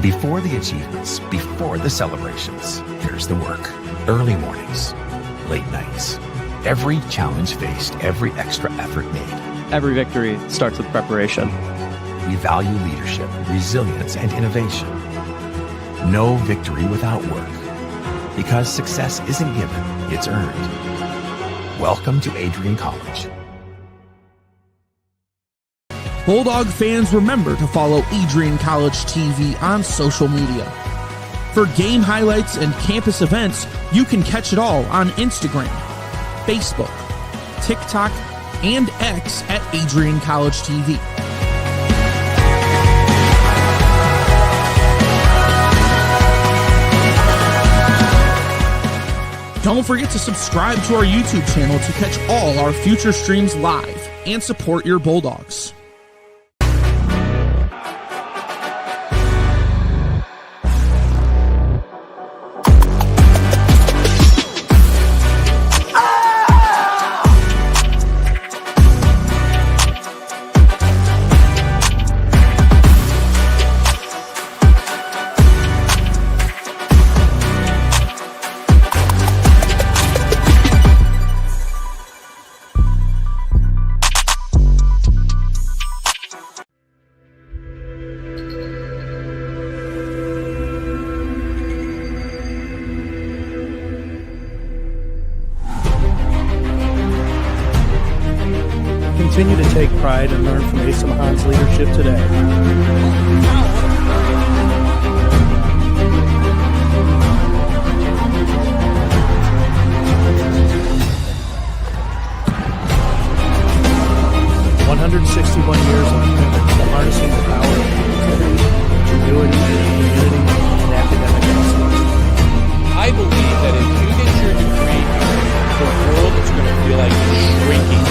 Before the achievements, before the celebrations, here's the work. Early mornings, late nights. Every challenge faced, every extra effort made. Every victory starts with preparation. We value leadership, resilience, and innovation. No victory without work. Because success isn't given, it's earned. Welcome to Adrian College. Bulldog fans, remember to follow Adrian College TV on social media. For game highlights and campus events, you can catch it all on Instagram, Facebook, TikTok, and X at Adrian College TV. Don't forget to subscribe to our YouTube channel to catch all our future streams live and support your Bulldogs. Continue to take pride and learn from Asa Mahan's leadership today. Years of commitment to harnessing the power of creativity, ingenuity, community, and academic excellence. I believe that if you get your degree, the world is going to feel like it's shrinking.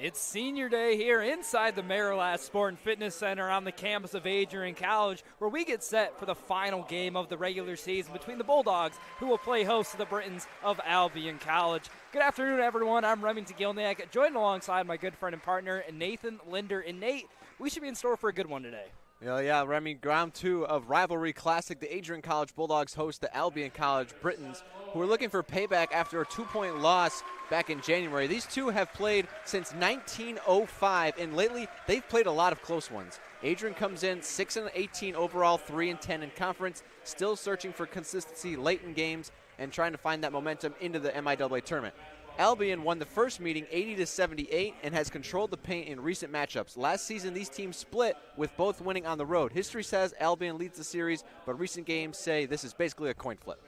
It's senior day here inside the Marilatt Sport and Fitness Center on the campus of Adrian College, where we get set for the final game of the regular season between the Bulldogs, who will play host to the Britons of Albion College. Good afternoon, everyone. I'm Remington Gilniak, joined alongside my good friend and partner, Nathan Linder. And Nate, we should be in store for a good one today. Yeah, Remy, round two of Rivalry Classic. The Adrian College Bulldogs host the Albion College Britons, who are looking for payback after a 2-point loss back in January. These two have played since 1905, and lately they've played a lot of close ones. Adrian comes in 6-18 overall, 3-10 in conference, still searching for consistency late in games and trying to find that momentum into the MIAA tournament. Albion won the first meeting 80-78 and has controlled the paint in recent matchups. Last season, these teams split, with both winning on the road. History says Albion leads the series, but recent games say this is basically a coin flip.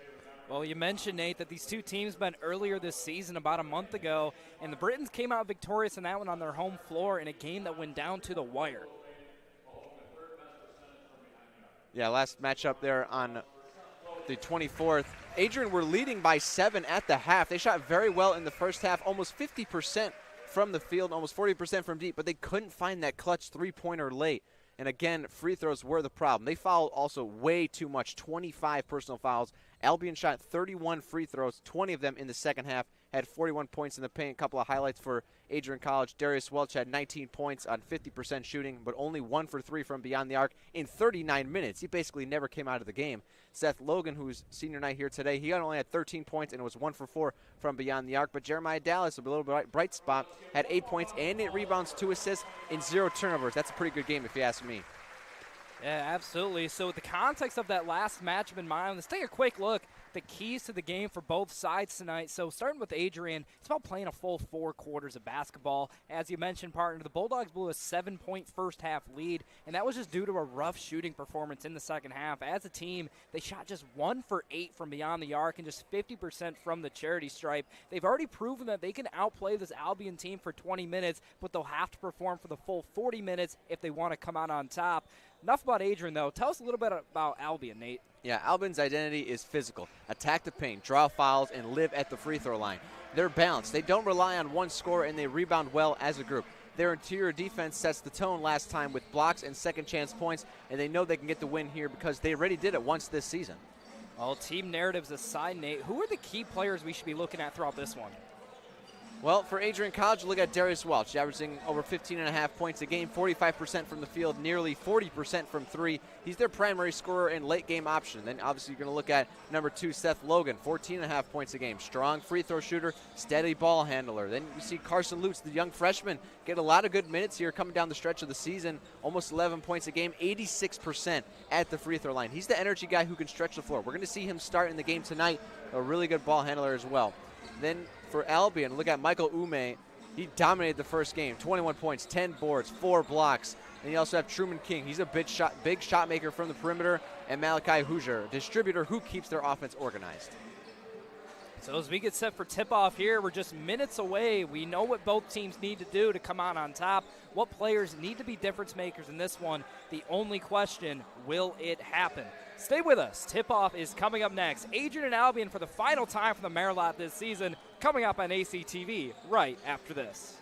Well, you mentioned, Nate, that these two teams met earlier this season about a month ago, and the Britons came out victorious in that one on their home floor in a game that went down to the wire. Yeah, last matchup there on the 24th. Adrian were leading by 7 at the half. They shot very well in the first half, almost 50% from the field, almost 40% from deep, but they couldn't find that clutch three-pointer late. And again, free throws were the problem. They fouled also way too much, 25 personal fouls. Albion shot 31 free throws, 20 of them in the second half, had 41 points in the paint. A couple of highlights for Adrian College. Darius Welch had 19 points on 50% shooting, but only 1 for 3 from beyond the arc in 39 minutes. He basically never came out of the game. Seth Logan, who's senior night here today, he only had 13 points and it was 1 for 4 from beyond the arc. But Jeremiah Dallas, a little bright spot, had 8 points and 8 rebounds, 2 assists, and 0 turnovers. That's a pretty good game if you ask me. Yeah, absolutely. So with the context of that last matchup in mind, let's take a quick look at the keys to the game for both sides tonight. So starting with Adrian, it's about playing a full 4 quarters of basketball. As you mentioned, partner, the Bulldogs blew a 7-point first-half lead, and that was just due to a rough shooting performance in the second half. As a team, they shot just 1 for 8 from beyond the arc and just 50% from the charity stripe. They've already proven that they can outplay this Albion team for 20 minutes, but they'll have to perform for the full 40 minutes if they want to come out on top. Enough about Adrian, though. Tell us a little bit about Albion, Nate. Yeah, Albion's identity is physical. Attack the paint, draw fouls, and live at the free throw line. They're balanced. They don't rely on one scorer, and they rebound well as a group. their interior defense sets the tone last time with blocks and second chance points, and they know they can get the win here because they already did it once this season. Well, team narratives aside, Nate, who are the key players we should be looking at throughout this one? Well, for Adrian College, look at Darius Welch, averaging over 15.5 points a game, 45% from the field, nearly 40% from three. He's their primary scorer and late-game option. Then, obviously, you're going to look at number 2, Seth Logan, 14.5 points a game. Strong free throw shooter, steady ball handler. Then you see Carson Lutz, the young freshman, get a lot of good minutes here coming down the stretch of the season, almost 11 points a game, 86% at the free throw line. He's the energy guy who can stretch the floor. We're going to see him start in the game tonight, a really good ball handler as well. Then for Albion, look at Michael Ume. He dominated the first game, 21 points, 10 boards, 4 blocks. And you also have Truman King. He's a big shot maker from the perimeter. And Malachi Hoosier, distributor who keeps their offense organized. So as we get set for tip-off here, we're just minutes away. We know what both teams need to do to come out on top. What players need to be difference makers in this one. The only question, will it happen? Stay with us. Tip-off is coming up next. Adrian and Albion for the final time for the Merlot this season, coming up on ACTV right after this.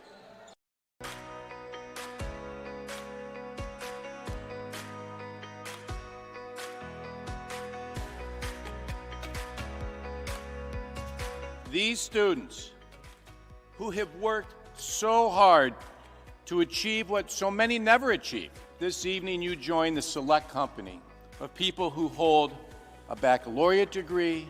These students who have worked so hard to achieve what so many never achieve. This evening you join the select company of people who hold a baccalaureate degree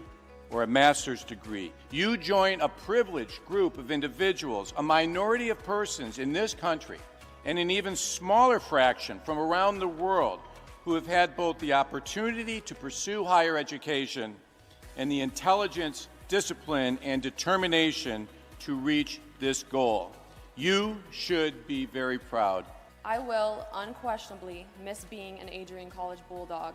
or a master's degree. You join a privileged group of individuals, a minority of persons in this country, and an even smaller fraction from around the world who have had both the opportunity to pursue higher education and the intelligence, discipline, and determination to reach this goal. You should be very proud. I will unquestionably miss being an Adrian College Bulldog.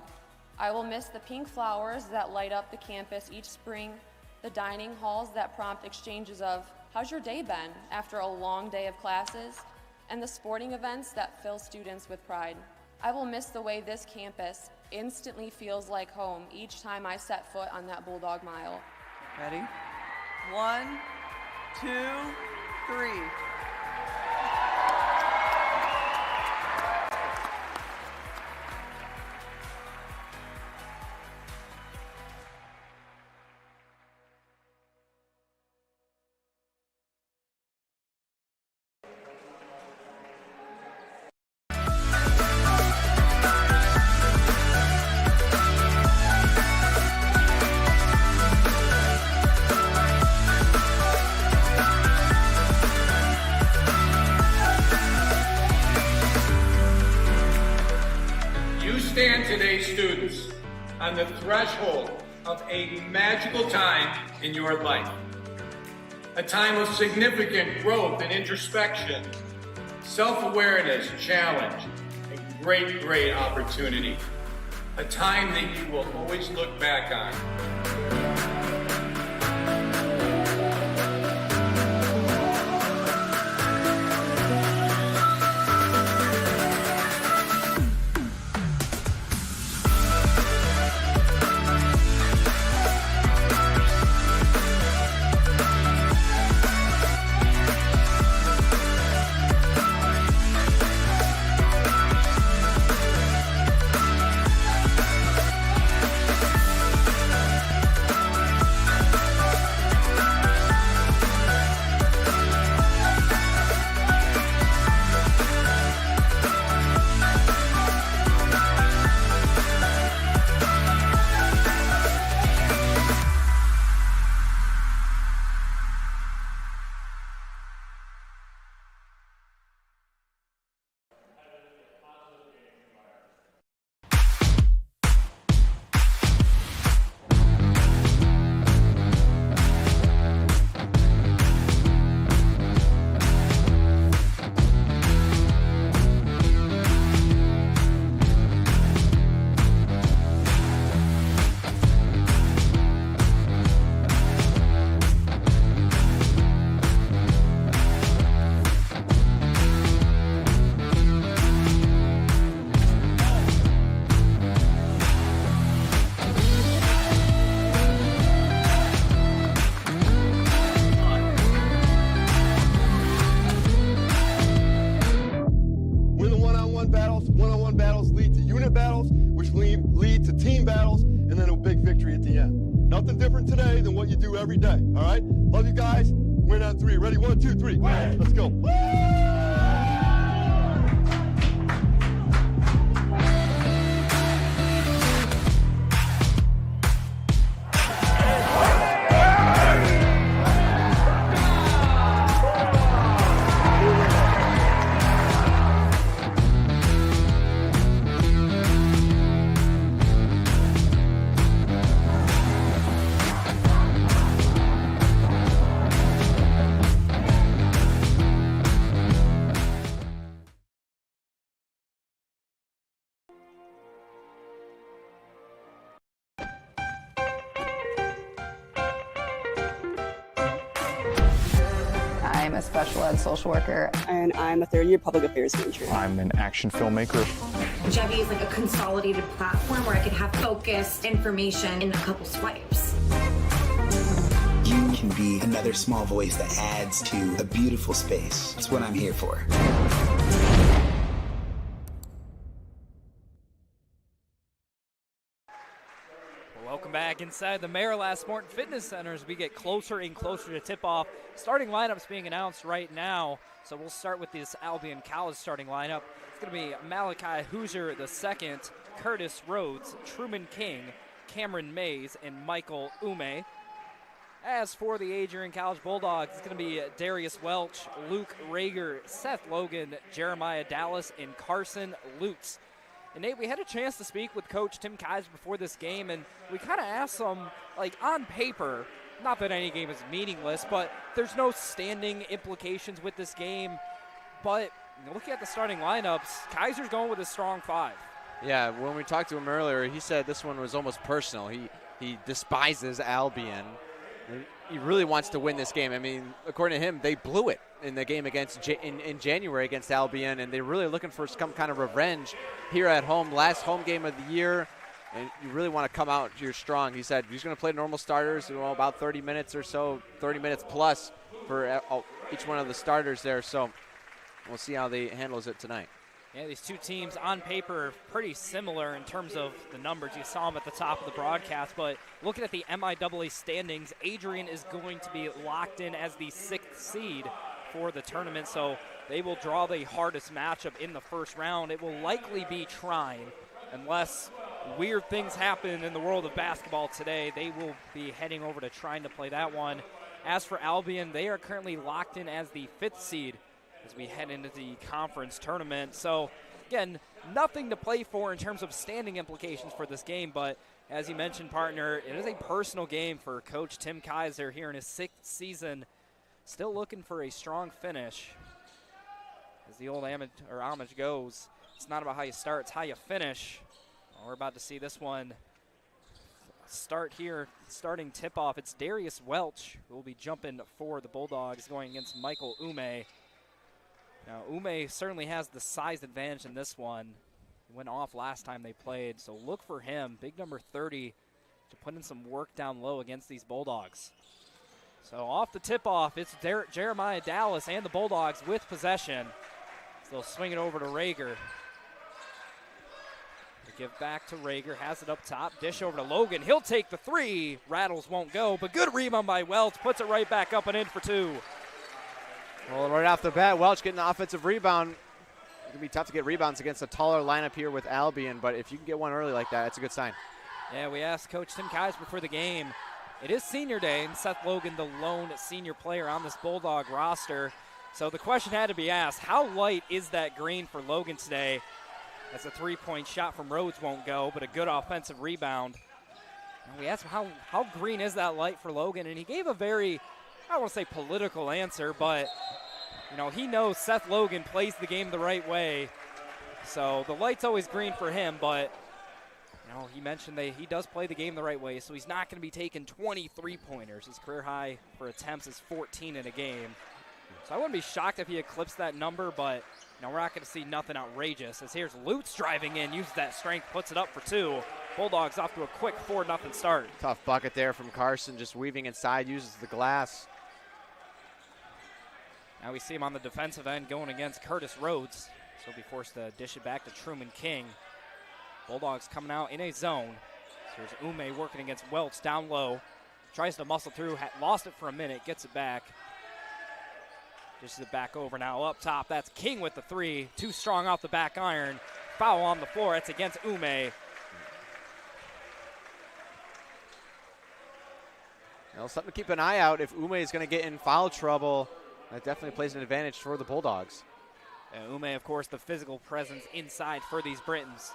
I will miss the pink flowers that light up the campus each spring, the dining halls that prompt exchanges of, "How's your day been?" after a long day of classes, and the sporting events that fill students with pride. I will miss the way this campus instantly feels like home each time I set foot on that Bulldog Mile. Ready? 1, 2, 3. Stand today, students, on the threshold of a magical time in your life. A time of significant growth and introspection, self-awareness, challenge, and great opportunity. A time that you will always look back on. different today than what you do every day, all right? Love you guys. Win on 3. Ready? 1, 2, 3. Let's go. I'm a special ed social worker. And I'm a third-year public affairs major. I'm an action filmmaker. Jevi is like a consolidated platform where I could have focused information in a couple swipes. You can be another small voice that adds to a beautiful space. That's what I'm here for. Welcome back inside the Maryland Sport and Fitness Center as we get closer and closer to tip-off. Starting lineups being announced right now. So we'll start with this Albion College starting lineup. It's going to be Malachi Hoosier II, Curtis Rhodes, Truman King, Cameron Mays, and Michael Ume. As for the Adrian College Bulldogs, it's going to be Darius Welch, Luke Rager, Seth Logan, Jeremiah Dallas, and Carson Lutz. And Nate, we had a chance to speak with Coach Tim Kaiser before this game, and we kind of asked him, like, on paper, not that any game is meaningless, but there's no standing implications with this game. But looking at the starting lineups, Kaiser's going with a strong 5. Yeah, when we talked to him earlier, he said this one was almost personal. He despises Albion. He really wants to win this game. I mean, according to him, they blew it in the game against in January against Albion, and they're really looking for some kind of revenge here at home. Last home game of the year, and you really want to come out here strong. He said he's going to play normal starters, about 30 minutes or so, 30 minutes plus for each one of the starters there. So we'll see how they handles it tonight. Yeah, these two teams on paper pretty similar in terms of the numbers. You saw them at the top of the broadcast, but looking at the MIAA standings, Adrian is going to be locked in as the 6th seed for the tournament, so they will draw the hardest matchup in the first round. It will likely be Trine, unless weird things happen in the world of basketball today. They will be heading over to Trine to play that one. As for Albion, they are currently locked in as the 5th seed as we head into the conference tournament. So, again, nothing to play for in terms of standing implications for this game, but as you mentioned, partner, it is a personal game for Coach Tim Kaiser here in his 6th season. Still looking for a strong finish. As the old homage goes, it's not about how you start, it's how you finish. Well, we're about to see this one start here, starting tip-off. It's Darius Welch who will be jumping for the Bulldogs, going against Michael Ume. Now, Ume certainly has the size advantage in this one. He went off last time they played, so look for him, big number 30, to put in some work down low against these Bulldogs. So off the tip-off, it's Jeremiah Dallas and the Bulldogs with possession. So they'll swing it over to Rager. They give back to Rager, has it up top, dish over to Logan. He'll take the 3, rattles won't go, but good rebound by Welch, puts it right back up and in for 2. Well, right off the bat, Welch getting the offensive rebound. It's going to be tough to get rebounds against a taller lineup here with Albion, but if you can get one early like that, it's a good sign. Yeah, we asked Coach Tim Kaiser before the game. It is senior day, and Seth Logan, the lone senior player on this Bulldog roster. So the question had to be asked, how light is that green for Logan today? As a 3-point shot from Rhodes won't go, but a good offensive rebound. And we asked him, how green is that light for Logan? And he gave a very, I don't want to say political answer, but he knows Seth Logan plays the game the right way. So the light's always green for him, but he mentioned he does play the game the right way, so he's not going to be taking 23-pointers. His career high for attempts is 14 in a game. So I wouldn't be shocked if he eclipsed that number, but we're not going to see nothing outrageous. As here's Lutz driving in, uses that strength, puts it up for 2. Bulldogs off to a quick 4-0 start. Tough bucket there from Carson, just weaving inside, uses the glass. Now we see him on the defensive end going against Curtis Rhodes. So he'll be forced to dish it back to Truman King. Bulldogs coming out in a zone. So here's Ume working against Welch down low. Tries to muscle through, lost it for a minute, gets it back. Dishes it back over now up top. That's King with the 3. Too strong off the back iron. Foul on the floor. It's against Ume. Well, something to keep an eye out. If Ume is going to get in foul trouble, that definitely plays an advantage for the Bulldogs. Ume, of course, the physical presence inside for these Britons.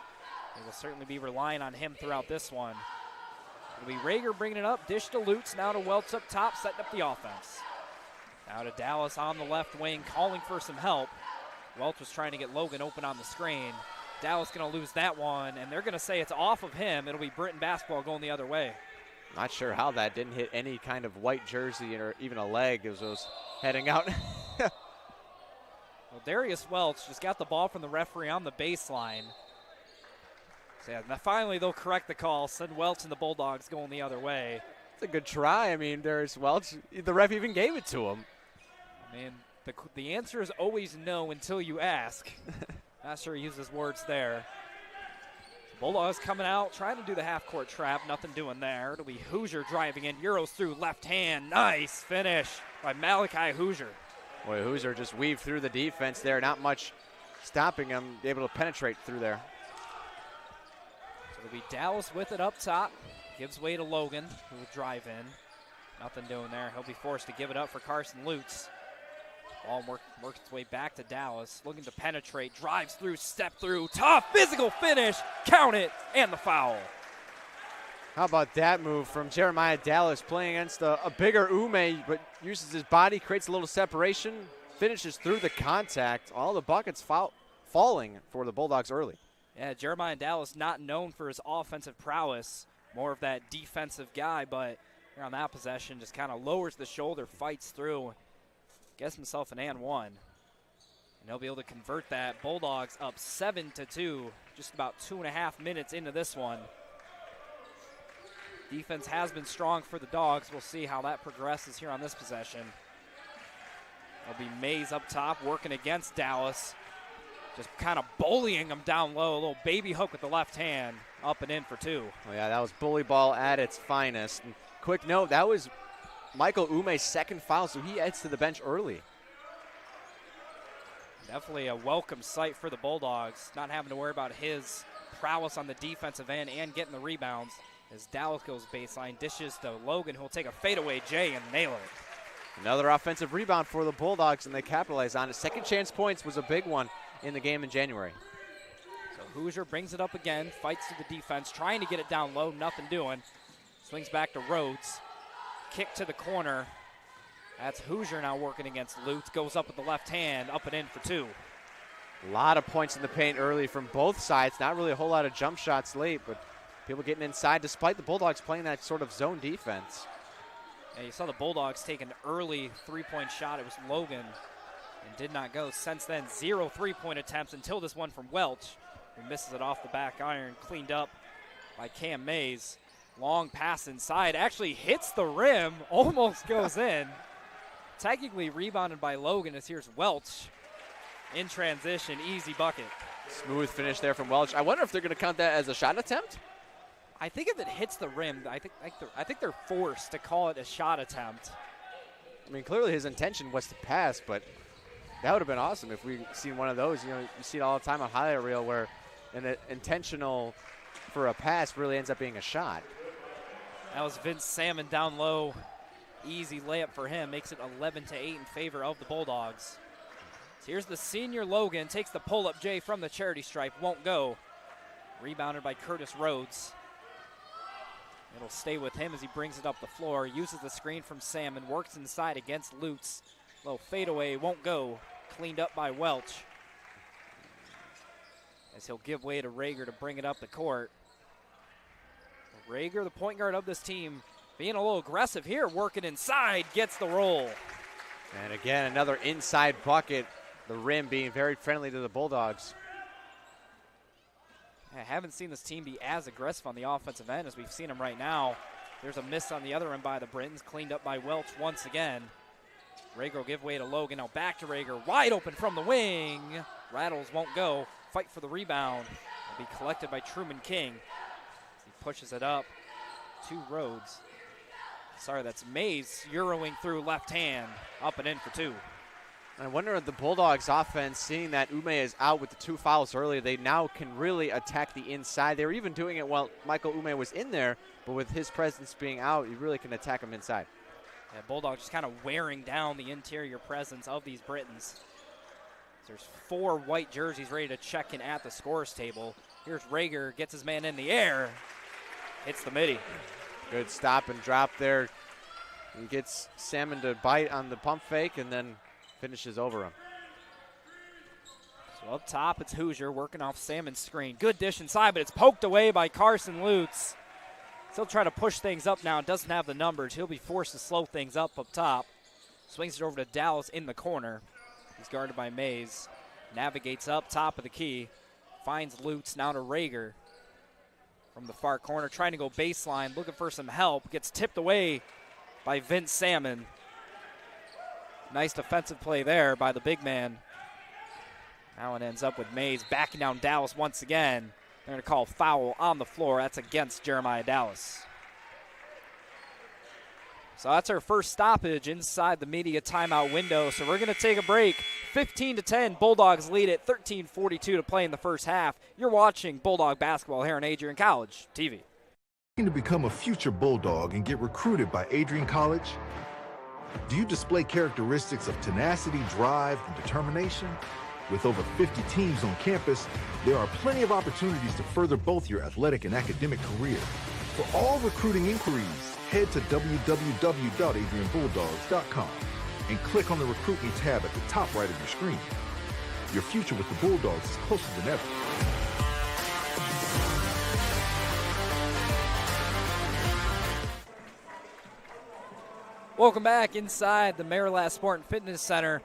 They will certainly be relying on him throughout this one. It'll be Rager bringing it up. Dish to Lutz. Now to Welch up top, setting up the offense. Now to Dallas on the left wing, calling for some help. Welch was trying to get Logan open on the screen. Dallas going to lose that one, and they're going to say it's off of him. It'll be Britain basketball going the other way. Not sure how that didn't hit any kind of white jersey or even a leg as it was heading out. Well, Darius Welch just got the ball from the referee on the baseline. So yeah, finally they'll correct the call, send Welch and the Bulldogs going the other way. It's a good try. I mean, Darius Welch, the ref even gave it to him. I mean, the answer is always no until you ask. Not sure he uses words there. Bulldogs coming out, trying to do the half-court trap. Nothing doing there. It'll be Hoosier driving in. Euros through left hand. Nice finish by Malachi Hoosier. Boy, Hoosier just weaved through the defense there. Not much stopping him, able to penetrate through there. So it'll be Dallas with it up top. Gives way to Logan, who will drive in. Nothing doing there. He'll be forced to give it up for Carson Lutz. Ball works its way back to Dallas. Looking to penetrate. Drives through, step through. Tough physical finish. Count it. And the foul. How about that move from Jeremiah Dallas, playing against a bigger Ume, but uses his body, creates a little separation, finishes through the contact. All the buckets falling for the Bulldogs early. Yeah, Jeremiah Dallas not known for his offensive prowess. More of that defensive guy, but here on that possession just kind of lowers the shoulder, fights through, gets himself an and one. And he'll be able to convert that. Bulldogs up 7-2, just about 2.5 minutes into this one. Defense has been strong for the Dogs. We'll see how that progresses here on this possession. It'll be Mays up top working against Dallas. Just kind of bullying him down low. A little baby hook with the left hand. Up and in for 2. Oh, yeah, that was bully ball at its finest. And quick note, that was Michael Ume's second foul, so he heads to the bench early. Definitely a welcome sight for the Bulldogs, not having to worry about his prowess on the defensive end and getting the rebounds. As Dallas goes baseline, dishes to Logan, who will take a fadeaway J and nail it. Another offensive rebound for the Bulldogs, and they capitalize on it. Second chance points was a big one in the game in January. So Hoosier brings it up again, fights to the defense, trying to get it down low, nothing doing. Swings back to Rhodes. Kick to the corner. That's Hoosier now working against Lutz. Goes up with the left hand, up and in for 2. A lot of points in the paint early from both sides. Not really a whole lot of jump shots late, but people getting inside despite the Bulldogs playing that sort of zone defense. Yeah, you saw the Bulldogs take an early three-point shot. It was Logan and did not go. Since then, 0 3-point attempts until this one from Welch, who misses it off the back iron. Cleaned up by Cam Mays. Long pass inside. Actually hits the rim. Almost goes in. Technically rebounded by Logan as here's Welch in transition. Easy bucket. Smooth finish there from Welch. I wonder if they're going to count that as a shot attempt? I think if it hits the rim, I think they're forced to call it a shot attempt. I mean, clearly his intention was to pass, but that would have been awesome if we seen one of those. You know, you see it all the time on highlight reel where an intentional for a pass really ends up being a shot. That was Vince Salmon down low. Easy layup for him. Makes it 11-8 in favor of the Bulldogs. So here's the senior Logan. Takes the pull-up J from the charity stripe. Won't go. Rebounded by Curtis Rhodes. It'll stay with him as he brings it up the floor. Uses the screen from Salmon. Works inside against Lutz. Low fadeaway. Won't go. Cleaned up by Welch. As he'll give way to Rager to bring it up the court. Rager, the point guard of this team, being a little aggressive here, working inside, gets the roll. And again, another inside bucket. The rim being very friendly to the Bulldogs. I haven't seen this team be as aggressive on the offensive end as we've seen them right now. There's a miss on the other end by the Britons, cleaned up by Welch once again. Rager will give way to Logan. Now back to Rager, wide open from the wing. Rattles won't go. Fight for the rebound. Will be collected by Truman King. He pushes it up to Rhodes. Sorry, that's Mays Euroing through left hand, up and in for 2. I wonder if the Bulldogs offense, seeing that Ume is out with the 2 fouls earlier, they now can really attack the inside. They were even doing it while Michael Ume was in there, but with his presence being out, you really can attack him inside. Yeah, Bulldogs just kind of wearing down the interior presence of these Britons. There's 4 white jerseys ready to check in at the scores table. Here's Rager, gets his man in the air, hits the midi. Good stop and drop there. He gets Salmon to bite on the pump fake and then finishes over him. So up top, it's Hoosier working off Salmon's screen. Good dish inside, but it's poked away by Carson Lutz. He'll try to push things up now. Doesn't have the numbers. He'll be forced to slow things up top. Swings it over to Dallas in the corner. He's guarded by Mays. Navigates up top of the key. Finds Lutz now to Rager. From the far corner, trying to go baseline, looking for some help. Gets tipped away by Vince Salmon. Nice defensive play there by the big man. Now it ends up with Mays backing down Dallas once again. They're going to call foul on the floor. That's against Jeremiah Dallas. So that's our first stoppage inside the media timeout window. So we're going to take a break. 15-10, Bulldogs lead it. 13:42 to play in the first half. You're watching Bulldog basketball here on Adrian College TV. Looking to become a future Bulldog and get recruited by Adrian College? Do you display characteristics of tenacity, drive, and determination? With over 50 teams on campus, there are plenty of opportunities to further both your athletic and academic career. For all recruiting inquiries, head to www.adrianbulldogs.com and click on the Recruit Me tab at the top right of your screen. Your future with the Bulldogs is closer than ever. Welcome back inside the Marilat Sport and Fitness Center.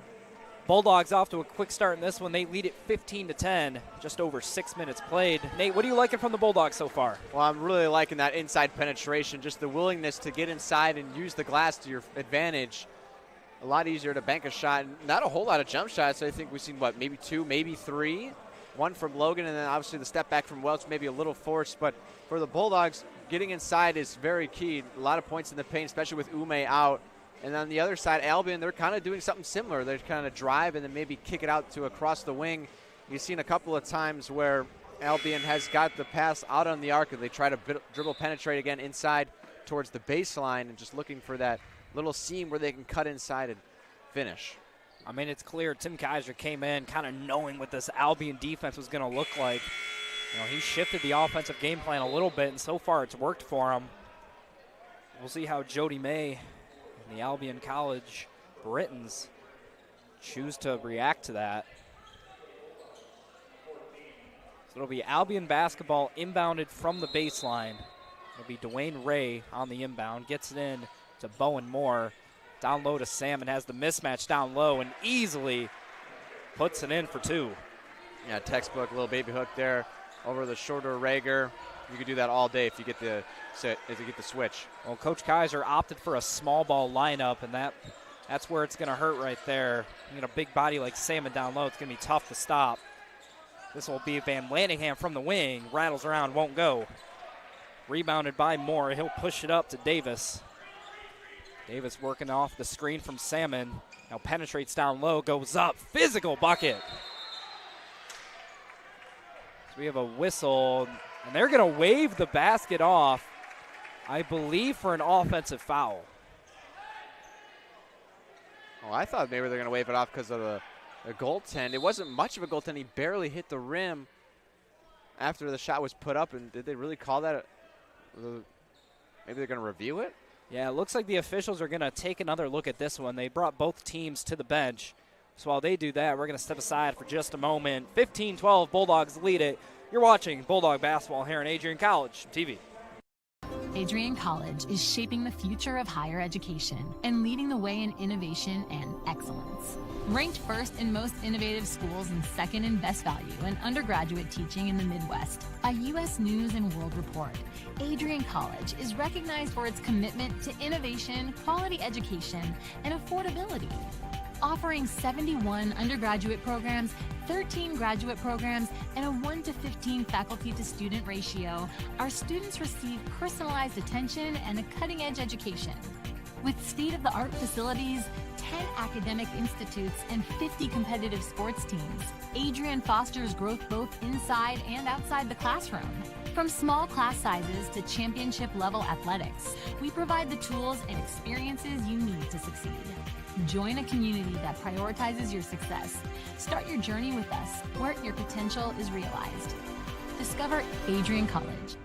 Bulldogs off to a quick start in this one. They lead it 15-10, just over 6 minutes played. Nate, what are you liking from the Bulldogs so far? Well, I'm really liking that inside penetration, just the willingness to get inside and use the glass to your advantage. A lot easier to bank a shot. Not a whole lot of jump shots. I think we've seen, what, maybe 2, maybe 3. One from Logan, and then obviously the step back from Welch, maybe a little forced. But for the Bulldogs, getting inside is very key. A lot of points in the paint, especially with Ume out. And on the other side, Albion, they're kind of doing something similar. They're kind of drive and then maybe kick it out to across the wing. You've seen a couple of times where Albion has got the pass out on the arc and they try to dribble penetrate again inside towards the baseline and just looking for that little seam where they can cut inside and finish. I mean, it's clear Tim Kaiser came in kind of knowing what this Albion defense was going to look like. You know, he shifted the offensive game plan a little bit, and so far it's worked for him. We'll see how Jody May and the Albion College Britons choose to react to that. So it'll be Albion basketball inbounded from the baseline. It'll be Dwayne Ray on the inbound. Gets it in to Bowen Moore. Down low to Salmon. Has the mismatch down low and easily puts it in for 2. Yeah, textbook little baby hook there over the shorter Rager. You could do that all day if you get the switch. Well, Coach Kaiser opted for a small ball lineup, and that's where it's going to hurt right there. You get a big body like Salmon down low, it's going to be tough to stop. This will be Van Landingham from the wing. Rattles around, won't go. Rebounded by Moore. He'll push it up to Davis. Davis working off the screen from Salmon. Now penetrates down low, goes up. Physical bucket. So we have a whistle, and they're going to wave the basket off, I believe, for an offensive foul. Oh, I thought maybe they're going to wave it off because of the goaltend. It wasn't much of a goaltend. He barely hit the rim after the shot was put up. And did they really call that? Maybe they're going to review it? Yeah, it looks like the officials are going to take another look at this one. They brought both teams to the bench. So while they do that, we're going to step aside for just a moment. 15-12, Bulldogs lead it. You're watching Bulldog basketball here on Adrian College TV. Adrian College is shaping the future of higher education and leading the way in innovation and excellence. Ranked first in most innovative schools and second in best value in undergraduate teaching in the Midwest by U.S. News and World Report, Adrian College is recognized for its commitment to innovation, quality education, and affordability. Offering 71 undergraduate programs, 13 graduate programs, and a 1-to-15 faculty-to-student ratio, our students receive personalized attention and a cutting-edge education. With state-of-the-art facilities, 10 academic institutes, and 50 competitive sports teams, Adrian fosters growth both inside and outside the classroom. From small class sizes to championship-level athletics, we provide the tools and experiences you need to succeed. Join a community that prioritizes your success. Start your journey with us, where your potential is realized. Discover Adrian College.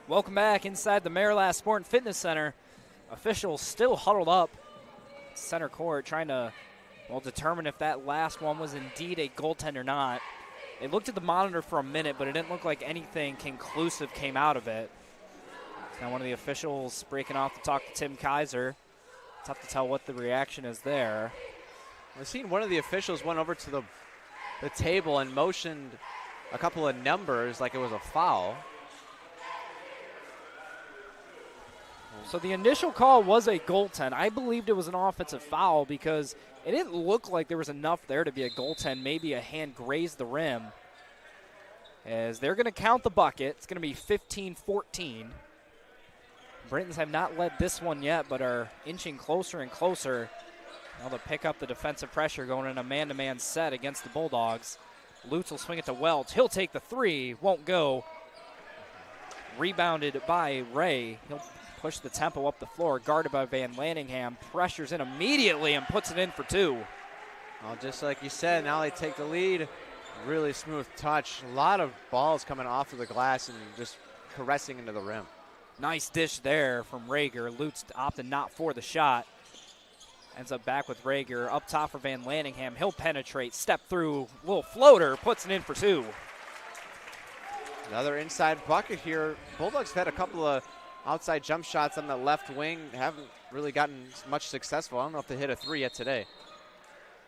Welcome back inside the Marilas Sport and Fitness Center. Officials still huddled up center court trying to, well, determine if that last one was indeed a goaltend or not. They looked at the monitor for a minute, but it didn't look like anything conclusive came out of it. Now one of the officials breaking off to talk to Tim Kaiser. Tough to tell what the reaction is there. I've seen one of the officials went over to the table and motioned a couple of numbers like it was a foul. So the initial call was a goaltend. I believed it was an offensive foul because it didn't look like there was enough there to be a goaltend. Maybe a hand grazed the rim. As they're going to count the bucket. It's going to be 15-14. Britons have not led this one yet, but are inching closer and closer. Now they'll pick up the defensive pressure going in a man-to-man set against the Bulldogs. Lutz will swing it to Welch. He'll take the three. Won't go. Rebounded by Ray. He'll push the tempo up the floor, guarded by Van Lanningham. Pressures in immediately and puts it in for two. Well, just like you said, now they take the lead. Really smooth touch. A lot of balls coming off of the glass and just caressing into the rim. Nice dish there from Rager. Lutz opted not for the shot. Ends up back with Rager. Up top for Van Lanningham. He'll penetrate, step through, little floater, puts it in for two. Another inside bucket here. Bulldogs have had a couple of outside jump shots on the left wing. Haven't really gotten much successful. I don't know if they hit a three yet today.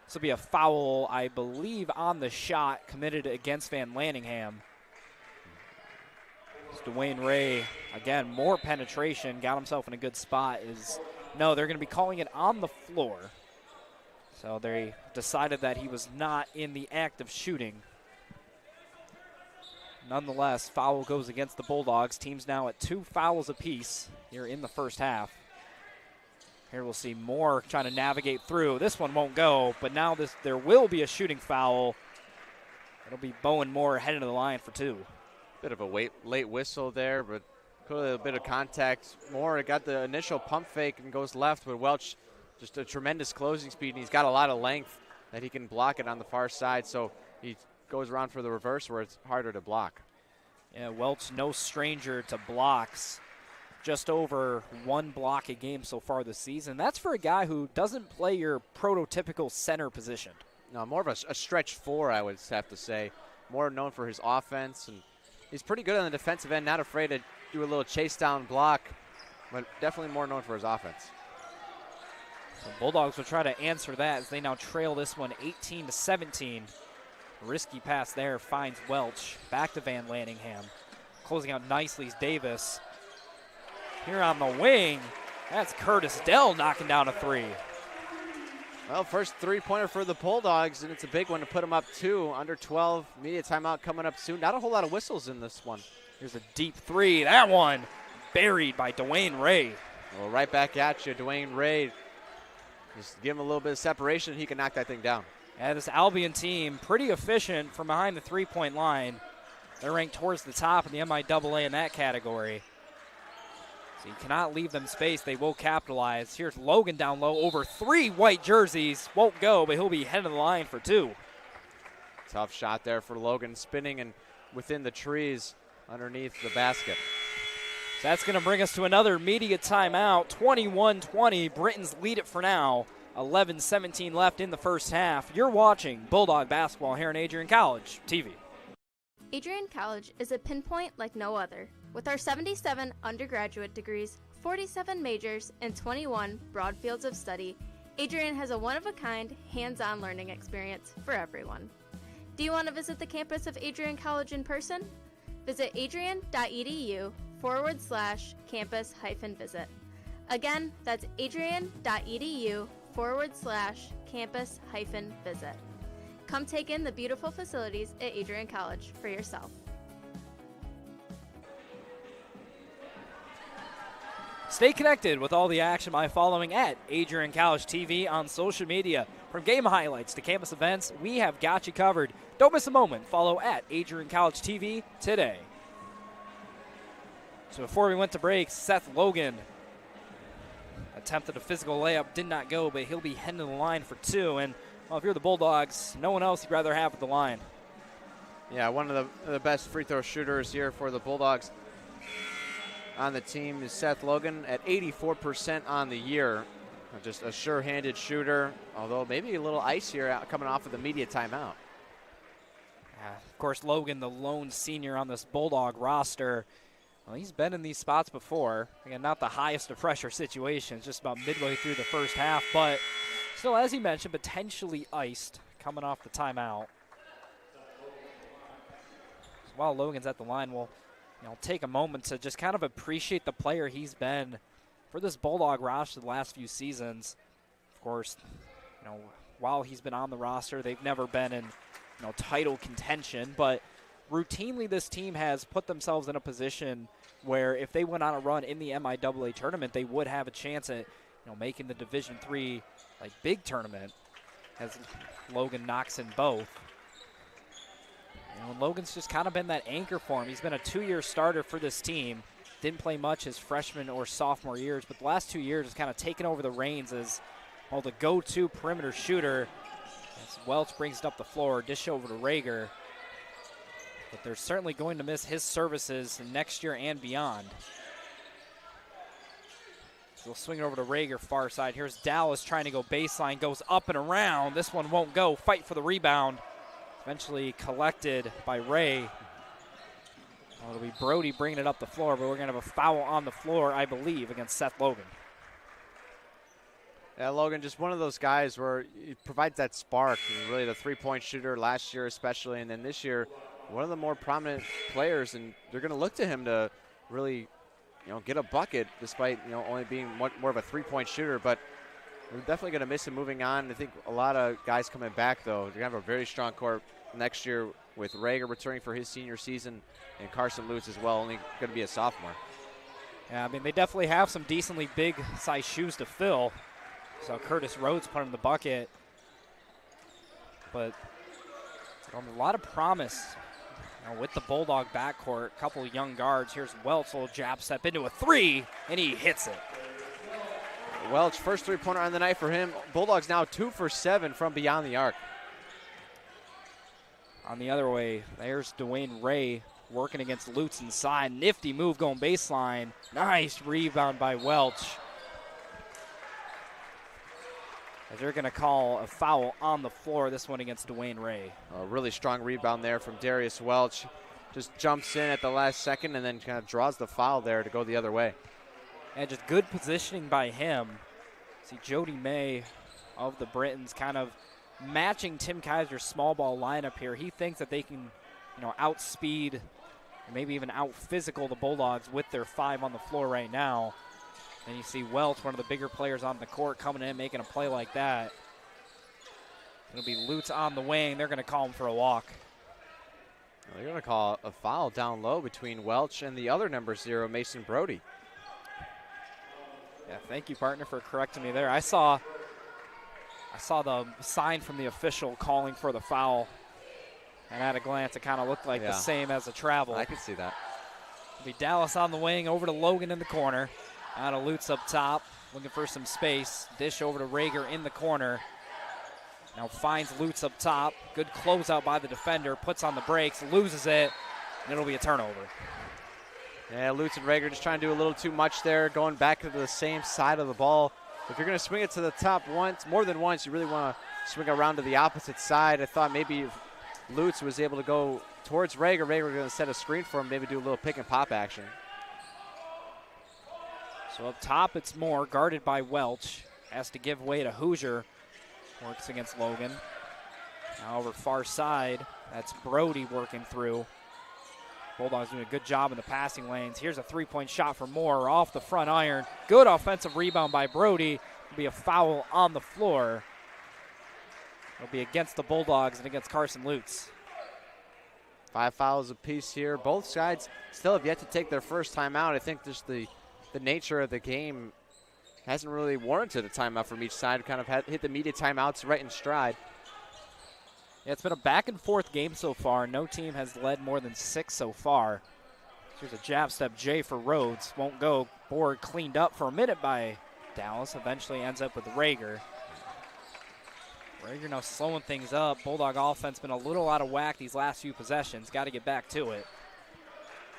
This will be a foul, I believe, on the shot committed against Van Lanningham. Dwayne Ray, again, more penetration, got himself in a good spot. No, they're going to be calling it on the floor. So they decided that he was not in the act of shooting. Nonetheless, foul goes against the Bulldogs. Team's now at 2 fouls apiece here in the first half. Here we'll see Moore trying to navigate through. This one won't go, but now there will be a shooting foul. It'll be Bowen Moore heading to the line for two. Bit of a late whistle there, but clearly a bit of contact. Moore got the initial pump fake and goes left, but Welch just a tremendous closing speed, and he's got a lot of length that he can block it on the far side, so he goes around for the reverse where it's harder to block. Yeah, Welch no stranger to blocks. Just over 1 block a game so far this season. That's for a guy who doesn't play your prototypical center position. No, more of a stretch 4, I would have to say. More known for his offense, and he's pretty good on the defensive end, not afraid to do a little chase down block, but definitely more known for his offense. The Bulldogs will try to answer that as they now trail this one 18-17. Risky pass there finds Welch. Back to Van Lanningham. Closing out nicely is Davis. Here on the wing, that's Curtis Dell knocking down a three. Well, first three-pointer for the Bulldogs, and it's a big one to put them up 2. Under 12, media timeout coming up soon. Not a whole lot of whistles in this one. Here's a deep three. That one buried by Dwayne Ray. Well, right back at you, Dwayne Ray. Just give him a little bit of separation, he can knock that thing down. Yeah, this Albion team, pretty efficient from behind the three-point line. They're ranked towards the top in the MIAA in that category. So you cannot leave them space. They will capitalize. Here's Logan down low over 3 white jerseys. Won't go, but he'll be heading to the line for 2. Tough shot there for Logan, spinning and within the trees underneath the basket. So that's going to bring us to another media timeout. 21-20. Britons lead it for now. 11-17 left in the first half. You're watching Bulldog basketball here on Adrian College TV. Adrian College is a pinpoint like no other. With our 77 undergraduate degrees, 47 majors, and 21 broad fields of study, Adrian has a one-of-a-kind, hands-on learning experience for everyone. Do you want to visit the campus of Adrian College in person? Visit adrian.edu/campus-visit. Again, that's adrian.edu/campus-visit. Come take in the beautiful facilities at Adrian College for yourself. Stay connected with all the action by following at Adrian College TV on social media. From game highlights to campus events, we have got you covered. Don't miss a moment. Follow at Adrian College TV today. So before we went to break, Seth Logan attempted a physical layup, did not go, but he'll be heading to the line for two. And well, if you're the Bulldogs, no one else you'd rather have at the line. Yeah, one of the best free throw shooters here for the Bulldogs on the team is Seth Logan at 84% on the year. Just a sure-handed shooter, although maybe a little ice here coming off of the media timeout. Of course, Logan, the lone senior on this Bulldog roster, well, he's been in these spots before. Again, not the highest of pressure situations, just about midway through the first half, but still, as he mentioned, potentially iced coming off the timeout. While Logan's at the line, we'll take a moment to just kind of appreciate the player he's been for this Bulldog roster the last few seasons. Of course, while he's been on the roster, they've never been in title contention, but routinely this team has put themselves in a position where if they went on a run in the MIAA tournament, they would have a chance at making the Division III big tournament, as Logan knocks in both. Logan's just kind of been that anchor for him. He's been a 2-year starter for this team. Didn't play much his freshman or sophomore years, but the last 2 years has kind of taken over the reins as the go-to perimeter shooter. As Welch brings it up the floor, dish over to Rager. But they're certainly going to miss his services next year and beyond. So we'll swing it over to Rager, far side. Here's Dallas trying to go baseline, goes up and around. This one won't go. Fight for the rebound. Eventually collected by Ray. It'll be Brody bringing it up the floor, but we're going to have a foul on the floor, I believe, against Seth Logan. Yeah, Logan, just one of those guys where he provides that spark. He's really the three-point shooter last year especially, and then this year, one of the more prominent players, and they're going to look to him to really, get a bucket despite, only being more of a three-point shooter, but we're definitely going to miss him moving on. I think a lot of guys coming back, though. They're going to have a very strong core next year with Rager returning for his senior season and Carson Lutz as well, only going to be a sophomore. Yeah, I mean, they definitely have some decently big-sized shoes to fill. So Curtis Rhodes put him in the bucket. But a lot of promise with the Bulldog backcourt. A couple of young guards. Here's Welch, little jab step into a three, and he hits it. Welch, first three-pointer on the night for him. Bulldogs now 2 for 7 from beyond the arc. On the other way, there's Dwayne Ray working against Lutz inside. Nifty move going baseline. Nice rebound by Welch. As they're going to call a foul on the floor, this one against Dwayne Ray. A really strong rebound there from Darius Welch. Just jumps in at the last second and then kind of draws the foul there to go the other way. And just good positioning by him. See Jody May of the Britons kind of matching Tim Kaiser's small ball lineup here. He thinks that they can, outspeed and maybe even out-physical the Bulldogs with their 5 on the floor right now. And you see Welch, one of the bigger players on the court, coming in, making a play like that. It'll be Lutz on the wing. They're going to call him for a walk. They're going to call a foul down low between Welch and the other number 0, Mason Brody. Yeah, thank you, partner, for correcting me there. I saw the sign from the official calling for the foul, and at a glance, it kind of looked like the same as a travel. I can see that. It'll be Dallas on the wing, over to Logan in the corner. Out of Lutz up top, looking for some space. Dish over to Rager in the corner. Now finds Lutz up top. Good closeout by the defender. Puts on the brakes, loses it, and it'll be a turnover. Yeah, Lutz and Rager just trying to do a little too much there, going back to the same side of the ball. If you're going to swing it to the top more than once, you really want to swing around to the opposite side. I thought maybe if Lutz was able to go towards Rager, Rager was going to set a screen for him, maybe do a little pick and pop action. So up top, it's Moore, guarded by Welch. Has to give way to Hoosier. Works against Logan. Now over far side, that's Brody working through. Bulldogs doing a good job in the passing lanes. Here's a three-point shot for Moore off the front iron. Good offensive rebound by Brody. It'll be a foul on the floor. It'll be against the Bulldogs and against Carson Lutz. 5 fouls apiece here. Both sides still have yet to take their first timeout. I think just the nature of the game hasn't really warranted a timeout from each side. Kind of hit the media timeouts right in stride. Yeah, it's been a back-and-forth game so far. No team has led more than 6 so far. Here's a jab step J for Rhodes. Won't go. Board cleaned up for a minute by Dallas. Eventually ends up with Rager. Rager now slowing things up. Bulldog offense been a little out of whack these last few possessions. Got to get back to it.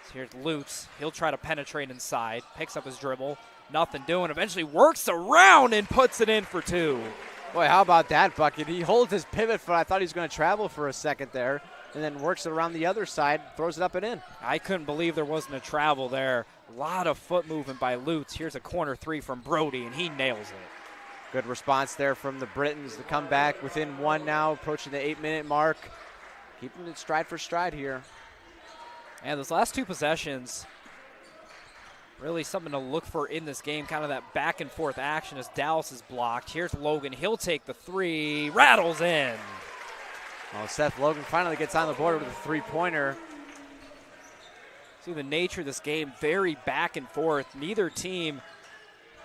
So here's Lutz. He'll try to penetrate inside. Picks up his dribble. Nothing doing. Eventually works around and puts it in for 2. Boy, how about that bucket? He holds his pivot foot. I thought he was going to travel for a second there, and then works it around the other side, throws it up and in. I couldn't believe there wasn't a travel there. A lot of foot movement by Lutz. Here's a corner 3 from Brody, and he nails it. Good response there from the Britons to come back within 1 now, approaching the 8-minute mark. Keeping it stride for stride here. And those last 2 possessions, really something to look for in this game, kind of that back-and-forth action as Dallas is blocked. Here's Logan. He'll take the 3. Rattles in. Well, Seth Logan finally gets on the board with a 3-pointer. See the nature of this game, very back and forth. Neither team,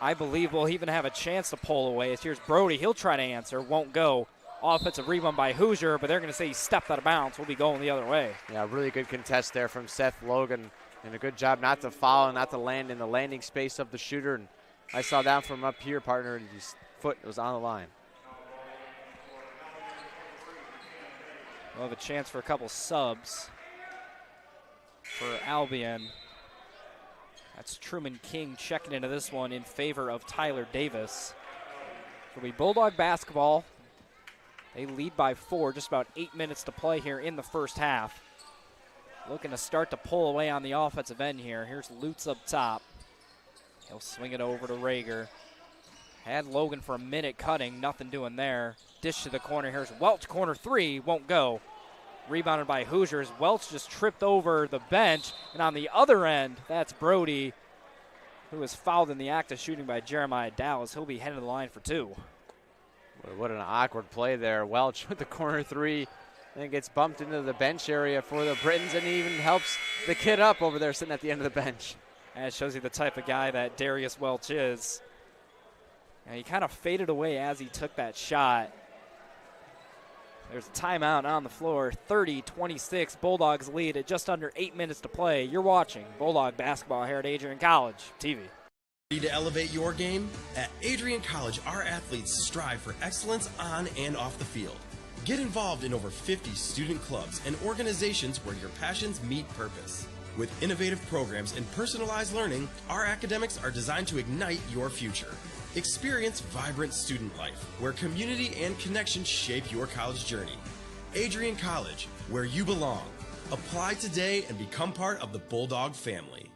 I believe, will even have a chance to pull away. As here's Brody. He'll try to answer. Won't go. Offensive rebound by Hoosier, but they're going to say he stepped out of bounds. We'll be going the other way. Yeah, really good contest there from Seth Logan. And a good job not to foul and not to land in the landing space of the shooter. And I saw that from up here, partner. His foot was on the line. We'll have a chance for a couple subs for Albion. That's Truman King checking into this one in favor of Tyler Davis. It'll be Bulldog basketball. They lead by 4, just about 8 minutes to play here in the first half. Looking to start to pull away on the offensive end here. Here's Lutz up top. He'll swing it over to Rager. Had Logan for a minute cutting, nothing doing there. Dish to the corner. Here's Welch, corner 3, won't go. Rebounded by Hoosiers. Welch just tripped over the bench. And on the other end, that's Brody, who was fouled in the act of shooting by Jeremiah Dallas. He'll be heading to the line for 2. What an awkward play there. Welch with the corner 3. And gets bumped into the bench area for the Britons, and even helps the kid up over there sitting at the end of the bench. And it shows you the type of guy that Darius Welch is. And he kind of faded away as he took that shot. There's a timeout on the floor. 30-26, Bulldogs lead at just under 8 minutes to play. You're watching Bulldog basketball here at Adrian College TV. Ready to elevate your game? At Adrian College, our athletes strive for excellence on and off the field. Get involved in over 50 student clubs and organizations where your passions meet purpose. With innovative programs and personalized learning, our academics are designed to ignite your future. Experience vibrant student life, where community and connection shape your college journey. Adrian College, where you belong. Apply today and become part of the Bulldog family.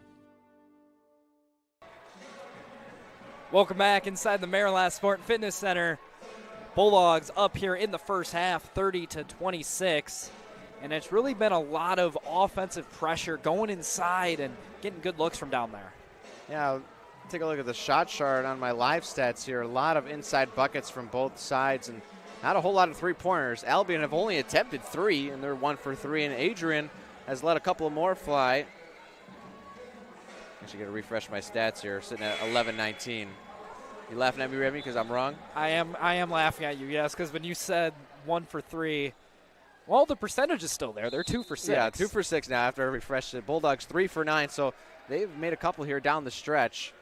Welcome back inside the Maryland Sport and Fitness Center. Bulldogs up here in the first half, 30-26. And it's really been a lot of offensive pressure going inside and getting good looks from down there. Yeah, take a look at the shot chart on my live stats here. A lot of inside buckets from both sides and not a whole lot of three-pointers. Albion have only attempted 3, and they're 1 for 3. And Adrian has let a couple more fly. Actually, got to refresh my stats here, sitting at 11-19. You laughing at me, Remy, because I'm wrong? I am laughing at you, yes, because when you said 1 for 3, well, the percentage is still there. They're 2 for 6. Yeah, 2 for 6 now after I refreshed it. Bulldogs 3 for 9, so they've made a couple here down the stretch.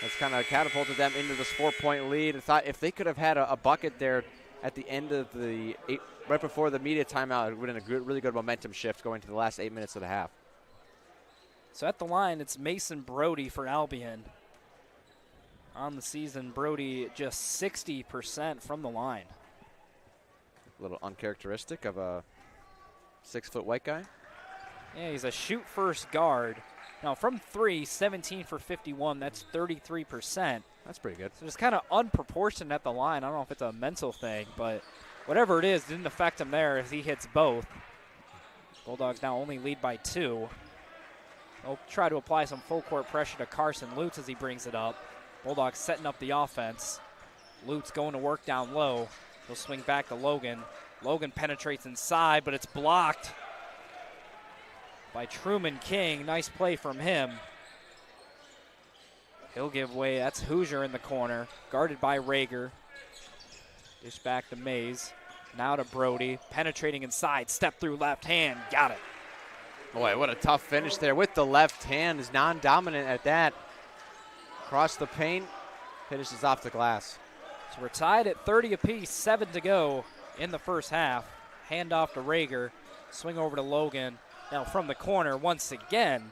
That's kind of catapulted them into this 4-point lead. I thought if they could have had a bucket there at the end of the right before the media timeout, it would have been a really good momentum shift going to the last 8 minutes of the half. So at the line, it's Mason Brody for Albion. On the season, Brody just 60% from the line. A little uncharacteristic of a 6-foot white guy. Yeah, he's a shoot-first guard. Now from 3, 17 for 51. That's 33%. That's pretty good. So just kind of unproportioned at the line. I don't know if it's a mental thing, but whatever it is, didn't affect him there as he hits both. Bulldogs now only lead by 2. They'll try to apply some full court pressure to Carson Lutz as he brings it up. Bulldogs setting up the offense. Lutz going to work down low. He'll swing back to Logan. Logan penetrates inside, but it's blocked by Truman King. Nice play from him. He'll give way. That's Hoosier in the corner, guarded by Rager. Dish back to Mays. Now to Brody, penetrating inside, step through left hand, got it. Boy, what a tough finish there with the left hand. Is non-dominant at that. Across the paint, finishes off the glass. So we're tied at 30 apiece, 7 to go in the first half. Hand off to Rager, swing over to Logan. Now from the corner once again.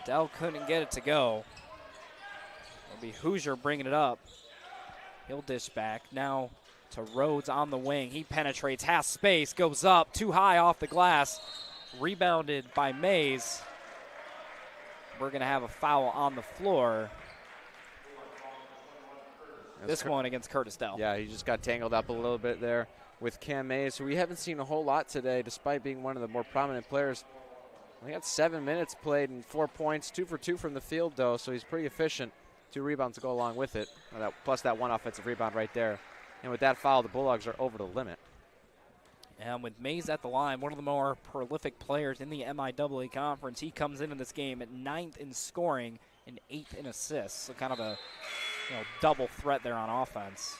Dell couldn't get it to go. It'll be Hoosier bringing it up. He'll dish back. Now to Rhodes on the wing. He penetrates, has space, goes up, too high off the glass. Rebounded by Mays. We're going to have a foul on the floor. This one against Curtis Dell. Yeah, he just got tangled up a little bit there with Cam Mays, who we haven't seen a whole lot today, despite being one of the more prominent players. He got 7 minutes played and 4 points, 2 for 2 from the field, though, so he's pretty efficient. 2 rebounds to go along with it, plus that 1 offensive rebound right there. And with that foul, the Bulldogs are over the limit. And with Mays at the line, one of the more prolific players in the MIAA conference, he comes into this game at 9th in scoring and 8th in assists. So kind of a double threat there on offense.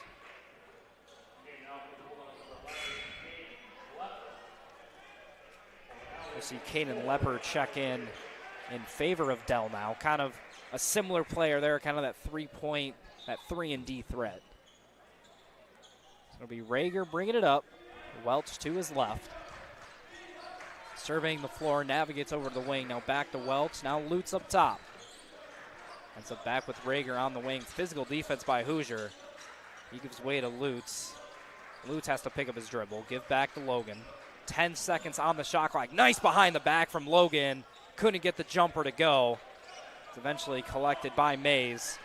We'll see Caden Lepper check in favor of Dell now. Kind of a similar player there, kind of that 3-point, that 3-and-D threat. It'll be Rager bringing it up. Welch to his left. Surveying the floor, navigates over to the wing. Now back to Welch. Now Lutz up top. Ends up back with Rager on the wing. Physical defense by Hoosier. He gives way to Lutz. Lutz has to pick up his dribble. Give back to Logan. 10 seconds on the shot clock. Nice behind the back from Logan. Couldn't get the jumper to go. It's eventually collected by Mays.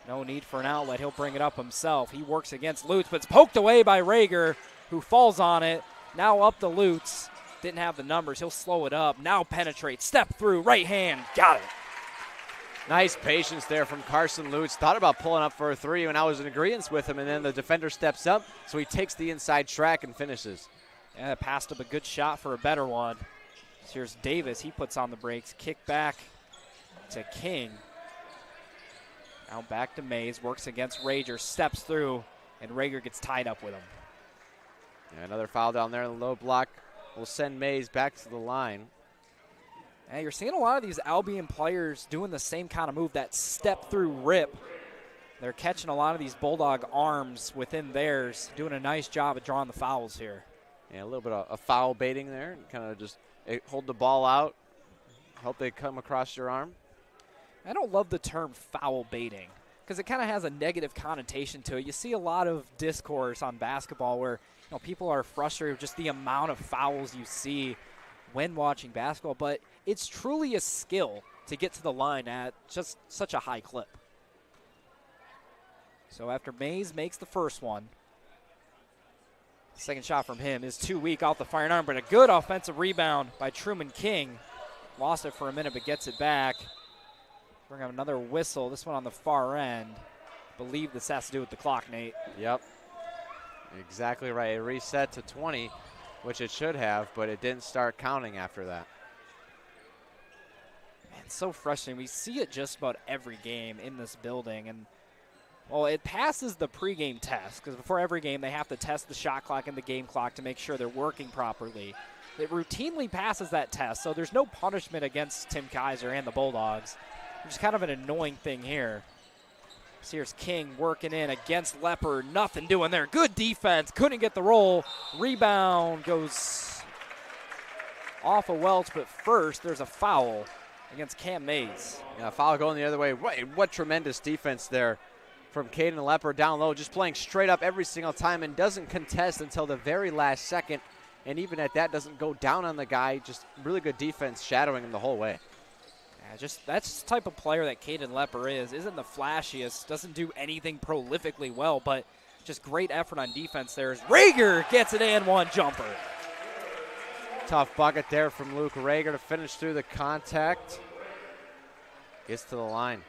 No need for an outlet. He'll bring it up himself. He works against Lutz, but it's poked away by Rager, who falls on it. Now up to Lutz. Didn't have the numbers. He'll slow it up. Now penetrate. Step through. Right hand. Got it. Nice patience there from Carson Lutz. Thought about pulling up for a 3 when I was in agreement with him, and then the defender steps up, so he takes the inside track and finishes. Yeah, passed up a good shot for a better one. So here's Davis. He puts on the brakes. Kick back to King. Now back to Mays. Works against Rager. Steps through, and Rager gets tied up with him. Yeah, another foul down there in the low block will send Mays back to the line. And you're seeing a lot of these Albion players doing the same kind of move, that step-through rip. They're catching a lot of these Bulldog arms within theirs, doing a nice job of drawing the fouls here. Yeah, a little bit of foul baiting there. Kind of just hold the ball out, hope they come across your arm. I don't love the term foul baiting because it kind of has a negative connotation to it. You see a lot of discourse on basketball where people are frustrated with just the amount of fouls you see when watching basketball, but it's truly a skill to get to the line at just such a high clip. So after Mays makes the first one, second shot from him is too weak off the firing arm, but a good offensive rebound by Truman King. Lost it for a minute, but gets it back. We're going to have another whistle, this one on the far end. I believe this has to do with the clock, Nate. Yep, exactly right. It reset to 20, which it should have, but it didn't start counting after that. Man, it's so frustrating. We see it just about every game in this building, and well, it passes the pregame test because before every game they have to test the shot clock and the game clock to make sure they're working properly. It routinely passes that test, so there's no punishment against Tim Kaiser and the Bulldogs, which is kind of an annoying thing here. So here's King working in against Lepper. Nothing doing there. Good defense. Couldn't get the roll. Rebound goes off of Welch, but first there's a foul against Cam Mays. Yeah, foul going the other way. What tremendous defense there from Caden Lepper down low, just playing straight up every single time and doesn't contest until the very last second. and even at that doesn't go down on the guy. Just really good defense shadowing him the whole way. Yeah, that's the type of player that Caden Lepper is. Isn't the flashiest, doesn't do anything prolifically well, but just great effort on defense there. As Rager gets an and one jumper. Tough bucket there from Luke Rager to finish through the contact. Gets to the line.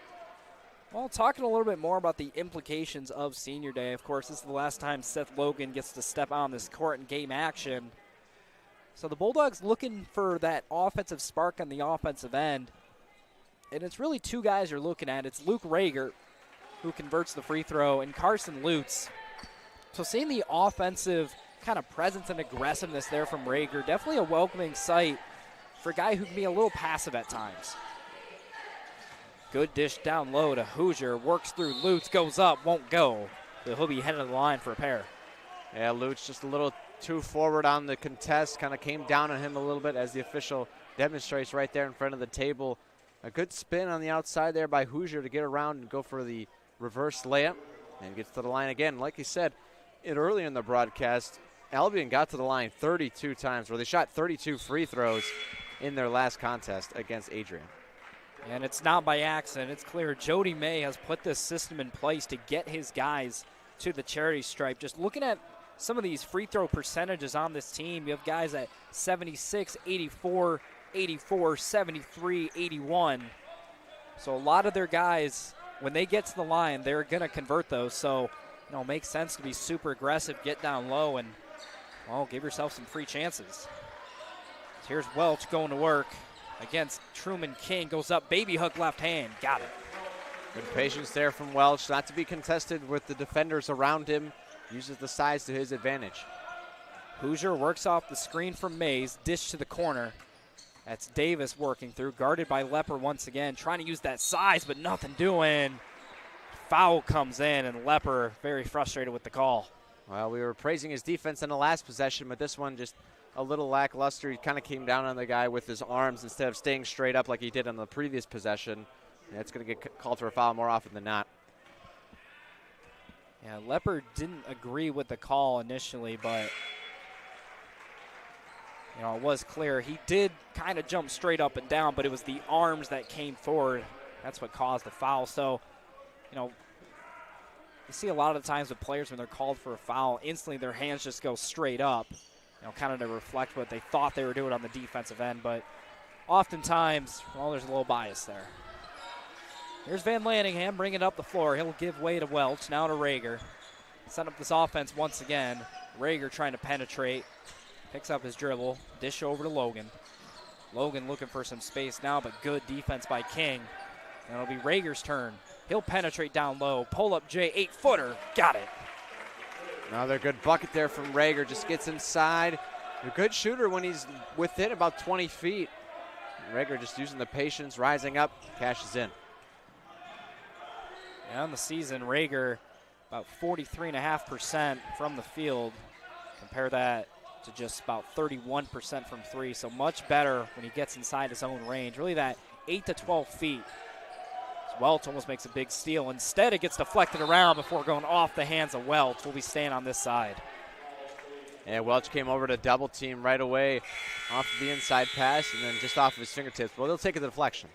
Well, talking a little bit more about the implications of Senior Day. Of course, this is the last time Seth Logan gets to step out on this court in game action. So the Bulldogs looking for that offensive spark on the offensive end. And it's really two guys you're looking at. It's Luke Rager, who converts the free throw, and Carson Lutz. So seeing the offensive kind of presence and aggressiveness there from Rager, definitely a welcoming sight for a guy who can be a little passive at times. Good dish down low to Hoosier, works through Lutz, goes up, won't go. But he'll be headed to the line for a pair. Yeah, Lutz just a little too forward on the contest, kind of came down on him a little bit as the official demonstrates right there in front of the table. A good spin on the outside there by Hoosier to get around and go for the reverse layup, and gets to the line again. Like you said earlier in the broadcast, Albion got to the line 32 times, where they shot 32 free throws in their last contest against Adrian. And it's not by accident. It's clear Jody May has put this system in place to get his guys to the charity stripe. Just looking at some of these free throw percentages on this team, you have guys at 76, 84, 84, 73, 81. So a lot of their guys, when they get to the line, they're going to convert those. So, it makes sense to be super aggressive, get down low, and, well, give yourself some free chances. So here's Welch going to work against Truman King. Goes up, baby hook left hand. Got it. Good patience there from Welch. Not to be contested with the defenders around him. Uses the size to his advantage. Hoosier works off the screen from Mays. Dish to the corner. That's Davis working through. Guarded by Lepper once again. Trying to use that size, but nothing doing. Foul comes in, and Lepper very frustrated with the call. Well, we were praising his defense in the last possession, but this one just a little lackluster. He kind of came down on the guy with his arms instead of staying straight up like he did on the previous possession. And it's going to get called for a foul more often than not. Yeah, Lepper didn't agree with the call initially, but it was clear. He did kind of jump straight up and down, but it was the arms that came forward. That's what caused the foul. So, you see a lot of the times with players when they're called for a foul, instantly their hands just go straight up. Kind of to reflect what they thought they were doing on the defensive end. But oftentimes, there's a little bias there. Here's Van Lanningham bringing it up the floor. He'll give way to Welch, now to Rager. Set up this offense once again. Rager trying to penetrate. Picks up his dribble. Dish over to Logan. Logan looking for some space now, but good defense by King. And it'll be Rager's turn. He'll penetrate down low. Pull up J, 8-footer. Got it. Another good bucket there from Rager. Just gets inside. A good shooter when he's within about 20 feet. Rager just using the patience, rising up, cashes in. Yeah, on the season, Rager about 43.5% from the field. Compare that to just about 31% from three. So much better when he gets inside his own range. Really that 8 to 12 feet. Welch almost makes a big steal. Instead, it gets deflected around before going off the hands of Welch. We'll be staying on this side. And Welch came over to double team right away off of the inside pass and then just off of his fingertips. Well, they'll take a deflection.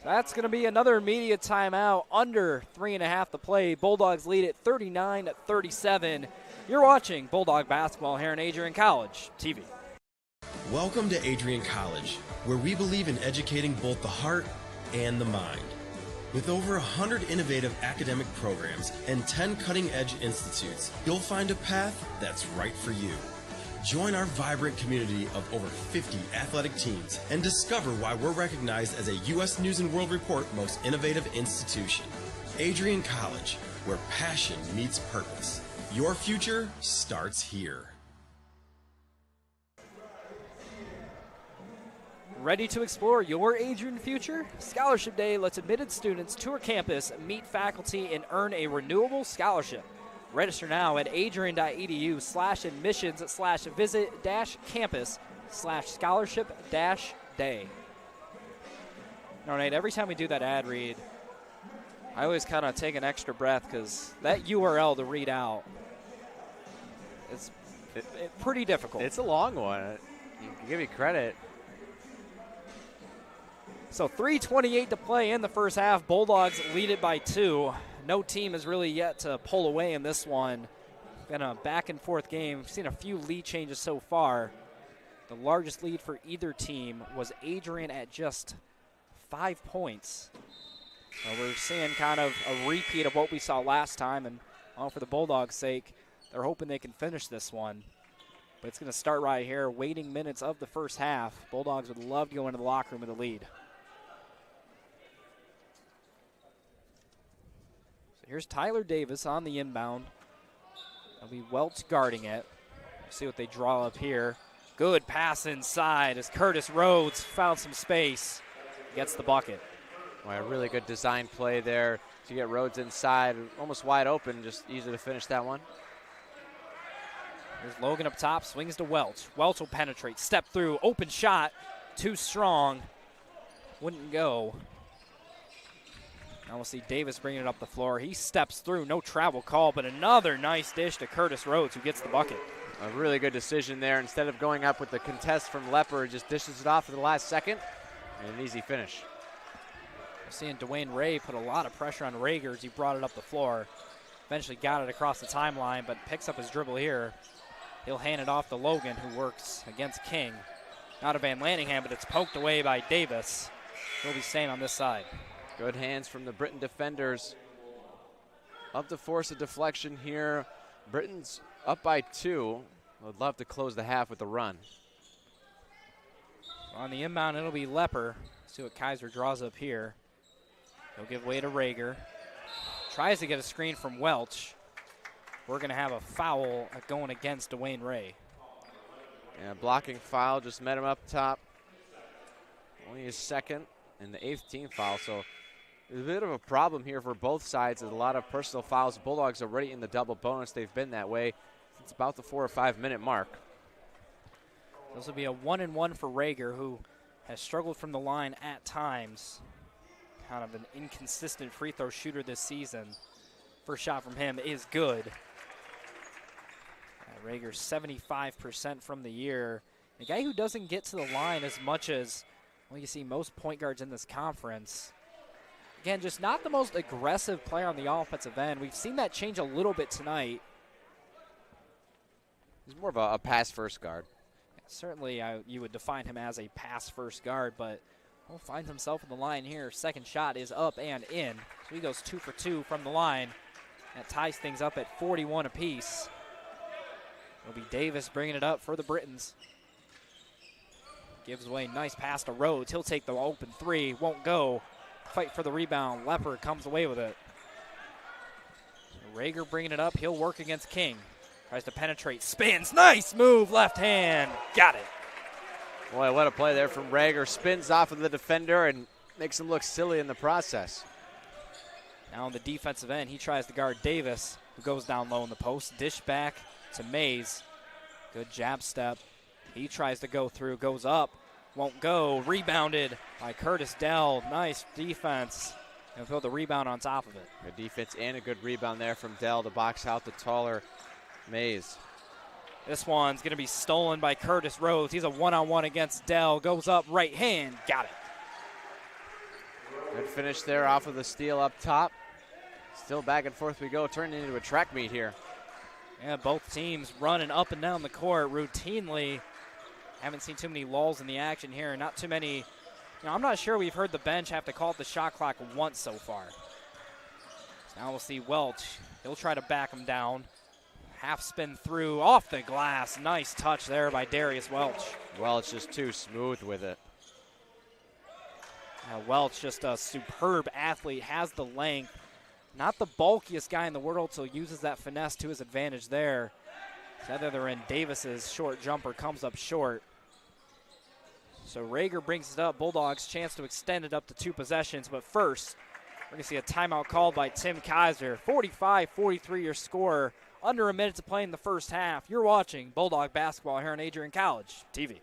That's going to be another immediate timeout. Under 3.5 to play. Bulldogs lead at 39-37. You're watching Bulldog basketball here in Adrian College TV. Welcome to Adrian College, where we believe in educating both the heart and the mind. With over 100 innovative academic programs and 10 cutting-edge institutes, you'll find a path that's right for you. Join our vibrant community of over 50 athletic teams and discover why we're recognized as a U.S. News & World Report Most Innovative Institution. Adrian College, where passion meets purpose. Your future starts here. Ready to explore your Adrian future? Scholarship Day lets admitted students tour campus, meet faculty, and earn a renewable scholarship. Register now at adrian.edu/admission/visit-campus/scholarship-day. All right, every time we do that ad read, I always kind of take an extra breath because that URL to read out, it's pretty difficult. It's a long one. You can give you credit. So 3:28 to play in the first half. Bulldogs lead it by 2. No team has really yet to pull away in this one. Been a back-and-forth game. We've seen a few lead changes so far. The largest lead for either team was Adrian at just 5 points. So we're seeing kind of a repeat of what we saw last time, and for the Bulldogs' sake, they're hoping they can finish this one. But it's going to start right here, waiting minutes of the first half. Bulldogs would love to go into the locker room with a lead. So here's Tyler Davis on the inbound. It'll be Welch guarding it. We'll see what they draw up here. Good pass inside as Curtis Rhodes found some space. Gets the bucket. Boy, a really good design play there to get Rhodes inside, almost wide open, just easy to finish that one. Here's Logan up top, swings to Welch. Welch will penetrate, step through, open shot, too strong, wouldn't go. Now we'll see Davis bringing it up the floor. He steps through, no travel call, but another nice dish to Curtis Rhodes, who gets the bucket. A really good decision there. Instead of going up with the contest from Lepper, just dishes it off at the last second, and an easy finish. We're seeing Dwayne Ray put a lot of pressure on Rager as he brought it up the floor. Eventually got it across the timeline, but picks up his dribble here. He'll hand it off to Logan, who works against King. Not a Van Lanningham, but it's poked away by Davis. He'll be staying on this side. Good hands from the Britain defenders. Up to force a deflection here. Britain's up by 2. Would love to close the half with a run. On the inbound, it'll be Lepper. See what Kaiser draws up here. He'll give way to Rager. Tries to get a screen from Welch. We're going to have a foul going against Dwayne Ray. Yeah, blocking foul just met him up top. Only his second and the 8th team foul, so there's a bit of a problem here for both sides. There's a lot of personal fouls. Bulldogs already in the double bonus. They've been that way since about the 4 or 5 minute mark. This will be a 1-and-1 for Rager, who has struggled from the line at times. Kind of an inconsistent free throw shooter this season. First shot from him is good. Rager 75% from the year. A guy who doesn't get to the line as much as, well, you see most point guards in this conference. Again, just not the most aggressive player on the offensive end. We've seen that change a little bit tonight. He's more of a pass-first guard. Yeah, certainly, you would define him as a pass-first guard, but finds himself in the line here. Second shot is up and in. So he goes 2 for 2 from the line. That ties things up at 41 apiece. It'll be Davis bringing it up for the Britons. Gives away, nice pass to Rhodes. He'll take the open 3, won't go. Fight for the rebound. Lepper comes away with it. Rager bringing it up. He'll work against King. Tries to penetrate, spins, nice move, left hand, got it. Boy, what a play there from Rager. Spins off of the defender and makes him look silly in the process. Now on the defensive end, he tries to guard Davis, who goes down low in the post. Dish back to Mays. Good jab step. He tries to go through, goes up, won't go. Rebounded by Curtis Dell. Nice defense. And throw the rebound on top of it. Good defense and a good rebound there from Dell to box out the taller Mays. This one's going to be stolen by Curtis Rhodes. He's a one-on-one against Dell. Goes up, right hand, got it. Good finish there off of the steal up top. Still back and forth we go, turning into a track meet here. Yeah, both teams running up and down the court routinely. Haven't seen too many lulls in the action here. Not too many. I'm not sure we've heard the bench have to call up the shot clock once so far. So now we'll see Welch. He'll try to back him down. Half spin through, off the glass. Nice touch there by Darius Welch. Welch just too smooth with it. Welch, just a superb athlete, has the length. Not the bulkiest guy in the world, so uses that finesse to his advantage there. The other end, Davis's short jumper comes up short. So Rager brings it up. Bulldogs chance to extend it up to 2 possessions, but first, we're going to see a timeout called by Tim Kaiser. 45-43 your score. Under a minute to play in the first half. You're watching Bulldog basketball here on Adrian College TV.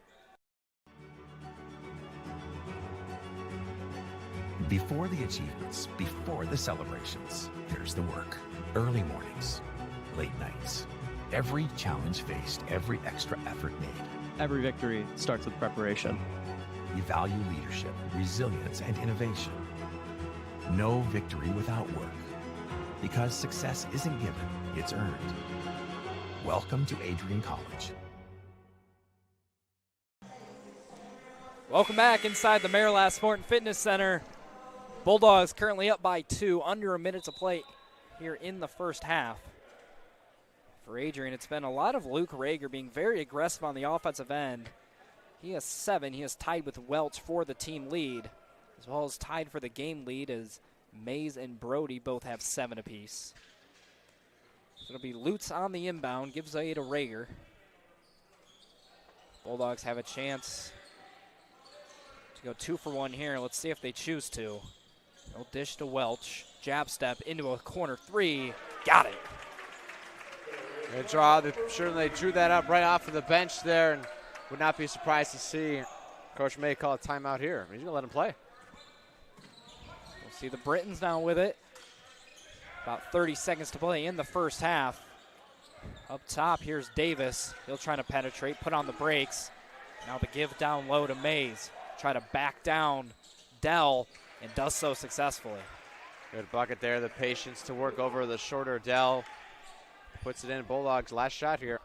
Before the achievements, before the celebrations, there's the work. Early mornings, late nights, Every challenge faced, every extra effort made. Every victory starts with preparation. We value leadership, resilience, and innovation. No victory without work. Because success isn't given, it's earned. Welcome to Adrian College. Welcome back inside the Marilas Sport and Fitness Center. Bulldogs currently up by 2, under a minute to play here in the first half. For Adrian, it's been a lot of Luke Rager being very aggressive on the offensive end. He has 7. He is tied with Welch for the team lead, as well as tied for the game lead as Mays and Brody both have 7 apiece. So it'll be Lutz on the inbound, gives away to Rager. Bulldogs have a chance to go 2 for 1 here. Let's see if they choose to. They'll dish to Welch. Jab step into a corner 3. Got it. Good draw. Sure, they drew that up right off of the bench there, and would not be surprised to see Coach May call a timeout here. He's going to let him play. We'll see the Britons now with it. About 30 seconds to play in the first half. Up top, here's Davis. He'll try to penetrate, put on the brakes. Now the give down low to Mays. Try to back down Dell, and does so successfully. Good bucket there. The patience to work over the shorter Dell. Puts it in. Bulldogs' last shot here.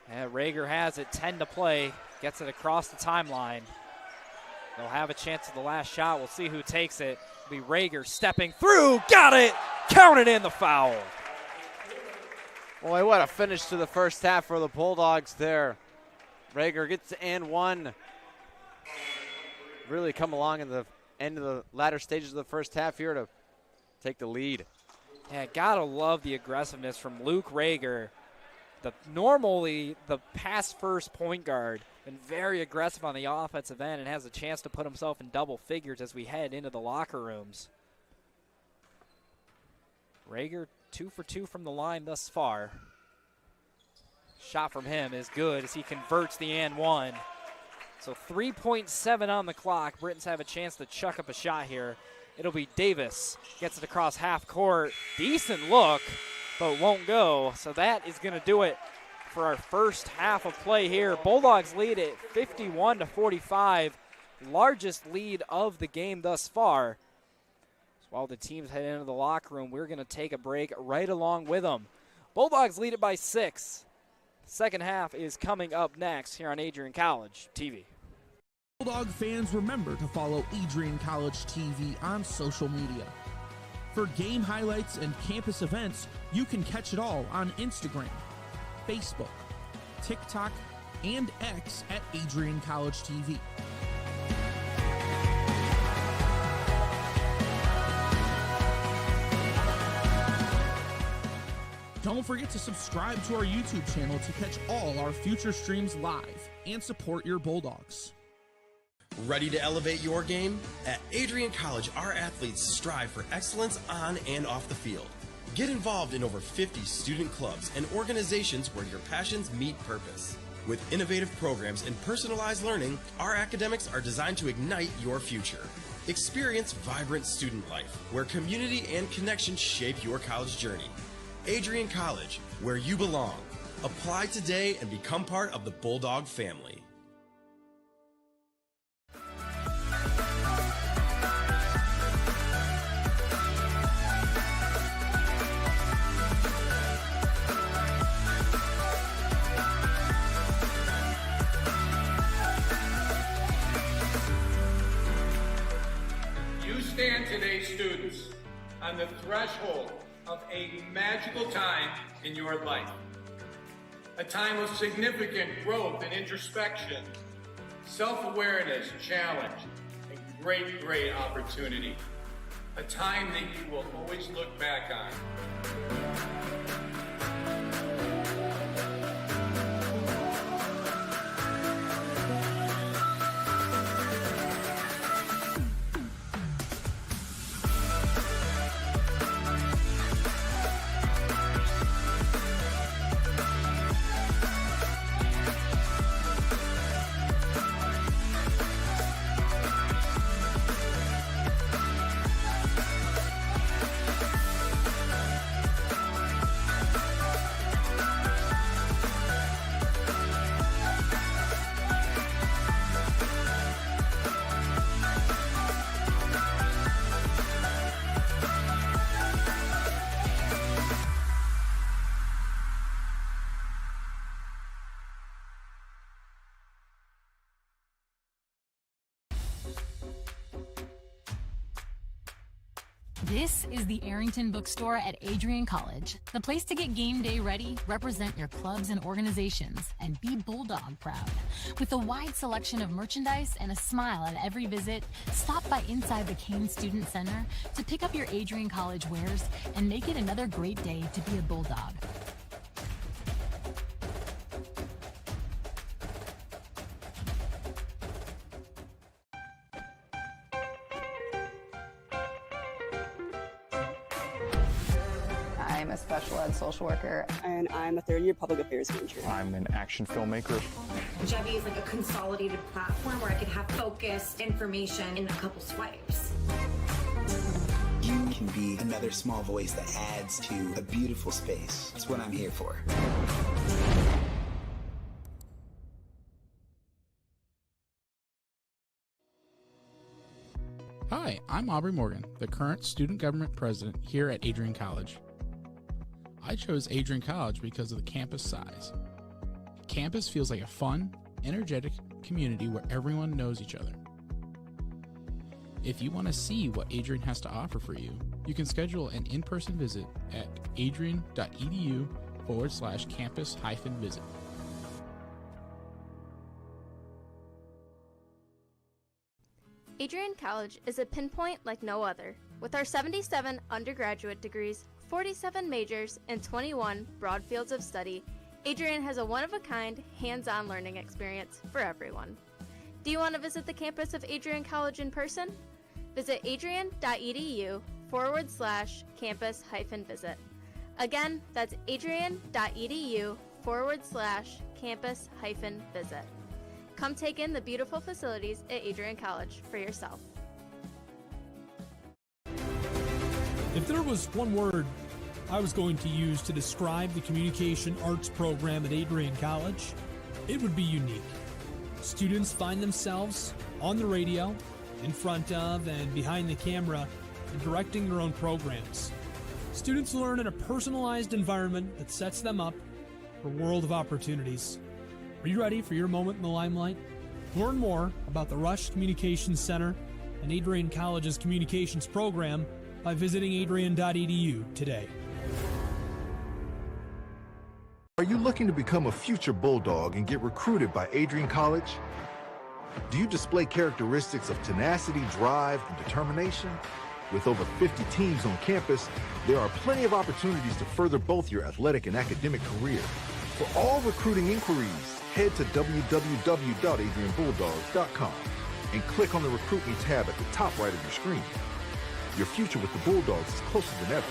And Rager has it, 10 to play. Gets it across the timeline. They'll have a chance at the last shot. We'll see who takes it. It'll be Rager stepping through. Got it! Counted in the foul. Boy, what a finish to the first half for the Bulldogs there. Rager gets to and 1. Really come along in the end of the latter stages of the first half here to take the lead. Yeah, gotta love the aggressiveness from Luke Rager. Normally the pass first point guard, and very aggressive on the offensive end and has a chance to put himself in double figures as we head into the locker rooms. Rager 2 for 2 from the line thus far. Shot from him is good as he converts the and 1. So 3.7 on the clock. Britons have a chance to chuck up a shot here. It'll be Davis. Gets it across half court. Decent look, but won't go. So that is going to do it for our first half of play here. Bulldogs lead it 51-45. Largest lead of the game thus far. So while the teams head into the locker room, we're going to take a break right along with them. Bulldogs lead it by 6. Second half is coming up next here on Adrian College TV. Bulldog fans, remember to follow Adrian College TV on social media. For game highlights and campus events, you can catch it all on Instagram, Facebook, TikTok, and X at AdrianCollegeTV. Don't forget to subscribe to our YouTube channel to catch all our future streams live and support your Bulldogs. Ready to elevate your game? At Adrian College, our athletes strive for excellence on and off the field. Get involved in over 50 student clubs and organizations where your passions meet purpose. With innovative programs and personalized learning, our academics are designed to ignite your future. Experience vibrant student life, where community and connection shape your college journey. Adrian College, where you belong. Apply today and become part of the Bulldog family. You stand today, students, on the threshold of a magical time in your life. A time of significant growth and introspection, self-awareness, challenge, and great opportunity. A time that you will always look back on. This is the Arrington Bookstore at Adrian College, the place to get game day ready, represent your clubs and organizations, and be Bulldog proud. With a wide selection of merchandise and a smile at every visit, stop by inside the Kane Student Center to pick up your Adrian College wares and make it another great day to be a Bulldog. I'm a special ed social worker. And I'm a third-year public affairs major. I'm an action filmmaker. Jevi is like a consolidated platform where I could have focused information in a couple swipes. You can be another small voice that adds to a beautiful space. That's what I'm here for. Hi, I'm Aubrey Morgan, the current student government president here at Adrian College. I chose Adrian College because of the campus size. Campus feels like a fun, energetic community where everyone knows each other. If you want to see what Adrian has to offer for you, you can schedule an in-person visit at adrian.edu/campus-visit. Adrian College is a pinpoint like no other. With our 77 undergraduate degrees, 47 majors, and 21 broad fields of study, Adrian has a one-of-a-kind, hands-on learning experience for everyone. Do you want to visit the campus of Adrian College in person? Visit adrian.edu/campus-visit. Again, that's adrian.edu/campus-visit. Come take in the beautiful facilities at Adrian College for yourself. If there was one word I was going to use to describe the communication arts program at Adrian College, it would be unique. Students find themselves on the radio, in front of and behind the camera, and directing their own programs. Students learn in a personalized environment that sets them up for a world of opportunities. Are you ready for your moment in the limelight? Learn more about the Rush Communications Center and Adrian College's communications program by visiting adrian.edu today. Are you looking to become a future Bulldog and get recruited by Adrian College? Do you display characteristics of tenacity, drive, and determination? With over 50 teams on campus, there are plenty of opportunities to further both your athletic and academic career. For all recruiting inquiries, head to www.adrianbulldogs.com and click on the Recruit Me tab at the top right of your screen. Your future with the Bulldogs is closer than ever.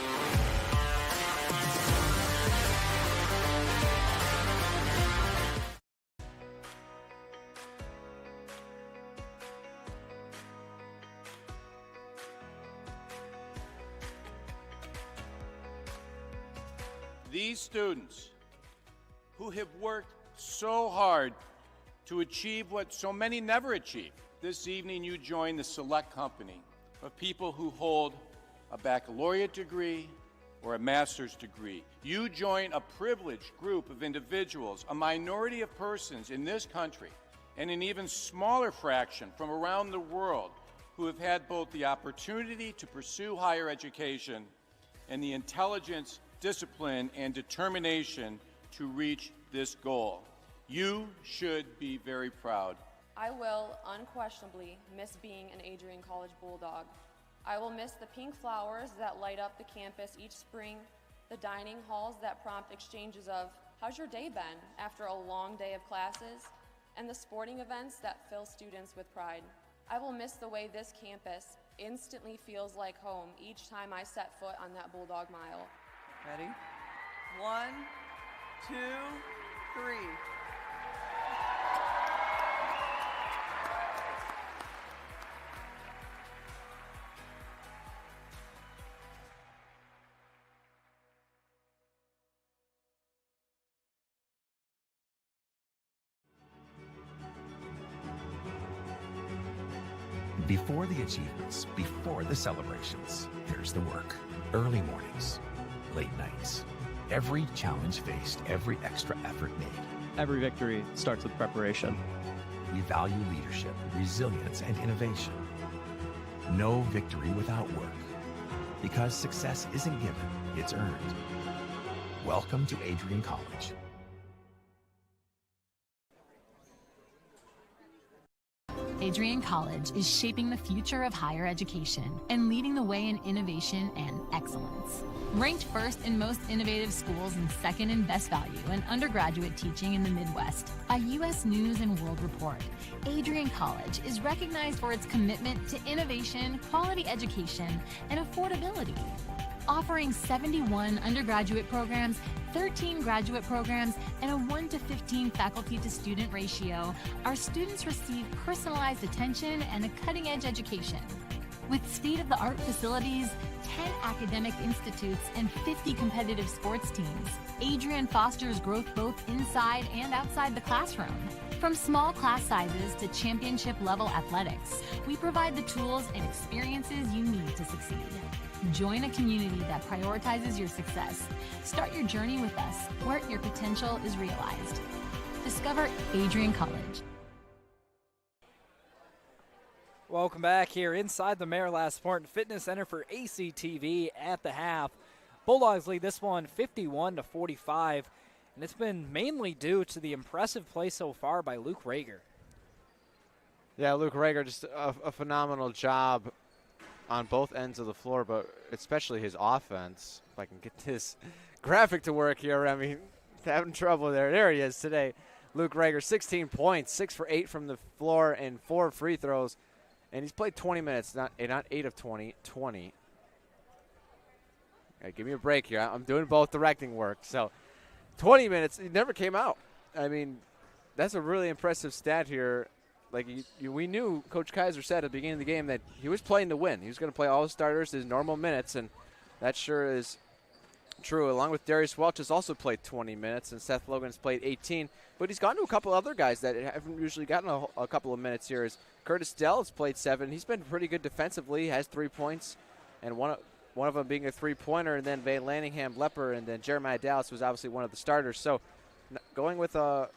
These students who have worked so hard to achieve what so many never achieve. This evening you join the select company of people who hold a baccalaureate degree or a master's degree. You join a privileged group of individuals, a minority of persons in this country, and an even smaller fraction from around the world who have had both the opportunity to pursue higher education and the intelligence, discipline, and determination to reach this goal. You should be very proud. I will unquestionably miss being an Adrian College Bulldog. I will miss the pink flowers that light up the campus each spring, the dining halls that prompt exchanges of, "How's your day been?" after a long day of classes, and the sporting events that fill students with pride. I will miss the way this campus instantly feels like home each time I set foot on that Bulldog Mile. Ready? 1, 2, 3. Before the achievements, before the celebrations, there's the work. Early mornings, late nights. Every challenge faced, every extra effort made. Every victory starts with preparation. We value leadership, resilience, and innovation. No victory without work. Because success isn't given, it's earned. Welcome to Adrian College. Adrian College is shaping the future of higher education and leading the way in innovation and excellence. Ranked first in most innovative schools and second in best value in undergraduate teaching in the Midwest by U.S. News and World Report, Adrian College is recognized for its commitment to innovation, quality education, and affordability. Offering 71 undergraduate programs, 13 graduate programs, and a 1:15 faculty-to-student ratio, our students receive personalized attention and a cutting-edge education. With state-of-the-art facilities, 10 academic institutes, and 50 competitive sports teams, Adrian fosters growth both inside and outside the classroom. From small class sizes to championship-level athletics, we provide the tools and experiences you need to succeed. Join a community that prioritizes your success. Start your journey with us, where your potential is realized. Discover Adrian College. Welcome back here inside the Maryland Sport and Fitness Center for ACTV at the half. Bulldogs lead this one 51-45, and it's been mainly due to the impressive play so far by Luke Rager. Yeah, Luke Rager, just a phenomenal job on both ends of the floor, but especially his offense. If I can get this graphic to work here, I mean, having trouble there. There he is today. Luke Rager, 16 points, 6 for 8 from the floor and 4 free throws. And he's played 20 minutes, not 8 of 20, 20. Hey, give me a break here. I'm doing both directing work. So 20 minutes, he never came out. I mean, that's a really impressive stat here. Like we knew Coach Kaiser said at the beginning of the game that he was playing to win. He was going to play all his starters, his normal minutes, and that sure is true. Along with Darius Welch has also played 20 minutes, and Seth Logan's played 18. But he's gone to a couple other guys that haven't usually gotten a couple of minutes here. As Curtis Dell has played 7. He's been pretty good defensively, has 3 points, and one of them being a three-pointer, and then Van Lanningham, Lepper, and then Jeremiah Dallas was obviously one of the starters. So going with the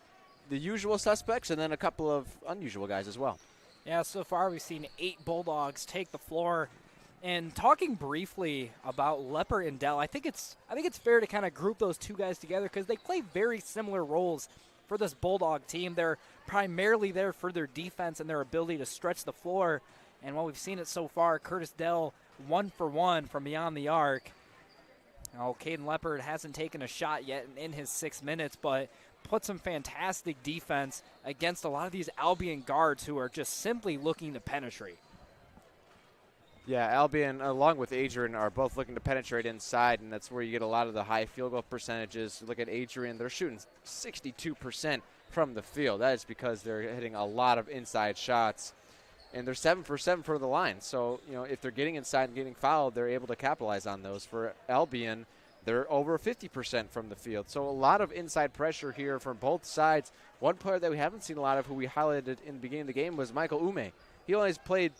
usual suspects and then a couple of unusual guys as well. Yeah, so far we've seen 8 Bulldogs take the floor. And talking briefly about Lepper and Dell, I think it's fair to kind of group those two guys together because they play very similar roles for this Bulldog team. They're primarily there for their defense and their ability to stretch the floor. And while we've seen it so far, Curtis Dell 1 for 1 from beyond the arc. Now, Caden Leopard hasn't taken a shot yet in his 6 minutes, but put some fantastic defense against a lot of these Albion guards who are just simply looking to penetrate. Yeah, Albion, along with Adrian, are both looking to penetrate inside, and that's where you get a lot of the high field goal percentages. Look at Adrian. They're shooting 62% from the field. That is because they're hitting a lot of inside shots, and they're 7 for 7 from the line. So, if they're getting inside and getting fouled, they're able to capitalize on those. For Albion, they're over 50% from the field. So a lot of inside pressure here from both sides. One player that we haven't seen a lot of who we highlighted in the beginning of the game was Michael Ume. He only played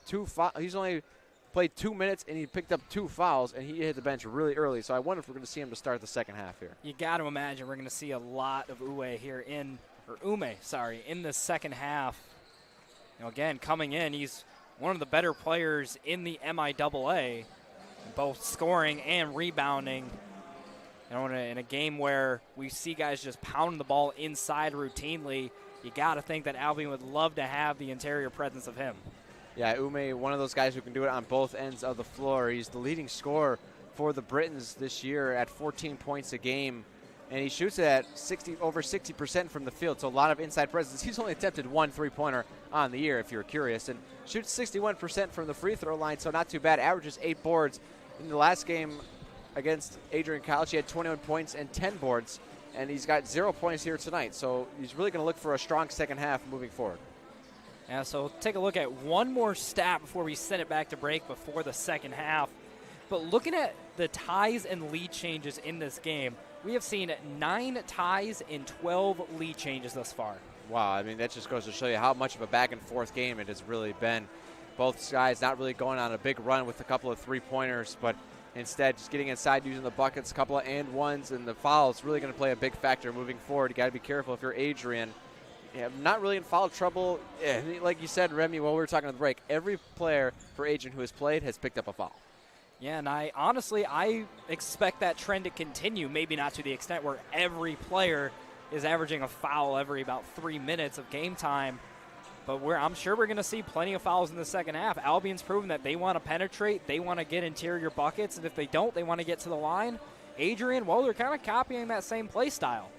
2 minutes, and he picked up 2 fouls, and he hit the bench really early. So I wonder if we're going to see him to start the second half here. You got to imagine we're going to see a lot of Ume here in the second half. Again, coming in, he's one of the better players in the MIAA, both scoring and rebounding. In a game where we see guys just pounding the ball inside routinely, you got to think that Albion would love to have the interior presence of him. Yeah, Ume, one of those guys who can do it on both ends of the floor. He's the leading scorer for the Britons this year at 14 points a game, and he shoots at over 60% from the field, so a lot of inside presence. He's only attempted 1 3-pointer on the year, if you're curious, and shoots 61% from the free throw line, so not too bad. Averages 8 boards. In the last game against Adrian College, he had 21 points and 10 boards, and he's got 0 points here tonight, so he's really going to look for a strong second half moving forward. Yeah, so take a look at one more stat before we send it back to break before the second half. But looking at the ties and lead changes in this game, we have seen 9 ties and 12 lead changes thus far. Wow, I mean, that just goes to show you how much of a back-and-forth game it has really been. Both guys not really going on a big run with a couple of three-pointers, but instead just getting inside, using the buckets, a couple of and-ones, and the fouls really going to play a big factor moving forward. You got to be careful if you're Adrian. Yeah, not really in foul trouble. Like you said, Remy, while we were talking on the break, every player for Adrian who has played has picked up a foul. Yeah, and I expect that trend to continue, maybe not to the extent where every player is averaging a foul every about 3 minutes of game time. But I'm sure we're going to see plenty of fouls in the second half. Albion's proven that they want to penetrate, they want to get interior buckets, and if they don't, they want to get to the line. Adrian, well, they're kind of copying that same play style.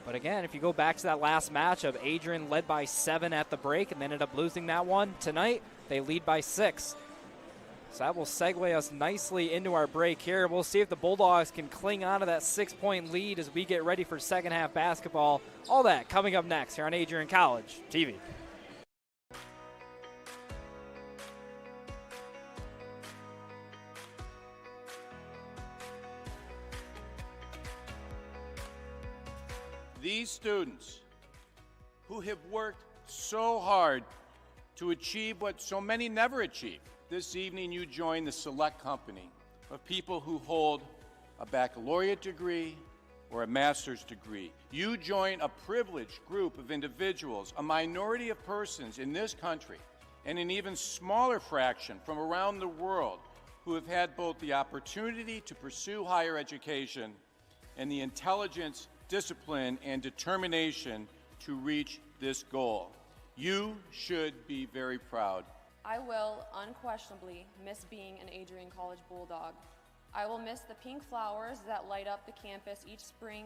But again, if you go back to that last matchup, Adrian led by 7 at the break and ended up losing that one. Tonight, they lead by 6. So that will segue us nicely into our break here. We'll see if the Bulldogs can cling on to that 6-point lead as we get ready for second half basketball. All that coming up next here on Adrian College TV. These students who have worked so hard to achieve what so many never achieve. This evening you join the select company of people who hold a baccalaureate degree or a master's degree. You join a privileged group of individuals, a minority of persons in this country, and an even smaller fraction from around the world who have had both the opportunity to pursue higher education and the intelligence, discipline, and determination to reach this goal. You should be very proud. I will unquestionably miss being an Adrian College Bulldog. I will miss the pink flowers that light up the campus each spring,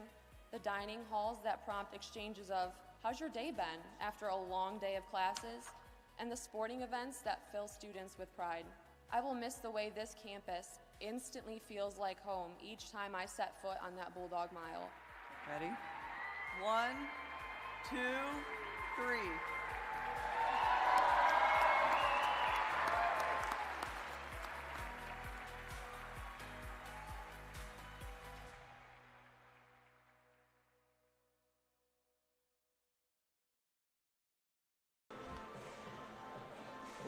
the dining halls that prompt exchanges of, "How's your day been?" after a long day of classes, and the sporting events that fill students with pride. I will miss the way this campus instantly feels like home each time I set foot on that Bulldog mile. Ready? 1, 2, 3.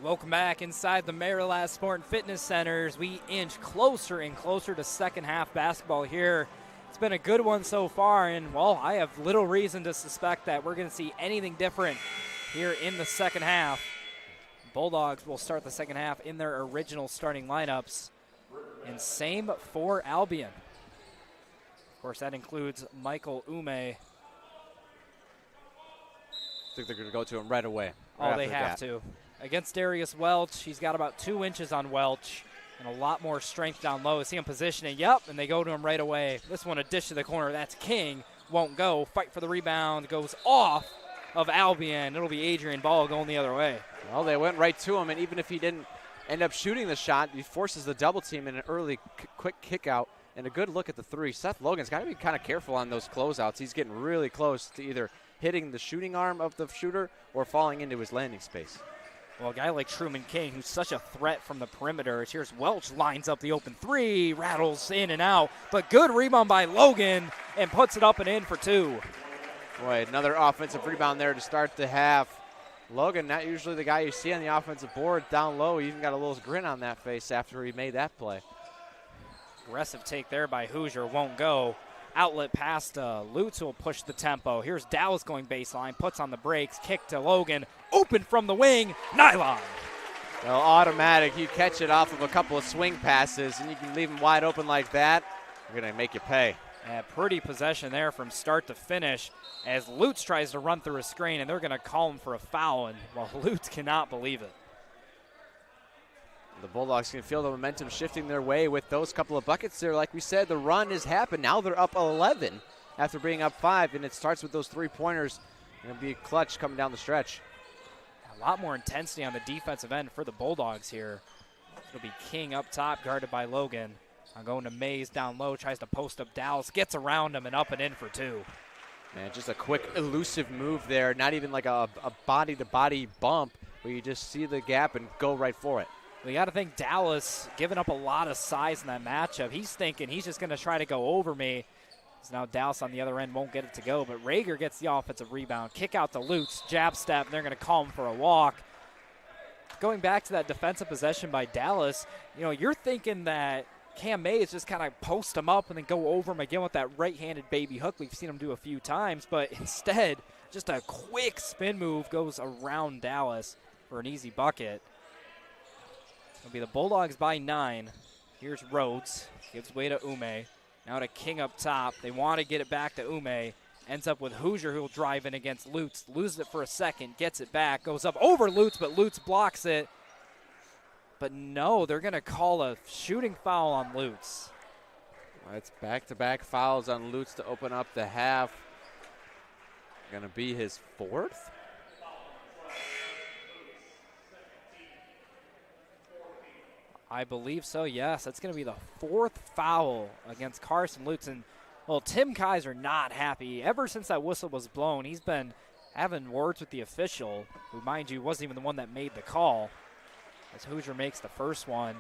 Welcome back inside the Maryland Sport and Fitness Centers. We inch closer and closer to second half basketball here. It's been a good one so far, and, well, I have little reason to suspect that we're going to see anything different here in the second half. Bulldogs will start the second half in their original starting lineups, and same for Albion. Of course, that includes Michael Ume. I think they're going to go to him right away. Oh, they have to. Against Darius Welch, he's got about 2 inches on Welch and a lot more strength down low. See him positioning, yep, and they go to him right away. This one, a dish to the corner, that's King, won't go. Fight for the rebound, goes off of Albion. It'll be Adrian, ball going the other way. Well, they went right to him, and even if he didn't end up shooting the shot, he forces the double team in an early quick kick out and a good look at the three. Seth Logan's got to be kind of careful on those closeouts. He's getting really close to either hitting the shooting arm of the shooter or falling into his landing space. Well, a guy like Truman King, who's such a threat from the perimeter. Here's Welch, lines up the open three, rattles in and out, but good rebound by Logan and puts it up and in for 2. Boy, another offensive rebound there to start the half. Logan, not usually the guy you see on the offensive board down low. He even got a little grin on that face after he made that play. Aggressive take there by Hoosier, won't go. Outlet pass to Lutz, who will push the tempo. Here's Dallas going baseline, puts on the brakes, kick to Logan, open from the wing, nylon. Well, automatic, you catch it off of a couple of swing passes, and you can leave him wide open like that. You're going to make you pay. Yeah, pretty possession there from start to finish as Lutz tries to run through a screen, and they're going to call him for a foul, and, well, Lutz cannot believe it. The Bulldogs can feel the momentum shifting their way with those couple of buckets there. Like we said, the run has happened. Now they're up 11 after being up 5, and it starts with those three-pointers. It'll be clutch coming down the stretch. A lot more intensity on the defensive end for the Bulldogs here. It'll be King up top, guarded by Logan. I'm going to Mays down low, tries to post up Dallas, gets around him and up and in for 2. Man, just a quick, elusive move there. Not even like a body-to-body bump where you just see the gap and go right for it. We got to think Dallas giving up a lot of size in that matchup. He's thinking he's just going to try to go over me. So now Dallas on the other end won't get it to go, but Rager gets the offensive rebound. Kick out to Lutz, jab step, and they're going to call him for a walk. Going back to that defensive possession by Dallas, you know, you're thinking that Cam Mays just kind of post him up and then go over him again with that right-handed baby hook we've seen him do a few times, but instead, just a quick spin move goes around Dallas for an easy bucket. It'll be the Bulldogs by 9. Here's Rhodes. Gives way to Ume. Now to King up top. They want to get it back to Ume. Ends up with Hoosier, who will drive in against Lutz. Loses it for a second. Gets it back. Goes up over Lutz, but Lutz blocks it. But no, they're going to call a shooting foul on Lutz. It's back-to-back fouls on Lutz to open up the half. Going to be his 4th? I believe so, yes. That's going to be the 4th foul against Carson Lutz. And, well, Tim Kaiser not happy. Ever since that whistle was blown, he's been having words with the official, who, mind you, wasn't even the one that made the call, as Hoosier makes the first one.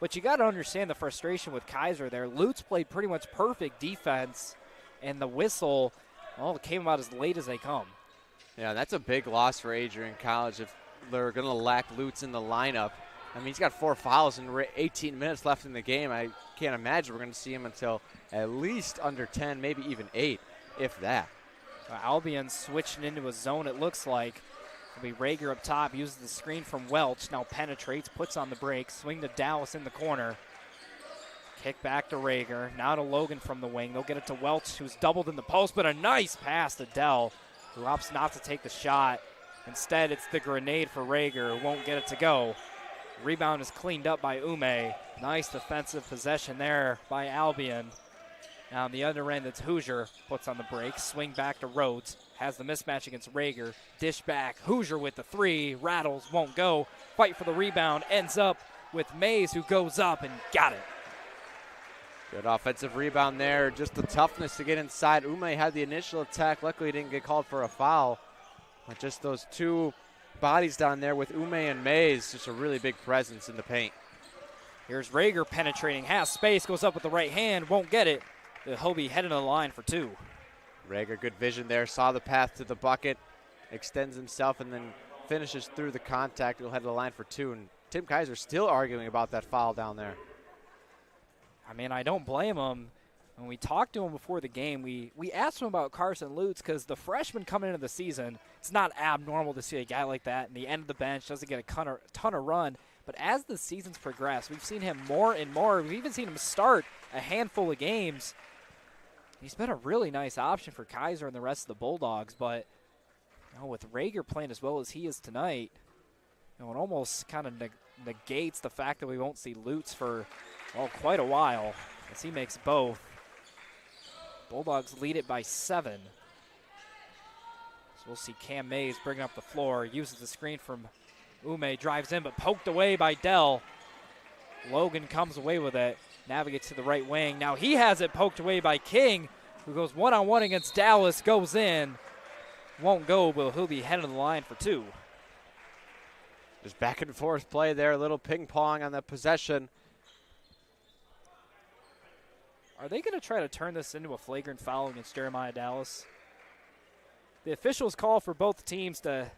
But you got to understand the frustration with Kaiser there. Lutz played pretty much perfect defense, and the whistle, well, it came about as late as they come. Yeah, that's a big loss for Adrian College if they're going to lack Lutz in the lineup. I mean, he's got 4 fouls and 18 minutes left in the game. I can't imagine we're going to see him until at least under 10, maybe even 8, if that. Albion switching into a zone, it looks like. It'll be Rager up top, uses the screen from Welch, now penetrates, puts on the break, swing to Dallas in the corner. Kick back to Rager, now to Logan from the wing. They'll get it to Welch, who's doubled in the post, but a nice pass to Dell, who opts not to take the shot. Instead, it's the grenade for Rager, who won't get it to go. Rebound is cleaned up by Ume. Nice defensive possession there by Albion. Now on the other end, it's Hoosier. Puts on the break. Swing back to Rhodes. Has the mismatch against Rager. Dish back. Hoosier with the 3. Rattles. Won't go. Fight for the rebound. Ends up with Mays, who goes up and got it. Good offensive rebound there. Just the toughness to get inside. Ume had the initial attack. Luckily, he didn't get called for a foul. But just those 2 bodies down there with Ume and Mays, just a really big presence in the paint. Here's Rager penetrating, has space, goes up with the right hand, won't get it. He'll be heading to the line for 2. Rager, good vision there, saw the path to the bucket, extends himself, and then finishes through the contact. He'll head to the line for 2, and Tim Kaiser still arguing about that foul down there. I mean, I don't blame him. When we talked to him before the game, we asked him about Carson Lutz because the freshman coming into the season, it's not abnormal to see a guy like that in the end of the bench, doesn't get a ton of run. But as the season's progressed, we've seen him more and more. We've even seen him start a handful of games. He's been a really nice option for Kaiser and the rest of the Bulldogs. But with Rager playing as well as he is tonight, it almost kind of negates the fact that we won't see Lutz for, quite a while as he makes both. Bulldogs lead it by 7. So we'll see Cam Mays bringing up the floor, uses the screen from Ume, drives in, but poked away by Dell. Logan comes away with it, navigates to the right wing. Now he has it poked away by King, who goes one-on-one against Dallas, goes in. Won't go, but he'll be heading to the line for 2. Just back and forth play there, a little ping pong on the possession. Are they going to try to turn this into a flagrant foul against Jeremiah Dallas? The officials call for both teams to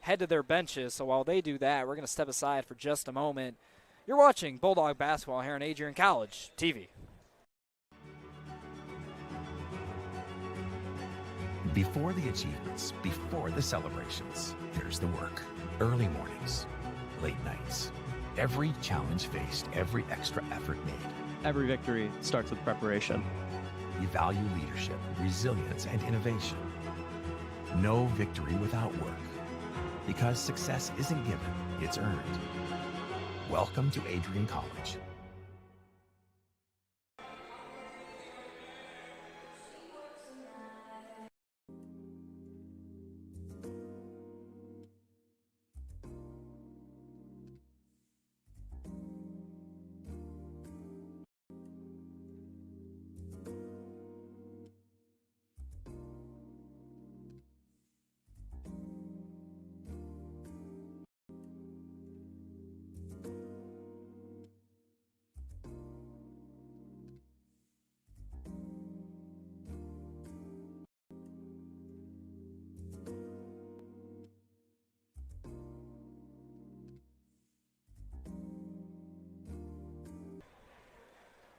head to their benches, so while they do that, we're going to step aside for just a moment. You're watching Bulldog basketball here on Adrian College TV. Before the achievements, before the celebrations, there's the work. Early mornings, late nights. Every challenge faced, every extra effort made. Every victory starts with preparation. You value leadership, resilience, and innovation. No victory without work. Because success isn't given, it's earned. Welcome to Adrian College.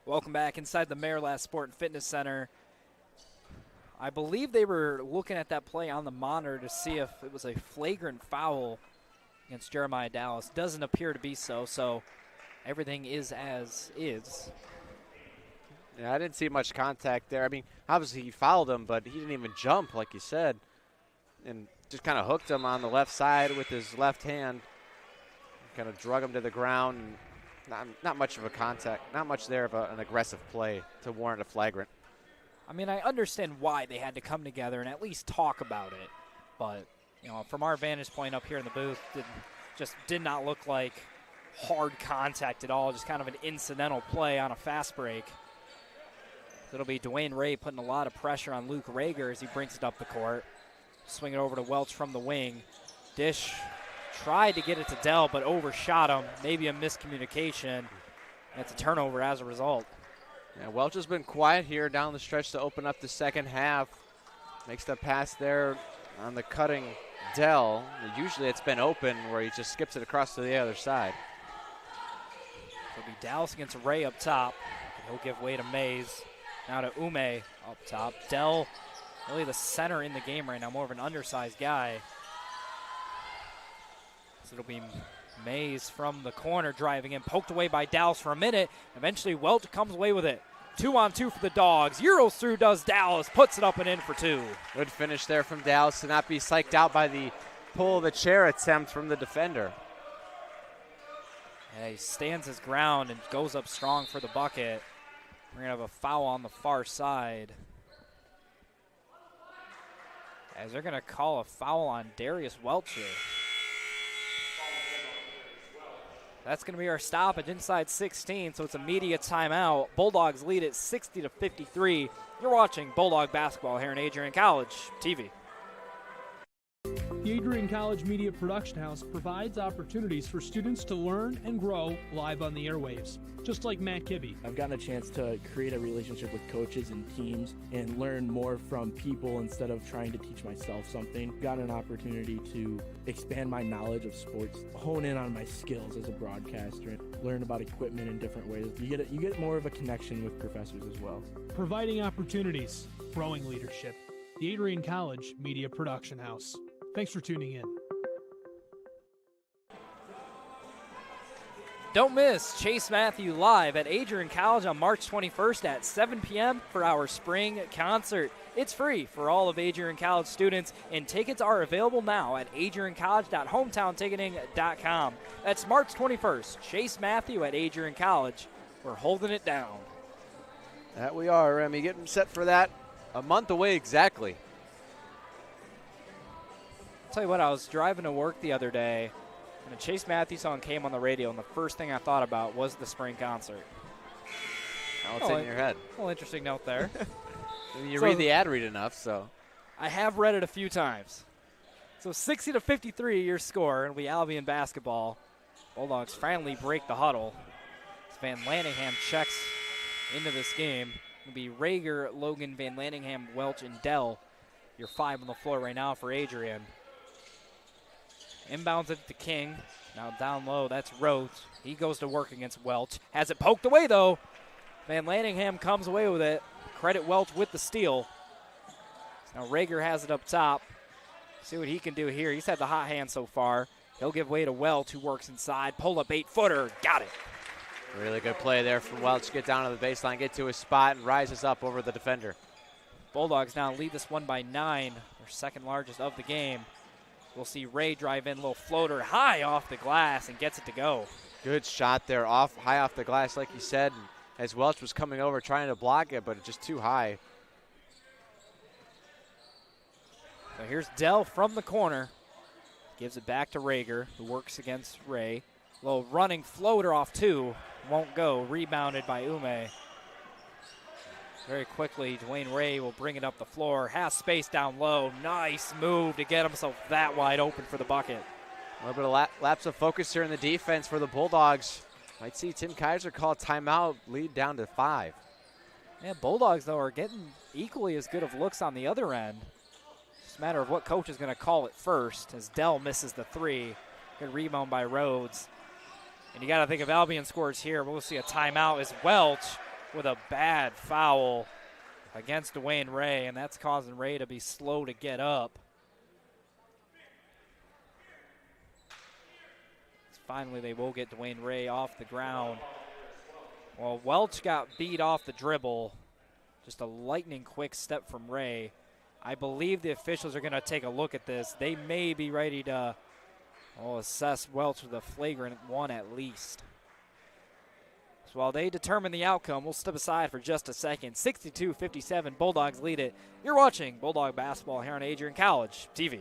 Welcome back inside the Maryland Sport and Fitness Center. I believe they were looking at that play on the monitor to see if it was a flagrant foul against Jeremiah Dallas. Doesn't appear to be so. So everything is as is. Yeah, I didn't see much contact there. I mean, obviously he fouled him, but he didn't even jump, like you said, and just kind of hooked him on the left side with his left hand, kind of drug him to the ground. And not much of a contact, not much there of an aggressive play to warrant a flagrant. I mean, I understand why they had to come together and at least talk about it, but from our vantage point up here in the booth, just did not look like hard contact at all, just kind of an incidental play on a fast break. It'll be Dwayne Ray putting a lot of pressure on Luke Rager as he brings it up the court. Swing it over to Welch from the wing. Dish tried to get it to Dell, but overshot him. Maybe a miscommunication. It's a turnover as a result. Yeah, Welch has been quiet here down the stretch to open up the second half. Makes the pass there on the cutting Dell. Usually it's been open where he just skips it across to the other side. It'll be Dallas against Ray up top. He'll give way to Mays. Now to Ume up top. Dell, really the center in the game right now, more of an undersized guy. So it'll be Mays from the corner driving in, poked away by Dallas for a minute. Eventually Welch comes away with it. 2-on-2 for the Dogs. Euros through does Dallas, puts it up and in for two. Good finish there from Dallas to not be psyched out by the pull of the chair attempt from the defender. Yeah, he stands his ground and goes up strong for the bucket. We're going to have a foul on the far side, as they're going to call a foul on Darius Welch here. That's going to be our stoppage inside 16, so it's a media timeout. Bulldogs lead it 60-53. You're watching Bulldog basketball here in Adrian College TV. The Adrian College Media Production House provides opportunities for students to learn and grow live on the airwaves, just like Matt Kibbe. I've gotten a chance to create a relationship with coaches and teams and learn more from people instead of trying to teach myself something. Got an opportunity to expand my knowledge of sports, hone in on my skills as a broadcaster, and learn about equipment in different ways. You get more of a connection with professors as well. Providing opportunities, growing leadership. The Adrian College Media Production House. Thanks for tuning in. Don't miss Chase Matthew live at Adrian College on March 21st at 7 p.m. for our spring concert. It's free for all of Adrian College students, and tickets are available now at adriancollege.hometownticketing.com. That's March 21st. Chase Matthew at Adrian College. We're holding it down. That we are, Remy. Getting set for that a month away exactly. I'll tell you what, I was driving to work the other day, and a Chase Matthew song came on the radio, and the first thing I thought about was the spring concert. Now it's in your head. Well, interesting note there. You read the ad read enough, so. I have read it a few times. So 60-53 your score. It'll be Albion basketball. Bulldogs finally break the huddle. As Van Lanningham checks into this game. It'll be Rager, Logan, Van Lanningham, Welch, and Dell. Your five on the floor right now for Adrian. Inbounds it to King. Now down low, that's Rhodes. He goes to work against Welch. Has it poked away, though. Van Lanningham comes away with it. Credit Welch with the steal. Now Rager has it up top. See what he can do here. He's had the hot hand so far. He'll give way to Welch, who works inside. Pull-up 8-footer. Got it. Really good play there from Welch. Get down to the baseline, get to his spot, and rises up over the defender. Bulldogs now lead this one by 9. Their second largest of the game. We'll see Ray drive in, a little floater high off the glass and gets it to go. Good shot there, high off the glass, like you said, as Welch was coming over trying to block it, but just too high. So here's Dell from the corner. Gives it back to Rager, who works against Ray. Little running floater off two. Won't go. Rebounded by Ume. Very quickly, Dwayne Ray will bring it up the floor. Has space down low. Nice move to get himself that wide open for the bucket. A little bit of lapse of focus here in the defense for the Bulldogs. Might see Tim Kaiser call timeout, lead down to 5. Yeah, Bulldogs, though, are getting equally as good of looks on the other end. It's a matter of what coach is going to call it first, as Dell misses the three. Good rebound by Rhodes. And you got to think if Albion scores here, we'll see a timeout as Welch with a bad foul against Dwayne Ray, and that's causing Ray to be slow to get up. finally they will get Dwayne Ray off the ground. Well, Welch got beat off the dribble. Just a lightning quick step from Ray. I believe the officials are going to take a look at this. They may be ready to assess Welch with a flagrant one at least. So while they determine the outcome, we'll step aside for just a second. 62-57, Bulldogs lead it. You're watching Bulldog basketball here on Adrian College TV.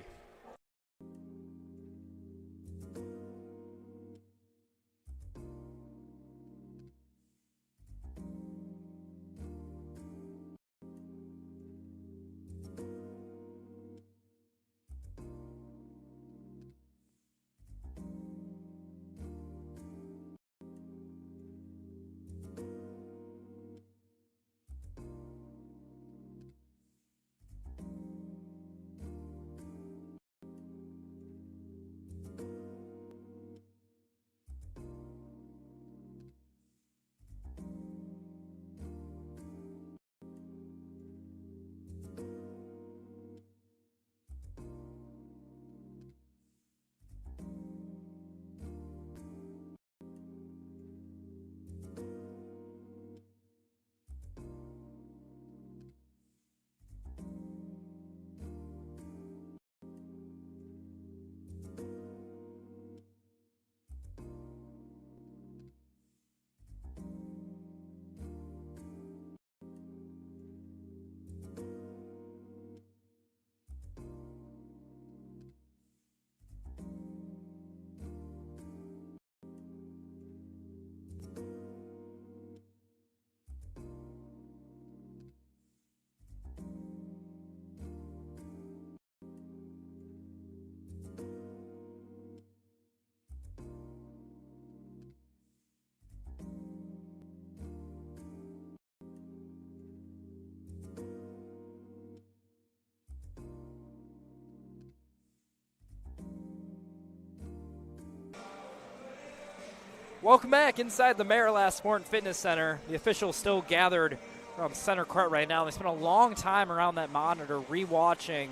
Welcome back inside the Marilas Sport and Fitness Center. The officials still gathered from center court right now. They spent a long time around that monitor rewatching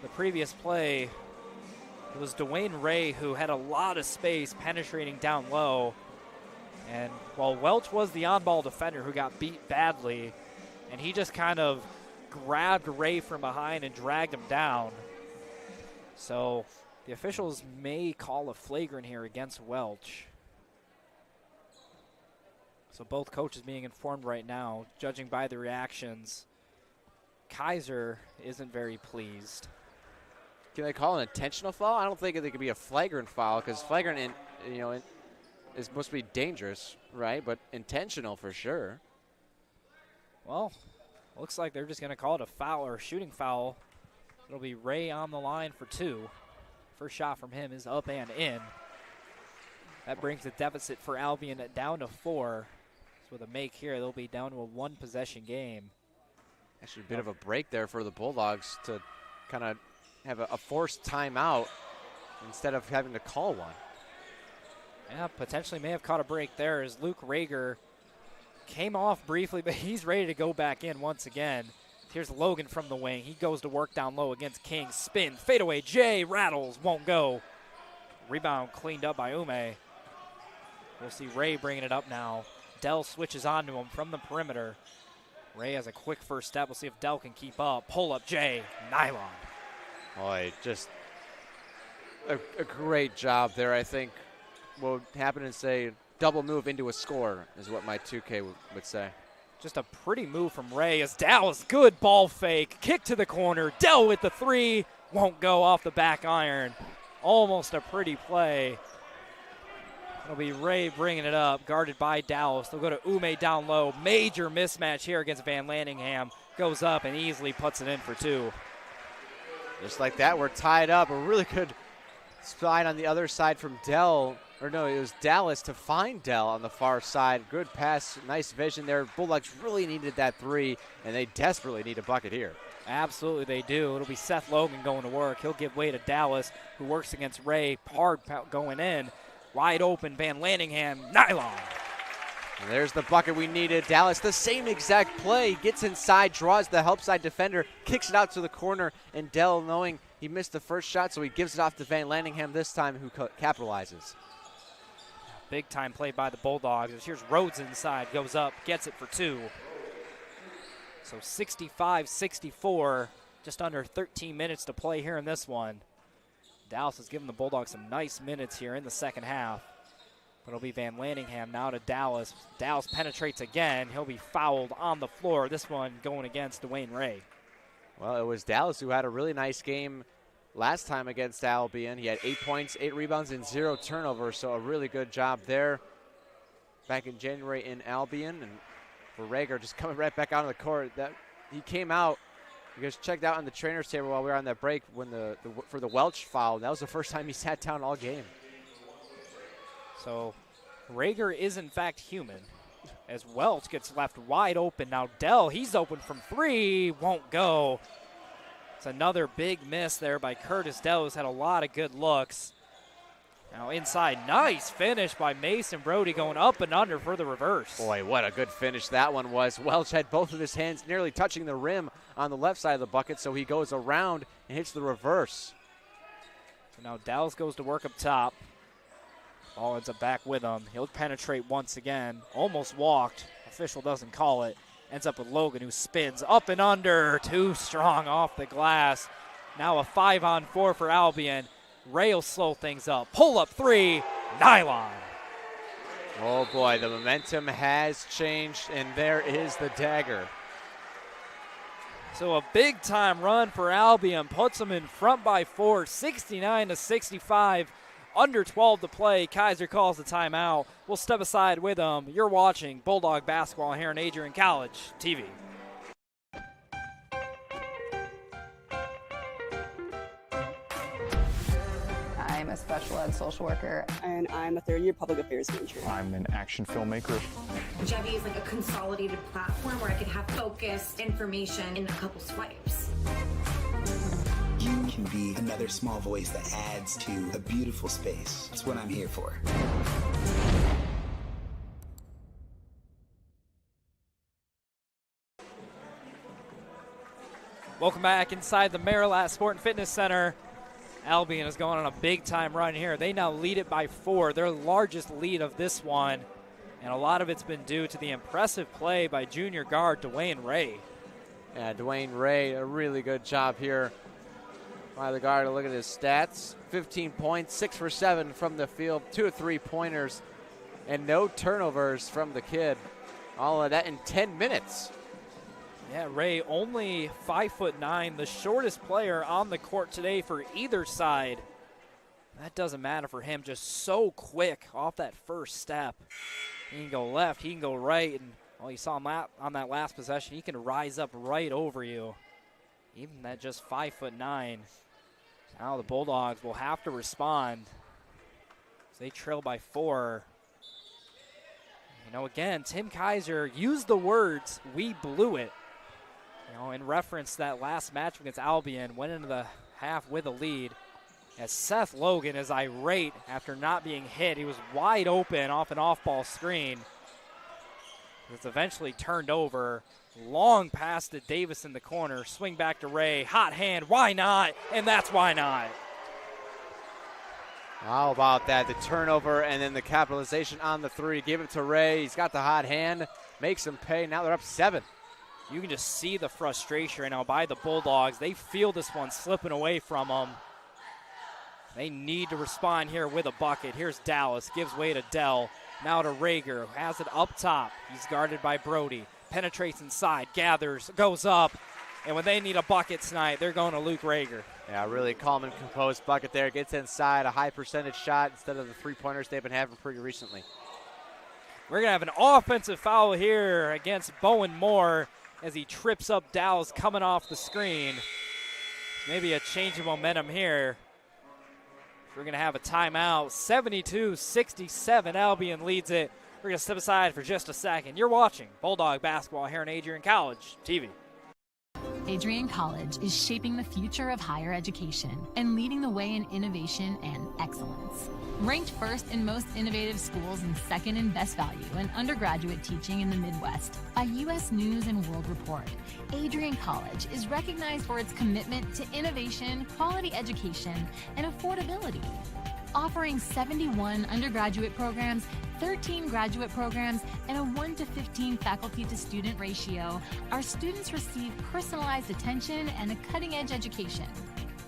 the previous play. It was Dwayne Ray who had a lot of space penetrating down low. And while Welch was the on-ball defender who got beat badly, and he just kind of grabbed Ray from behind and dragged him down. So the officials may call a flagrant here against Welch. So both coaches being informed right now, judging by the reactions. Kaiser isn't very pleased. Can they call an intentional foul? I don't think it could be a flagrant foul because flagrant, is supposed to be dangerous, right? But intentional for sure. Well, looks like they're just going to call it a foul or a shooting foul. It'll be Ray on the line for two. First shot from him is up and in. That brings the deficit for Albion down to 4. So with a make here, they'll be down to a one-possession game. Actually, a bit of a break there for the Bulldogs to kind of have a forced timeout instead of having to call one. Yeah, potentially may have caught a break there as Luke Rager came off briefly, but he's ready to go back in once again. Here's Logan from the wing. He goes to work down low against King. Spin, fadeaway, Jay rattles, won't go. Rebound cleaned up by Ume. We'll see Ray bringing it up now. Dell switches onto him from the perimeter. Ray has a quick first step. We'll see if Dell can keep up. Pull up, Jay, nylon. Boy, just a great job there. I think what would happen is say double move into a score is what my 2K would say. Just a pretty move from Ray as Dallas, good ball fake. Kick to the corner. Dell with the three. Won't go off the back iron. Almost a pretty play. It'll be Ray bringing it up, guarded by Dallas. They'll go to Ume down low. Major mismatch here against Van Landingham. Goes up and easily puts it in for two. Just like that, we're tied up. A really good slide on the other side from Dell. Or no, it was Dallas to find Dell on the far side. Good pass, nice vision there. Bulldogs really needed that three, and they desperately need a bucket here. Absolutely they do. It'll be Seth Logan going to work. He'll give way to Dallas, who works against Ray. Hard going in. Wide open, Van Landingham, nylon. And there's the bucket we needed. Dallas, the same exact play. Gets inside, draws the help side defender, kicks it out to the corner, and Dell, knowing he missed the first shot, so he gives it off to Van Landingham this time, who capitalizes. Big time play by the Bulldogs. Here's Rhodes inside, goes up, gets it for 2. So 65-64, just under 13 minutes to play here in this one. Dallas has given the Bulldogs some nice minutes here in the second half. But it'll be Van Lanningham now to Dallas. Dallas penetrates again. He'll be fouled on the floor. This one going against Dwayne Ray. Well, it was Dallas who had a really nice game last time against Albion. He had 8 points, 8 rebounds, and 0 turnovers, so a really good job there back in January in Albion. And for Rager, just coming right back out on the court. He came out, you guys checked out on the trainer's table while we were on that break when for the Welch foul. That was the first time he sat down all game. So Rager is in fact human as Welch gets left wide open. Now Dell, he's open from 3, won't go. It's another big miss there by Curtis Dell, who's had a lot of good looks. Now inside, nice finish by Mason Brody going up and under for the reverse. Boy, what a good finish that one was. Welch had both of his hands nearly touching the rim on the left side of the bucket, so he goes around and hits the reverse. So now Dallas goes to work up top. Ball ends up back with him. He'll penetrate once again. Almost walked. Official doesn't call it. Ends up with Logan, who spins up and under. Too strong off the glass. Now a 5-on-4 for Albion. Ray will slow things up. Pull up 3. Nylon. Oh boy, the momentum has changed, and there is the dagger. So a big time run for Albion. Puts them in front by 4. 69-65. Under 12 to play. Kaiser calls the timeout. We'll step aside with them. You're watching Bulldog basketball here on Adrian College TV. I'm a special ed social worker. And I'm a third-year public affairs major. I'm an action filmmaker. Jevy is like a consolidated platform where I could have focused information in a couple swipes. You can be another small voice that adds to a beautiful space. That's what I'm here for. Welcome back inside the Marilat Sport and Fitness Center. Albion is going on a big-time run here. They now lead it by 4, their largest lead of this one. And a lot of it's been due to the impressive play by junior guard Dwayne Ray. Yeah, Dwayne Ray, a really good job here by the guard. Look at his stats. 15 points, 6 for 7 from the field, 2 3-pointers, and no turnovers from the kid. All of that in 10 minutes. Yeah, Ray only 5'9", the shortest player on the court today for either side. That doesn't matter for him, just so quick off that first step. He can go left, he can go right, and you saw him on that last possession, he can rise up right over you. Even at just 5'9". Now the Bulldogs will have to respond. They trail by 4. Again, Tim Kaiser used the words, "We blew it." In reference to that last match against Albion, went into the half with a lead. As Seth Logan is irate after not being hit. He was wide open off an off-ball screen. It's eventually turned over. Long pass to Davis in the corner. Swing back to Ray. Hot hand. Why not? And that's why not. How about that? The turnover and then the capitalization on the 3. Give it to Ray. He's got the hot hand. Makes him pay. Now they're up 7. You can just see the frustration right now by the Bulldogs. They feel this one slipping away from them. They need to respond here with a bucket. Here's Dallas. Gives way to Dell. Now to Rager. Has it up top. He's guarded by Brody. Penetrates inside, gathers, goes up, and when they need a bucket tonight, they're going to Luke Rager. Yeah, really calm and composed bucket there. Gets inside, a high percentage shot instead of the 3-pointers they've been having pretty recently. We're going to have an offensive foul here against Bowen Moore as he trips up Dallas coming off the screen. Maybe a change of momentum here. We're going to have a timeout. 72-67, Albion leads it. We're going to step aside for just a second. You're watching Bulldog basketball here on Adrian College TV. Adrian College is shaping the future of higher education and leading the way in innovation and excellence. Ranked first in most innovative schools and second in best value in undergraduate teaching in the Midwest by U.S. News and World Report, Adrian College is recognized for its commitment to innovation, quality education, and affordability. Offering 71 undergraduate programs, 13 graduate programs, and a 1 to 15 faculty to student ratio, our students receive personalized attention and a cutting-edge education.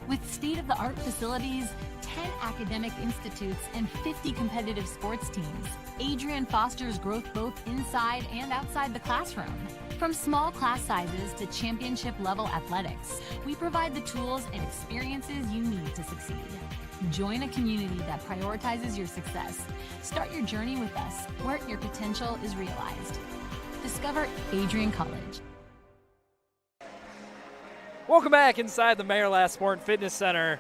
With state-of-the-art facilities, 10 academic institutes, and 50 competitive sports teams, Adrian fosters growth both inside and outside the classroom. From small class sizes to championship-level athletics, we provide the tools and experiences you need to succeed. Join a community that prioritizes your success. Start your journey with us, where your potential is realized. Discover Adrian College. Welcome back inside the Mayor Last Sport and Fitness Center.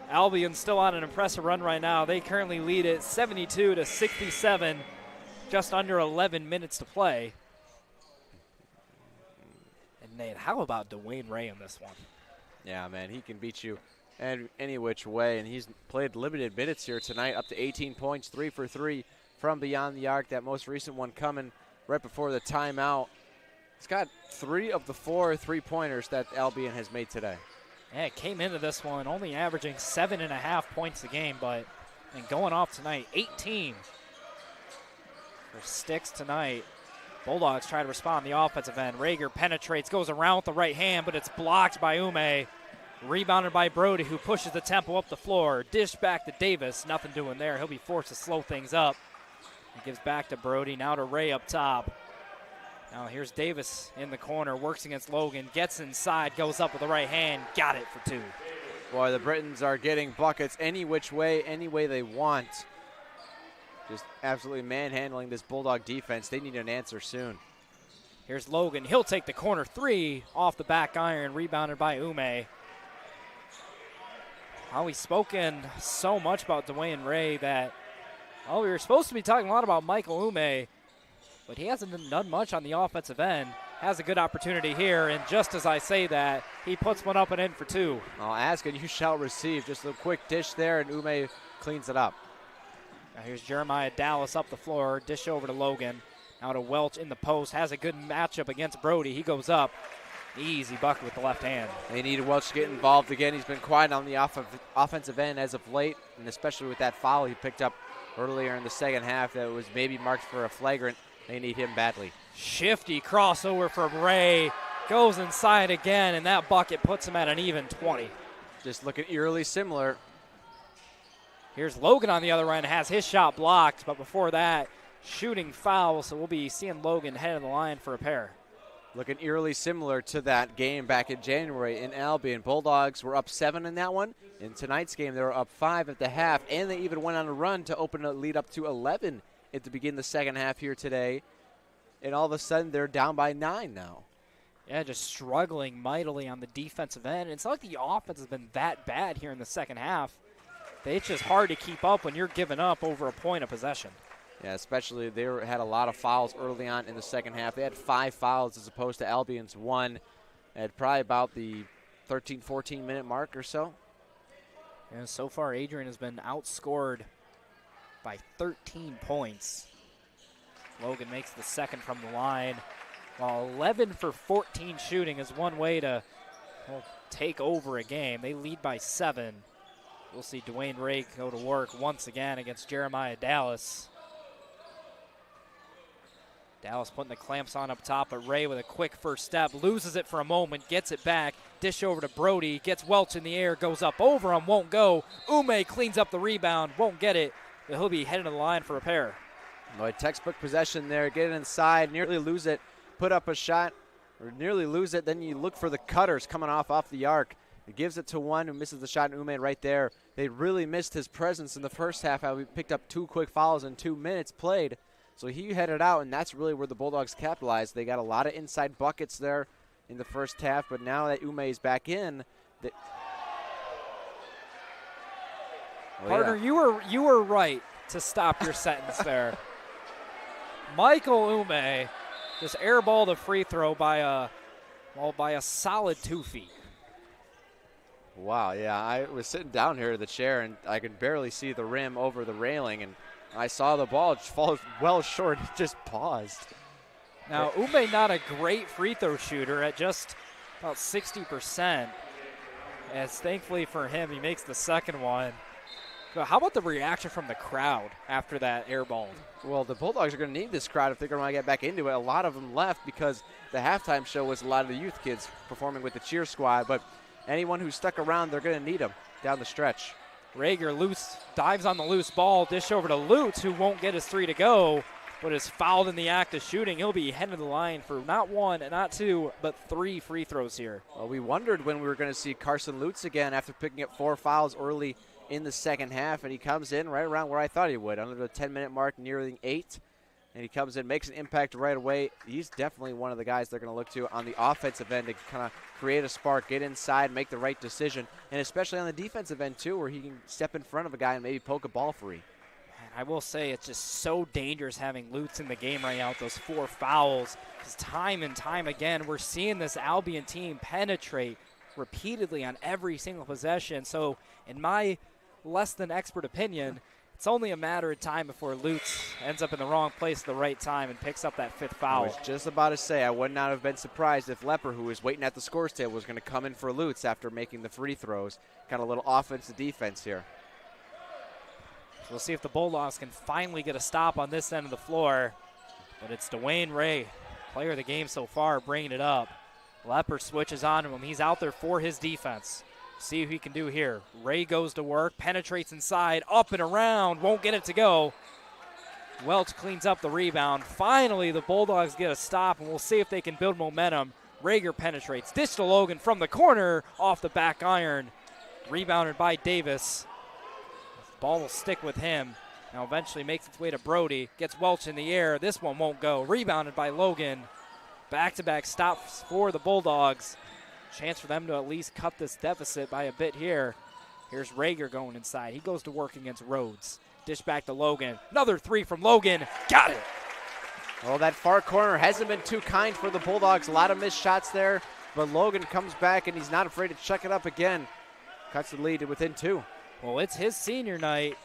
Albion still on an impressive run right now. They currently lead it 72-67, just under 11 minutes to play. And Nate, how about Dwayne Ray in this one? Yeah, man, he can beat you any which way, and he's played limited minutes here tonight, up to 18 points, 3 for 3 from beyond the arc. That most recent one coming right before the timeout. He's got 3 of the 4 3-pointers that Albion has made today. Yeah, it came into this one only averaging 7.5 points a game, but and going off tonight, 18 for Sticks tonight. Bulldogs try to respond on the offensive end. Rager penetrates, goes around with the right hand, but it's blocked by Ume. Rebounded by Brody, who pushes the tempo up the floor. Dish back to Davis. Nothing doing there. He'll be forced to slow things up. He gives back to Brody. Now to Ray up top. Now here's Davis in the corner. Works against Logan. Gets inside. Goes up with the right hand. Got it for 2. Boy, the Britons are getting buckets any which way, any way they want. Just absolutely manhandling this Bulldog defense. They need an answer soon. Here's Logan. He'll take the corner 3 off the back iron. Rebounded by Ume. Well, we've spoken so much about Dwayne Ray that, we were supposed to be talking a lot about Michael Ume, but he hasn't done much on the offensive end. Has a good opportunity here, and just as I say that, he puts one up and in for 2. I'll ask and you shall receive. Just a quick dish there, and Ume cleans it up. Now here's Jeremiah Dallas up the floor. Dish over to Logan. Now to Welch in the post. Has a good matchup against Brody. He goes up. Easy bucket with the left hand. They needed Welch to get involved again. He's been quiet on the offensive end as of late, and especially with that foul he picked up earlier in the second half that was maybe marked for a flagrant. They need him badly. Shifty crossover from Ray. Goes inside again, and that bucket puts him at an even 20. Just looking eerily similar. Here's Logan on the other end. Has his shot blocked, but before that, shooting foul, so we'll be seeing Logan head of the line for a pair. Looking eerily similar to that game back in January in Albion. Bulldogs were up 7 in that one. In tonight's game, they were up 5 at the half, and they even went on a run to open a lead up to 11 at the beginning of the second half here today. And all of a sudden, they're down by 9 now. Yeah, just struggling mightily on the defensive end. It's not like the offense has been that bad here in the second half. It's just hard to keep up when you're giving up over a point of possession. Yeah, especially they had a lot of fouls early on in the second half. They had 5 fouls as opposed to Albion's 1 at probably about the 13, 14-minute mark or so. And so far, Adrian has been outscored by 13 points. Logan makes the second from the line. While 11 for 14 shooting is one way to take over a game. They lead by 7. We'll see Dwayne Ray go to work once again against Jeremiah Dallas. Dallas putting the clamps on up top, but Ray with a quick first step, loses it for a moment, gets it back, dish over to Brody, gets Welch in the air, goes up over him, won't go. Ume cleans up the rebound, won't get it, but he'll be heading to the line for a pair. Boy, textbook possession there, get it inside, nearly lose it, put up a shot, or nearly lose it, then you look for the cutters coming off the arc. He gives it to one who misses the shot, and Ume right there. They really missed his presence in the first half, how he picked up 2 quick fouls in 2 minutes played. So he headed out, and that's really where the Bulldogs capitalized. They got a lot of inside buckets there in the first half, but now that Ume is back in. Partner, you were right to stop your sentence there. Michael Ume just airballed a free throw by a solid 2 feet. Wow, yeah, I was sitting down here in the chair, and I could barely see the rim over the railing, and I saw the ball fall well short. It just paused. Now, Ume not a great free throw shooter at just about 60%. As thankfully for him, he makes the second one. So how about the reaction from the crowd after that air ball? Well, the Bulldogs are going to need this crowd if they're going to want to get back into it. A lot of them left because the halftime show was a lot of the youth kids performing with the cheer squad. But anyone who stuck around, they're going to need them down the stretch. Rager loose, dives on the loose ball, dish over to Lutz, who won't get his 3 to go, but is fouled in the act of shooting. He'll be heading to the line for not 1, not 2, but 3 free throws here. Well, we wondered when we were going to see Carson Lutz again after picking up 4 fouls early in the second half, and he comes in right around where I thought he would, under the 10-minute mark, nearing 8. And he comes in, makes an impact right away. He's definitely one of the guys they're going to look to on the offensive end to kind of create a spark, get inside, make the right decision, and especially on the defensive end, too, where he can step in front of a guy and maybe poke a ball free. I will say it's just so dangerous having Lutz in the game right now with those 4 fouls, because time and time again we're seeing this Albion team penetrate repeatedly on every single possession. So in my less than expert opinion, it's only a matter of time before Lutz ends up in the wrong place at the right time and picks up that 5th foul. I was just about to say, I would not have been surprised if Lepper, who was waiting at the scores table, was going to come in for Lutz after making the free throws. Kind of a little offensive defense here. We'll see if the Bulldogs can finally get a stop on this end of the floor. But it's Dwayne Ray, player of the game so far, bringing it up. Lepper switches on him. He's out there for his defense. See what he can do here. Ray goes to work, penetrates inside, up and around, won't get it to go. Welch cleans up the rebound. Finally, the Bulldogs get a stop, and we'll see if they can build momentum. Rager penetrates, dish to Logan from the corner, off the back iron. Rebounded by Davis. Ball will stick with him. Now eventually makes its way to Brody. Gets Welch in the air. This one won't go. Rebounded by Logan. Back-to-back stops for the Bulldogs. Chance for them to at least cut this deficit by a bit here. Here's Rager going inside. He goes to work against Rhodes. Dish back to Logan. Another 3 from Logan. Got it. Well, that far corner hasn't been too kind for the Bulldogs. A lot of missed shots there, but Logan comes back, and he's not afraid to check it up again. Cuts the lead to within 2. Well, it's his senior night,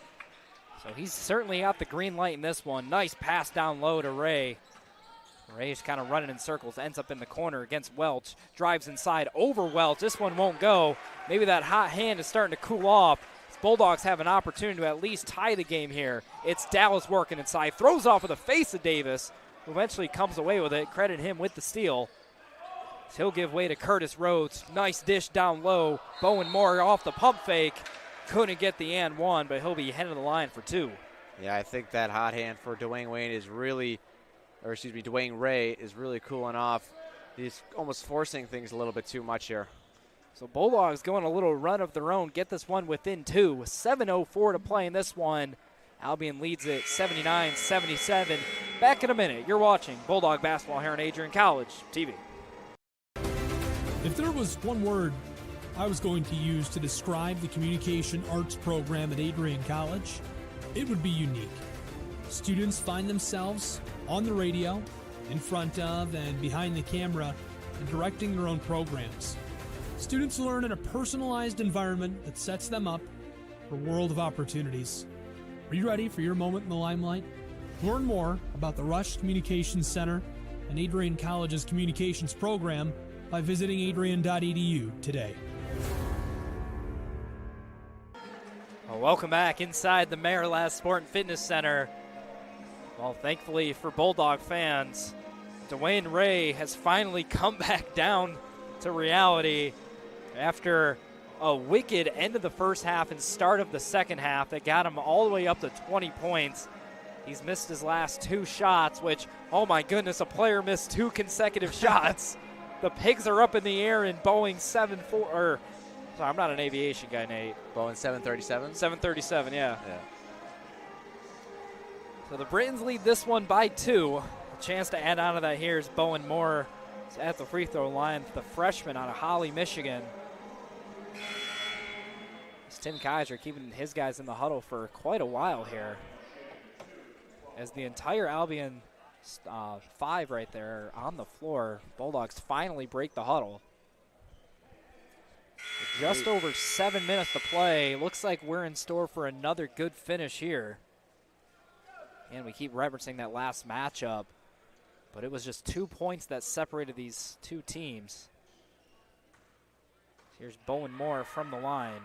so he's certainly got the green light in this one. Nice pass down low to Ray. Ray's kind of running in circles, ends up in the corner against Welch. Drives inside over Welch. This one won't go. Maybe that hot hand is starting to cool off. Bulldogs have an opportunity to at least tie the game here. It's Dallas working inside. Throws off of the face of Davis, who eventually comes away with it. Credit him with the steal. He'll give way to Curtis Rhodes. Nice dish down low. Bowen Moore off the pump fake. Couldn't get the and one, but he'll be heading to the line for 2. Yeah, I think that hot hand for Dwayne Ray is really cooling off. He's almost forcing things a little bit too much here. So Bulldogs going a little run of their own, get this one within 2. 7:04 to play in this one. Albion leads it 79-77. Back in a minute. You're watching Bulldog basketball here on Adrian College TV. If there was one word I was going to use to describe the communication arts program at Adrian College, it would be unique. Students find themselves on the radio, in front of and behind the camera, and directing their own programs. Students learn in a personalized environment that sets them up for a world of opportunities. Are you ready for your moment in the limelight? Learn more about the Rush Communications Center and Adrian College's communications program by visiting adrian.edu today. Well, welcome back inside the Mayor Sport and Fitness Center. Well, thankfully for Bulldog fans, Dwayne Ray has finally come back down to reality after a wicked end of the first half and start of the second half that got him all the way up to 20 points. He's missed his last 2 shots, which, oh my goodness, a player missed 2 consecutive shots. The Pigs are up in the air in Boeing 7-4, or sorry, I'm not an aviation guy, Nate. Boeing 737? 737, yeah. So the Britons lead this one by 2. A chance to add on to that here is Bowen Moore at the free throw line, the freshman out of Holly, Michigan. Tim Kaiser keeping his guys in the huddle for quite a while here, as the entire Albion 5 right there on the floor. Bulldogs finally break the huddle. With just over 7 minutes to play. Looks like we're in store for another good finish here. And we keep referencing that last matchup, but it was just 2 points that separated these 2 teams. Here's Bowen Moore from the line.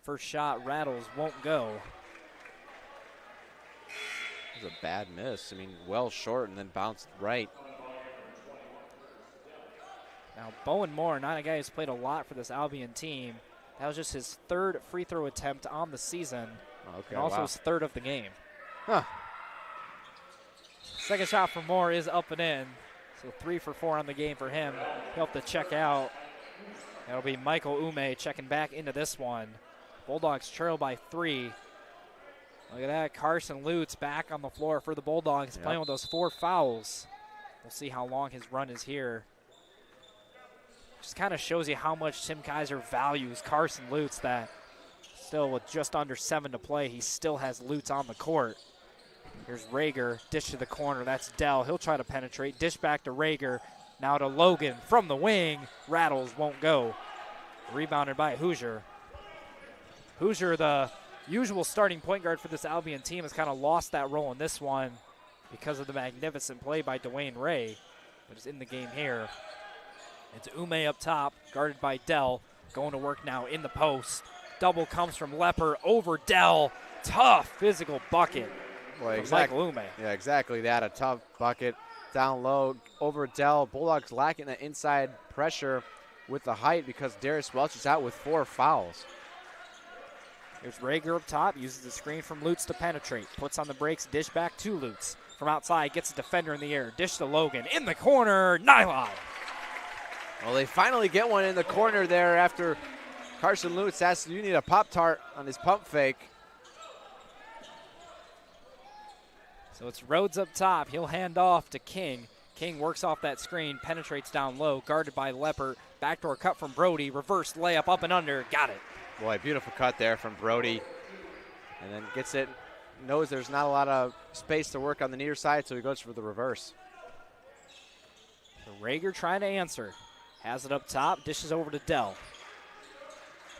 First shot rattles, won't go. It was a bad miss. I mean, well short and then bounced right. Now, Bowen Moore, not a guy who's played a lot for this Albion team. That was just his third free throw attempt on the season. Okay, and also wow. his third of the game. Huh. Second shot for Moore is up and in. So 3 for 4 on the game for him. He'll have to check out. That'll be Michael Ume checking back into this one. Bulldogs trail by 3. Look at that. Carson Lutz back on the floor for the Bulldogs, playing with those 4 fouls. We'll see how long his run is here. Just kind of shows you how much Tim Kaiser values Carson Lutz, that still with just under 7 to play, he still has Lutz on the court. Here's Rager, dish to the corner. That's Dell. He'll try to penetrate. Dish back to Rager. Now to Logan from the wing. Rattles, won't go. Rebounded by Hoosier. Hoosier, the usual starting point guard for this Albion team, has kind of lost that role in this one because of the magnificent play by Dwayne Ray, but is in the game here. It's Ume up top, guarded by Dell. Going to work now in the post. Double comes from Lepper over Dell. Tough physical bucket. Boy, Michael Ume. Yeah, exactly that. A tough bucket down low over Dell. Bulldogs lacking the inside pressure with the height because Darius Welch is out with 4 fouls. Here's Rager up top, uses the screen from Lutz to penetrate. Puts on the brakes, dish back to Lutz. From outside, gets a defender in the air. Dish to Logan. In the corner, Nylon. Well, they finally get one in the corner there after Carson Lutz asks, you need a Pop-Tart on his pump fake. So it's Rhodes up top. He'll hand off to King. King works off that screen, penetrates down low, guarded by Lepper. Backdoor cut from Brody. Reverse layup up and under. Got it. Boy, beautiful cut there from Brody. And then gets it, knows there's not a lot of space to work on the near side, so he goes for the reverse. So Rager trying to answer. Has it up top, dishes over to Dell.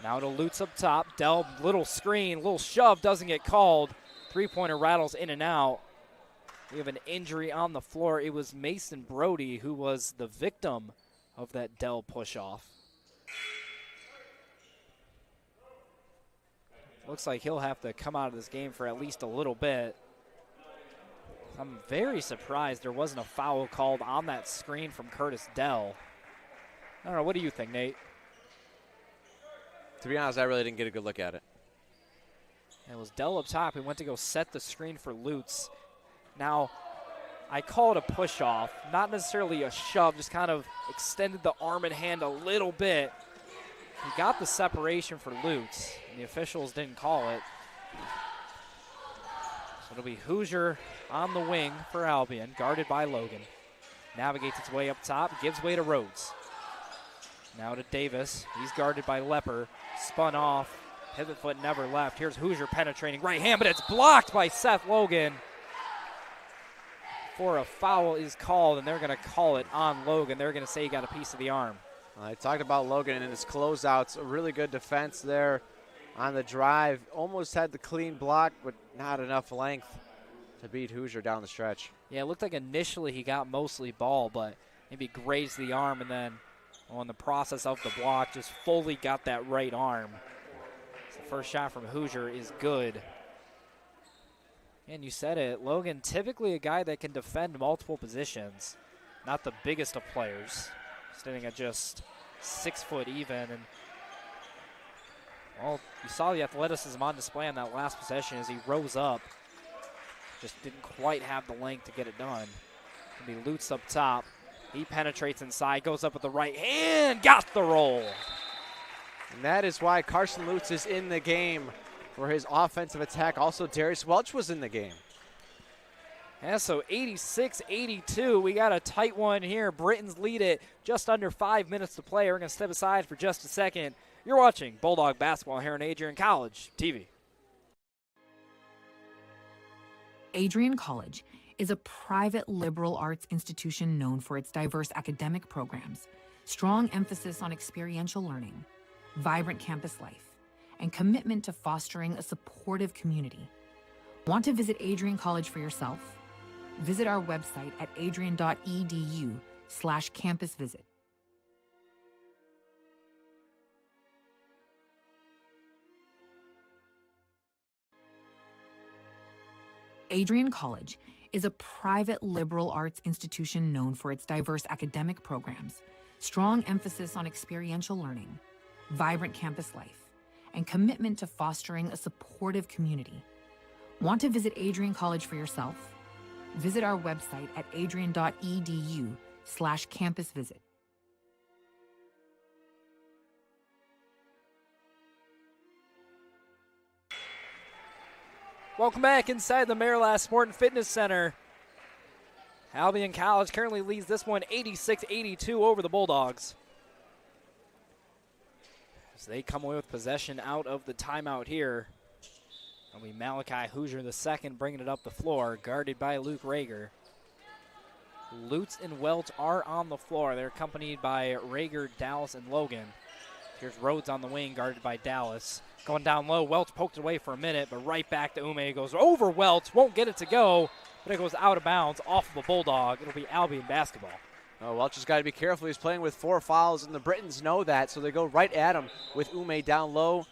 Now to Lutz up top. Dell, little screen, little shove, doesn't get called. Three-pointer rattles in and out. We have an injury on the floor. It was Mason Brody who was the victim of that Dell push-off. Looks like he'll have to come out of this game for at least a little bit. I'm very surprised there wasn't a foul called on that screen from Curtis Dell. I don't know, what do you think, Nate? To be honest, I really didn't get a good look at it. And it was Dell up top. He went to go set the screen for Lutz. Now, I call it a push-off, not necessarily a shove, just kind of extended the arm and hand a little bit. He got the separation for Lutz, and the officials didn't call it. So it'll be Hoosier on the wing for Albion, guarded by Logan. Navigates its way up top, gives way to Rhodes. Now to Davis. He's guarded by Lepper. Spun off. Pivot foot never left. Here's Hoosier penetrating right hand, but it's blocked by Seth Logan. For a foul is called, and they're going to call it on Logan. They're going to say he got a piece of the arm. I talked about Logan and his closeouts. A really good defense there on the drive. Almost had the clean block, but not enough length to beat Hoosier down the stretch. Yeah, it looked like initially he got mostly ball, but maybe grazed the arm, and then on the process of the block, just fully got that right arm. So the first shot from Hoosier is good. And you said it, Logan, typically a guy that can defend multiple positions. Not the biggest of players, standing at just 6 foot even. And well, you saw the athleticism on display on that last possession as he rose up. Just didn't quite have the length to get it done. It'll be Lutz up top. He penetrates inside, goes up with the right hand, got the roll. And that is why Carson Lutz is in the game for his offensive attack. Also, Darius Welch was in the game. Yeah, so 86-82. We got a tight one here. Britons lead it. Just under 5 minutes to play. We're going to step aside for just a second. You're watching Bulldog basketball here on Adrian College TV. Adrian College is a private liberal arts institution known for its diverse academic programs, strong emphasis on experiential learning, vibrant campus life, and commitment to fostering a supportive community. Want to visit Adrian College for yourself? Visit our website at adrian.edu/campus visit. Adrian College is a private liberal arts institution known for its diverse academic programs, strong emphasis on experiential learning, vibrant campus life, and commitment to fostering a supportive community. Want to visit Adrian College for yourself? Visit our website at adrian.edu/campusvisit. Welcome back inside the Marilas Sport and Fitness Center. Albion College currently leads this one 86-82 over the Bulldogs. As they come away with possession out of the timeout here. It'll be Malachi Hoosier the second bringing it up the floor, guarded by Luke Rager. Lutz and Welch are on the floor. They're accompanied by Rager, Dallas, and Logan. Here's Rhodes on the wing, guarded by Dallas. Going down low, Welch poked it away for a minute, but right back to Ume. Goes over Welch, won't get it to go, but it goes out of bounds off of a Bulldog. It'll be Albion basketball. Oh, Welch has got to be careful. He's playing with 4 fouls, and the Britons know that, so they go right at him with Ume down low.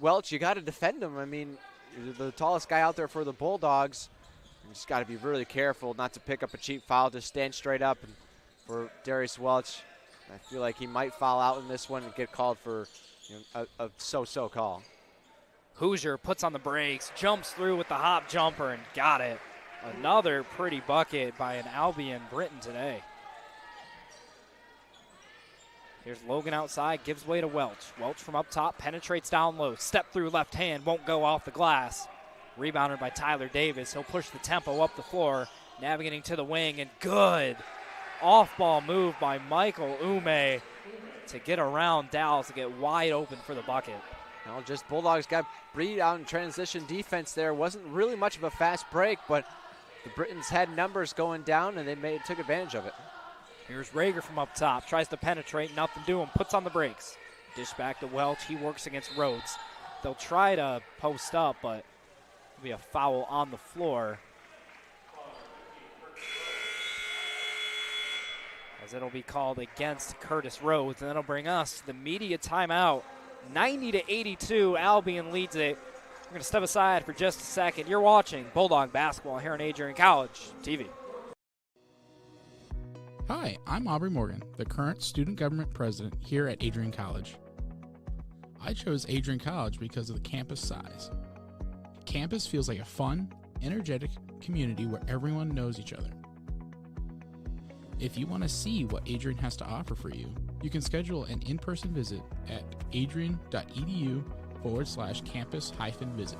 Welch, you got to defend him. I mean, you're the tallest guy out there for the Bulldogs. You just got to be really careful not to pick up a cheap foul. Just stand straight up. And for Darius Welch, I feel like he might foul out in this one and get called for a so-so call. Hoosier puts on the brakes, jumps through with the hop jumper, and got it. Another pretty bucket by an Albion Briton today. Here's Logan outside, gives way to Welch. Welch from up top, penetrates down low. Step through left hand, won't go off the glass. Rebounded by Tyler Davis. He'll push the tempo up the floor, navigating to the wing, and good off-ball move by Michael Ume to get around Dallas to get wide open for the bucket. Well, just Bulldogs got beat out in transition defense there. Wasn't really much of a fast break, but the Britons had numbers going down, and they took advantage of it. Here's Rager from up top. Tries to penetrate, nothing doing. Puts on the brakes. Dish back to Welch. He works against Rhodes. They'll try to post up, but it'll be a foul on the floor. As it'll be called against Curtis Rhodes, and that'll bring us to the media timeout. 90-82, Albion leads it. We're going to step aside for just a second. You're watching Bulldog basketball here on Adrian College TV. Hi, I'm Aubrey Morgan, the current student government president here at Adrian College. I chose Adrian College because of the campus size. Campus feels like a fun, energetic community where everyone knows each other. If you want to see what Adrian has to offer for you, you can schedule an in-person visit at adrian.edu/campus-visit.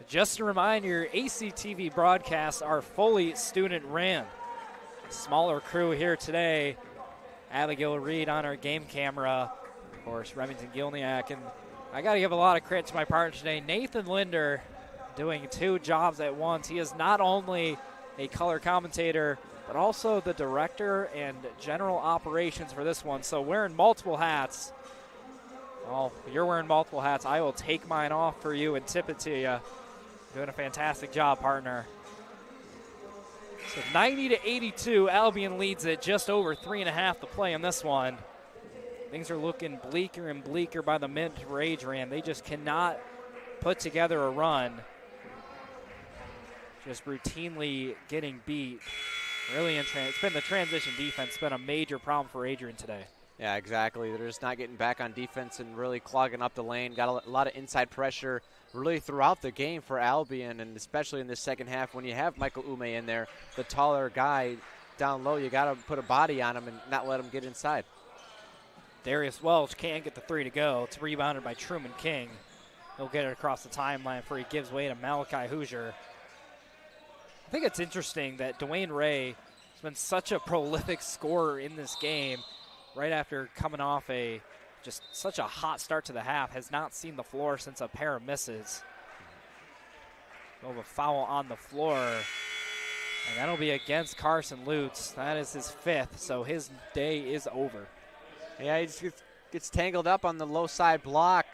Just a reminder, ACTV broadcasts are fully student-ran. Smaller crew here today. Abigail Reed on our game camera. Of course, Remington Gilniak. And I got to give a lot of credit to my partner today, Nathan Linder, doing 2 jobs at once. He is not only a color commentator, but also the director and general operations for this one. So wearing multiple hats. Well, you're wearing multiple hats. I will take mine off for you and tip it to you. Doing a fantastic job, partner. So 90-82, Albion leads it, just over 3.5 to play in this one. Things are looking bleaker and bleaker by the minute for Adrian. They just cannot put together a run. Just routinely getting beat. Really, it's been the transition defense. It's been a major problem for Adrian today. Yeah, exactly. They're just not getting back on defense and really clogging up the lane. Got a lot of inside pressure really throughout the game for Albion, and especially in this second half when you have Michael Ume in there, the taller guy down low. You got to put a body on him and not let him get inside. Darius Welch can't get the 3 to go. It's rebounded by Truman King. He'll get it across the timeline before he gives way to Malachi Hoosier. I think it's interesting that Dwayne Ray has been such a prolific scorer in this game right after coming off just such a hot start to the half, has not seen the floor since a pair of misses. We'll have a foul on the floor, and that'll be against Carson Lutz. That is his 5th, so his day is over. Yeah, he just gets tangled up on the low side block.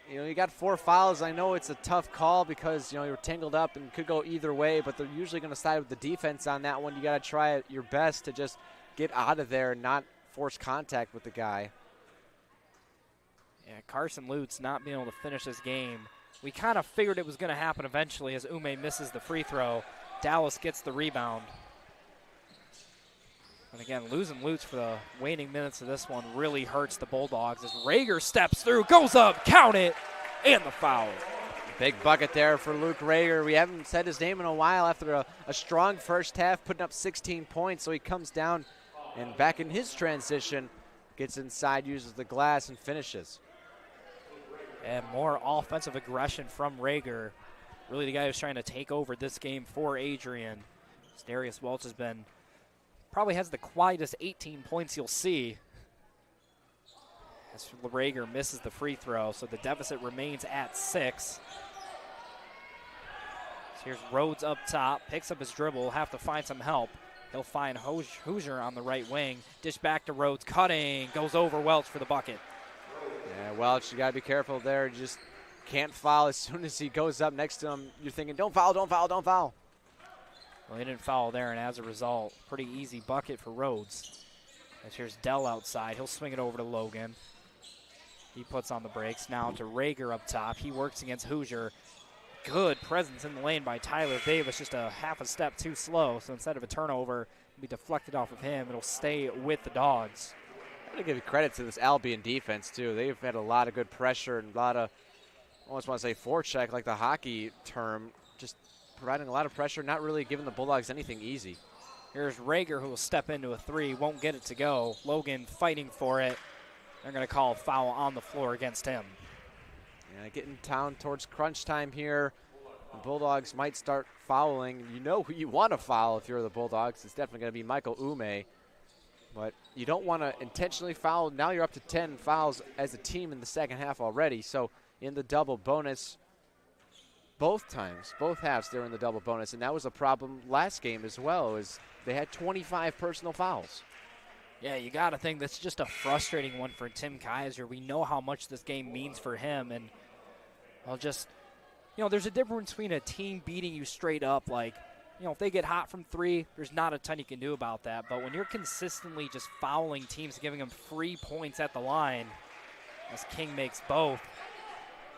You know, you got 4 fouls. I know it's a tough call because, you're tangled up and could go either way, but they're usually going to side with the defense on that one. You got to try your best to just get out of there and not force contact with the guy. Yeah, Carson Lutz not being able to finish this game. We kind of figured it was going to happen eventually as Ume misses the free throw. Dallas gets the rebound. And again, losing Lutz for the waning minutes of this one really hurts the Bulldogs as Rager steps through, goes up, count it, and the foul. Big bucket there for Luke Rager. We haven't said his name in a while after a strong first half, putting up 16 points. So he comes down and back in his transition, gets inside, uses the glass, and finishes. And more offensive aggression from Rager. Really the guy who's trying to take over this game for Adrian. Darius Welch has been, probably has the quietest 18 points you'll see. As Rager misses the free throw, so the deficit remains at 6. So here's Rhodes up top, picks up his dribble, will have to find some help. He'll find Hoosier on the right wing. Dish back to Rhodes, cutting, goes over Welch for the bucket. Yeah, Welch, you got to be careful there. You just can't foul. As soon as he goes up next to him, you're thinking, don't foul, don't foul, don't foul. Well, he didn't foul there, and as a result, pretty easy bucket for Rhodes. As here's Dell outside. He'll swing it over to Logan. He puts on the brakes. Now to Rager up top. He works against Hoosier. Good presence in the lane by Tyler Davis, just a half a step too slow. So instead of a turnover, it'll be deflected off of him. It'll stay with the Dogs. I'm going to give you credit to this Albion defense, too. They've had a lot of good pressure and a lot of, I almost want to say forecheck, like the hockey term, just providing a lot of pressure, not really giving the Bulldogs anything easy. Here's Rager, who will step into a 3, won't get it to go. Logan fighting for it. They're going to call a foul on the floor against him. Yeah, getting down towards crunch time here. The Bulldogs might start fouling. You know who you want to foul if you're the Bulldogs. It's definitely going to be Michael Ume. But you don't want to intentionally foul. Now you're up to 10 fouls as a team in the second half already. So in the double bonus, both halves they're in the double bonus. And that was a problem last game as well, is they had 25 personal fouls. Yeah, you got to think that's just a frustrating one for Tim Kaiser. We know how much this game means for him. And I'll just, there's a difference between a team beating you straight up. Like, if they get hot from 3, there's not a ton you can do about that. But when you're consistently just fouling teams, giving them free points at the line, as King makes both,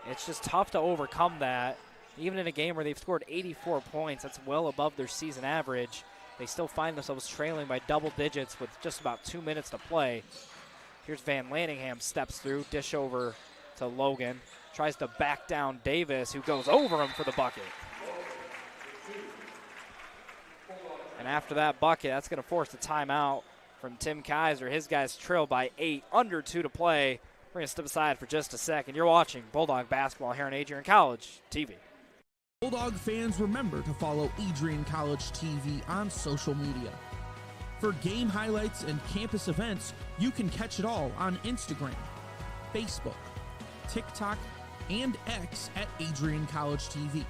it's just tough to overcome that. Even in a game where they've scored 84 points, that's well above their season average. They still find themselves trailing by double digits with just about 2 minutes to play. Here's Van Lanningham, steps through, dish over to Logan. Tries to back down Davis, who goes over him for the bucket. And after that bucket, that's going to force a timeout from Tim Kaiser. His guys trail by 8, under 2 to play. We're going to step aside for just a second. You're watching Bulldog basketball here on Adrian College TV. Bulldog fans, remember to follow Adrian College TV on social media. For game highlights and campus events, you can catch it all on Instagram, Facebook, TikTok, and X at Adrian College TV.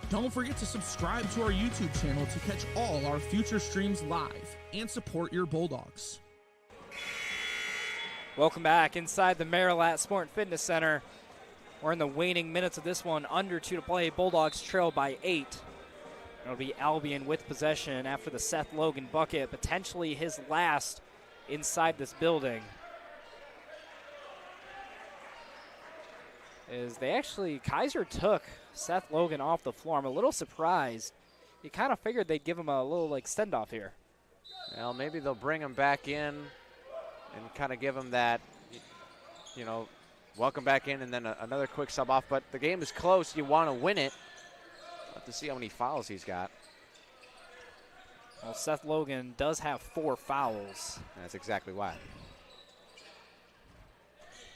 Don't forget to subscribe to our YouTube channel to catch all our future streams live and support your Bulldogs. Welcome back inside the Marilat Sport Fitness Center. We're in the waning minutes of this one, under 2 to play. Bulldogs trail by 8. It'll be Albion with possession after the Seth Logan bucket, potentially his last inside this building. Kaiser took Seth Logan off the floor. I'm a little surprised. You kind of figured they'd give him a little send-off here. Well, maybe they'll bring him back in and kind of give him that, welcome back in and then another quick sub off. But the game is close. You want to win it. We'll have to see how many fouls he's got. Well, Seth Logan does have 4 fouls. That's exactly why.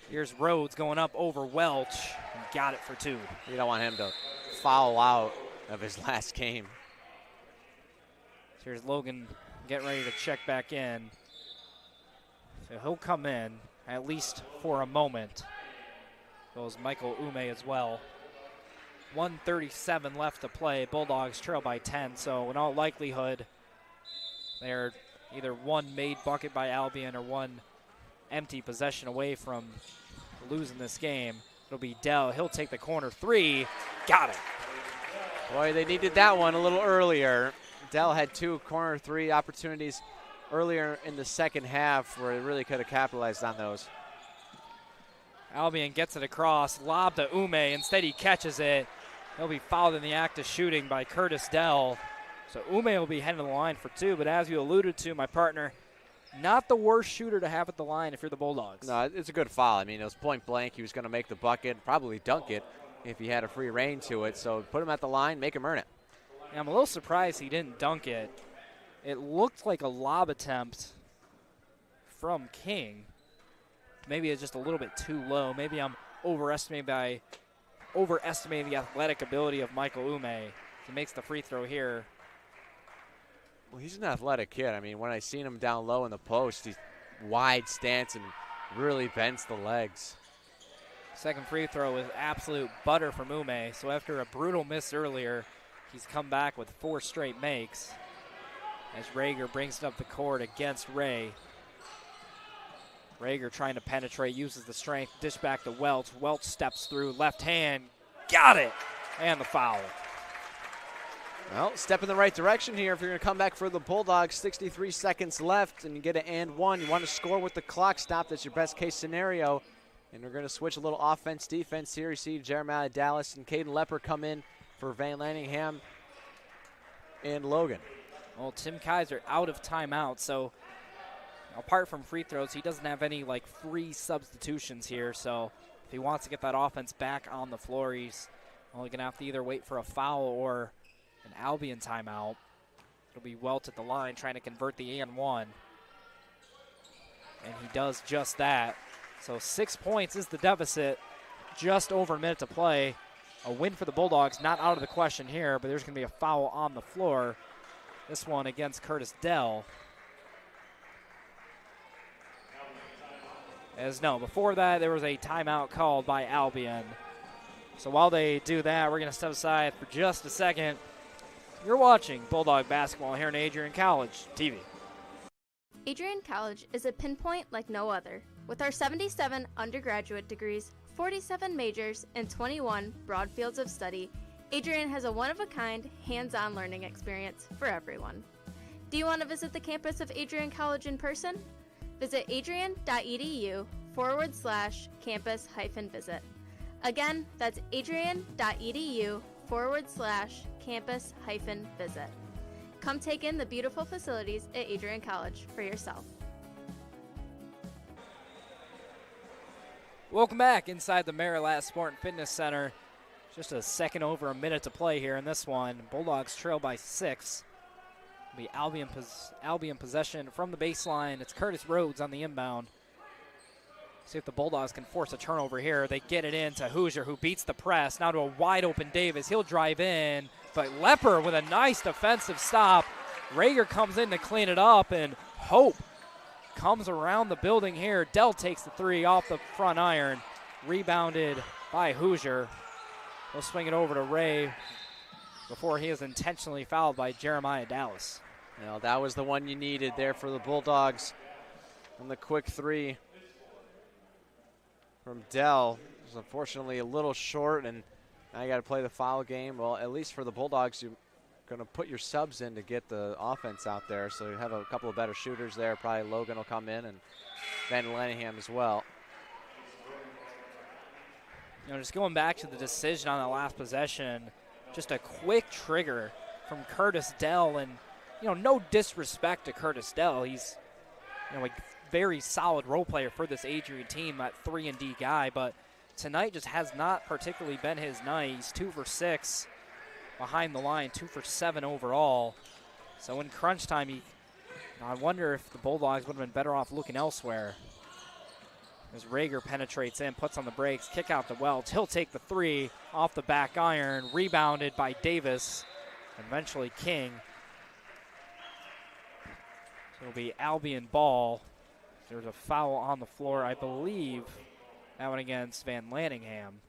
Here's Rhodes going up over Welch and got it for 2. You don't want him to foul out of his last game. So here's Logan getting ready to check back in. So he'll come in, at least for a moment. Goes Michael Ume as well. 1:37 left to play. Bulldogs trail by 10, so in all likelihood, they're either one made bucket by Albion or one empty possession away from losing this game. It'll be Dell. He'll take the corner 3. Got it. Boy, they needed that one a little earlier. Dell had 2 corner 3 opportunities earlier in the second half where it really could have capitalized on those. Albion gets it across, lob to Ume. Instead, he catches it. He'll be fouled in the act of shooting by Curtis Dell. So Ume will be heading to the line for 2, but as you alluded to, my partner, not the worst shooter to have at the line if you're the Bulldogs. No, it's a good foul. I mean, it was point blank. He was going to make the bucket, probably dunk it if he had a free reign to it. So put him at the line, make him earn it. Yeah, I'm a little surprised he didn't dunk it. It looked like a lob attempt from King. Maybe it's just a little bit too low. Maybe I'm overestimating the athletic ability of Michael Ume. He makes the free throw here. Well, he's an athletic kid. I mean, when I seen him down low in the post, he's wide stance and really bends the legs. Second free throw was absolute butter from Ume. So after a brutal miss earlier, he's come back with 4 straight makes as Rager brings it up the court against Ray. Rager trying to penetrate, uses the strength, dish back to Welch. Welch steps through, left hand, got it, and the foul. Well, step in the right direction here if you're going to come back for the Bulldogs. 63 seconds left, and you get an and one. You want to score with the clock stopped. That's your best case scenario. And we're going to switch a little offense-defense here. You see Jeremiah Dallas and Caden Lepper come in for Van Lanningham and Logan. Well, Tim Kaiser out of timeout, so apart from free throws, he doesn't have any free substitutions here. So if he wants to get that offense back on the floor, he's only going to have to either wait for a foul or an Albion timeout. It'll be Welt at the line trying to convert the and one. And he does just that. So 6 points is the deficit. Just over a minute to play. A win for the Bulldogs, not out of the question here, but there's going to be a foul on the floor. This one against Curtis Dell. Before that, there was a timeout called by Albion. So while they do that, we're going to step aside for just a second. You're watching Bulldog basketball here in Adrian College TV. Adrian College is a pinpoint like no other. With our 77 undergraduate degrees, 47 majors, and 21 broad fields of study, Adrian has a one-of-a-kind, hands-on learning experience for everyone. Do you want to visit the campus of Adrian College in person? Visit adrian.edu/campus-visit. Again, that's adrian.edu/campus-visit. Come take in the beautiful facilities at Adrian College for yourself. Welcome back inside the Marilat Sport and Fitness Center. Just a second over a minute to play here in this one. Bulldogs trail by 6. It'll be Albion possession from the baseline. It's Curtis Rhodes on the inbound. See if the Bulldogs can force a turnover here. They get it in to Hoosier, who beats the press. Now to a wide-open Davis. He'll drive in, but Lepper with a nice defensive stop. Rager comes in to clean it up, and Hope comes around the building here. Dell takes the 3 off the front iron. Rebounded by Hoosier. He'll swing it over to Ray before he is intentionally fouled by Jeremiah Dallas. Well, that was the one you needed there for the Bulldogs. And the quick 3 from Dell was unfortunately a little short, and now you got to play the foul game. Well, at least for the Bulldogs, you're going to put your subs in to get the offense out there, so you have a couple of better shooters there. Probably Logan will come in, and Van Lanningham as well. Just going back to the decision on the last possession, just a quick trigger from Curtis Dell, and no disrespect to Curtis Dell. He's a very solid role player for this Adrian team, that 3-and-D guy, but tonight just has not particularly been his night. He's 2 for 6 behind the line, 2 for 7 overall. So in crunch time, I wonder if the Bulldogs would have been better off looking elsewhere. As Rager penetrates in, puts on the brakes, kick out to Welch. He'll take the 3 off the back iron, rebounded by Davis, eventually King. So it'll be Albion ball. There's a foul on the floor, I believe, that one against Van Lanningham.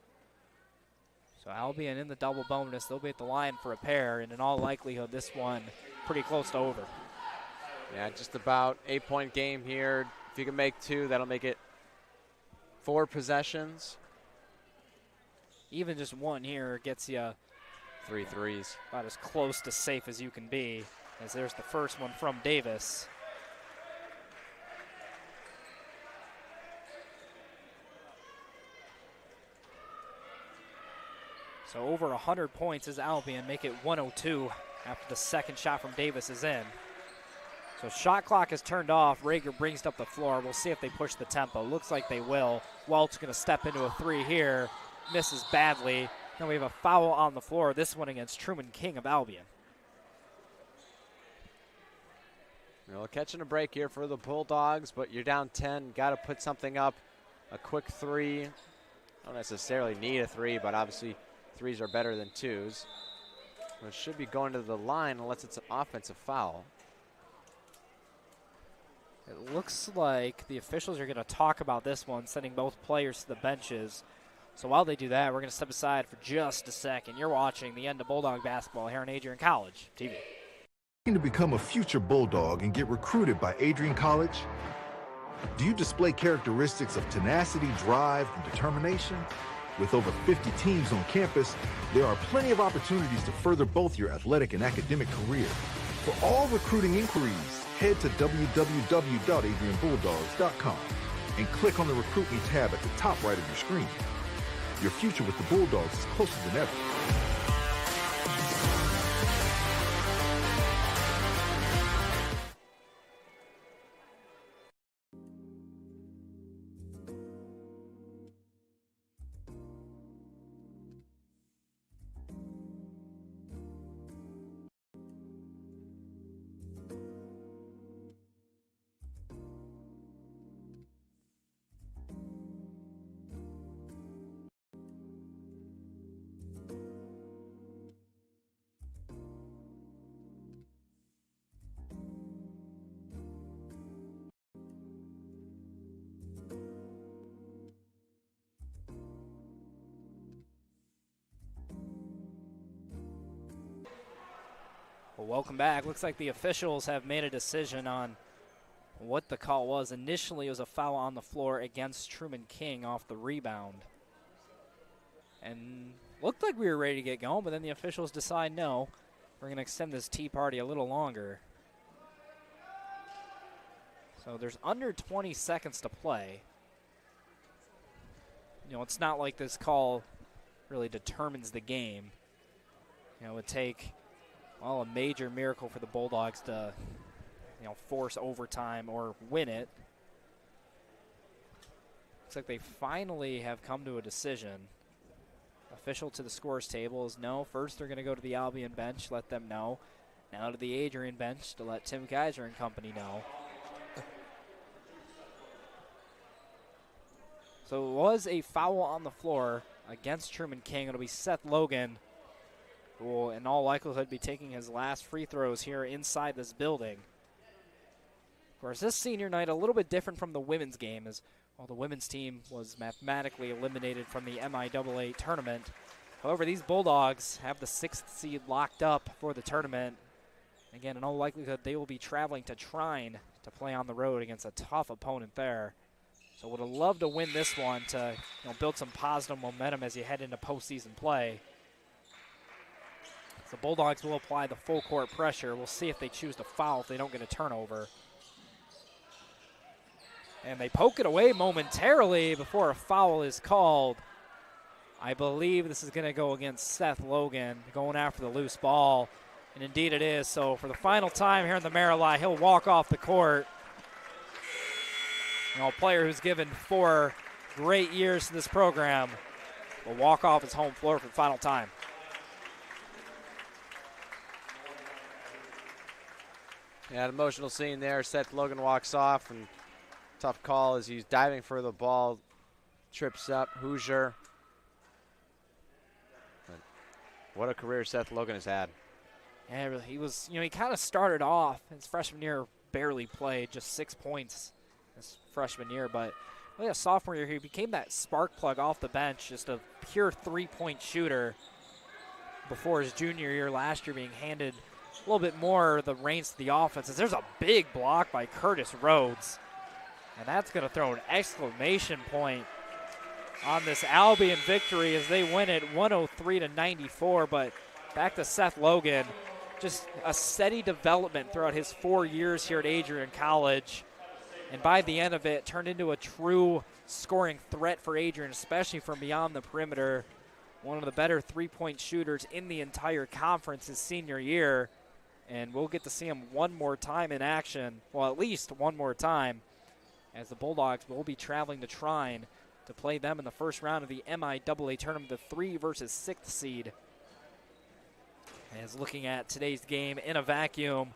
So Albion in the double bonus. They'll be at the line for a pair, and in all likelihood, this one pretty close to over. Yeah, just about 8-point game here. If you can make 2, that'll make it 4 possessions. Even just one here gets you 3 threes. About as close to safe as you can be. as there's the first one from Davis. So over 100 points as Albion make it 102 after the second shot from Davis is in. So shot clock is turned off. Rager brings it up the floor. We'll see if they push the tempo. Looks like they will. Welch going to step into a three here. Misses badly. Then we have a foul on the floor. This one against Truman King of Albion. Well, catching a break here for the Bulldogs, but you're down 10. Got to put something up. A quick three. Don't necessarily need a three, but obviously threes are better than twos. It should be going to the line unless it's an offensive foul. It looks like the officials are going to talk about this one, sending both players to the benches. So while they do that, we're going to step aside for just a second. You're watching the end of Bulldog basketball here on AdrianCollegeTV. Looking to become a future Bulldog and get recruited by Adrian College? Do you display characteristics of tenacity, drive, and determination? With over 50 teams on campus, there are plenty of opportunities to further both your athletic and academic career. For all recruiting inquiries, head to www.adrianbulldogs.com and click on the Recruit Me tab at the top right of your screen. Your future with the Bulldogs is closer than ever. Well, welcome back. Looks like the officials have made a decision on what the call was. Initially, it was a foul on the floor against Truman King off the rebound. And looked like we were ready to get going, but then the officials decide, no, we're going to extend this tea party a little longer. So there's under 20 seconds to play. You know, it's not like this call really determines the game. You know, it would take, well, a major miracle for the Bulldogs to, you know, force overtime or win it. Looks like they finally have come to a decision. Official to the scores table is no. First, they're going to go to the Albion bench, let them know. Now to the Adrian bench to let Tim Kaiser and company know. So it was a foul on the floor against Truman King. It'll be Seth Logan, who will in all likelihood be taking his last free throws here inside this building. Of course, this senior night a little bit different from the women's game, as well, the women's team was mathematically eliminated from the MIAA tournament. However, these Bulldogs have the 6th seed locked up for the tournament. Again, in all likelihood, they will be traveling to Trine to play on the road against a tough opponent there. So would have loved to win this one to, you know, build some positive momentum as you head into postseason play. So Bulldogs will apply the full court pressure. We'll see if they choose to foul if they don't get a turnover. And they poke it away momentarily before a foul is called. I believe this is going to go against Seth Logan, going after the loose ball. And indeed it is. So for the final time here in the Marilai, he'll walk off the court. You know, a player who's given 4 great years to this program will walk off his home floor for the final time. Yeah, an emotional scene there. Seth Logan walks off, and tough call as he's diving for the ball. Trips up. Hoosier. But what a career Seth Logan has had. Yeah, he was, you know, he kind of started off his freshman year, barely played, just 6 points his freshman year, but really a sophomore year, he became that spark plug off the bench, just a pure three-point shooter before his junior year last year being handed a little bit more the reins to the offense. There's a big block by Curtis Rhodes, and that's going to throw an exclamation point on this Albion victory as they win it 103-94, but back to Seth Logan. just a steady development throughout his 4 years here at Adrian College. And by the end of it, turned into a true scoring threat for Adrian, especially from beyond the perimeter. One of the better three-point shooters in the entire conference his senior year. And we'll get to see him one more time in action, well, at least one more time, as the Bulldogs will be traveling to Trine to play them in the first round of the MIAA tournament, the 3 versus 6th seed. As looking at today's game in a vacuum,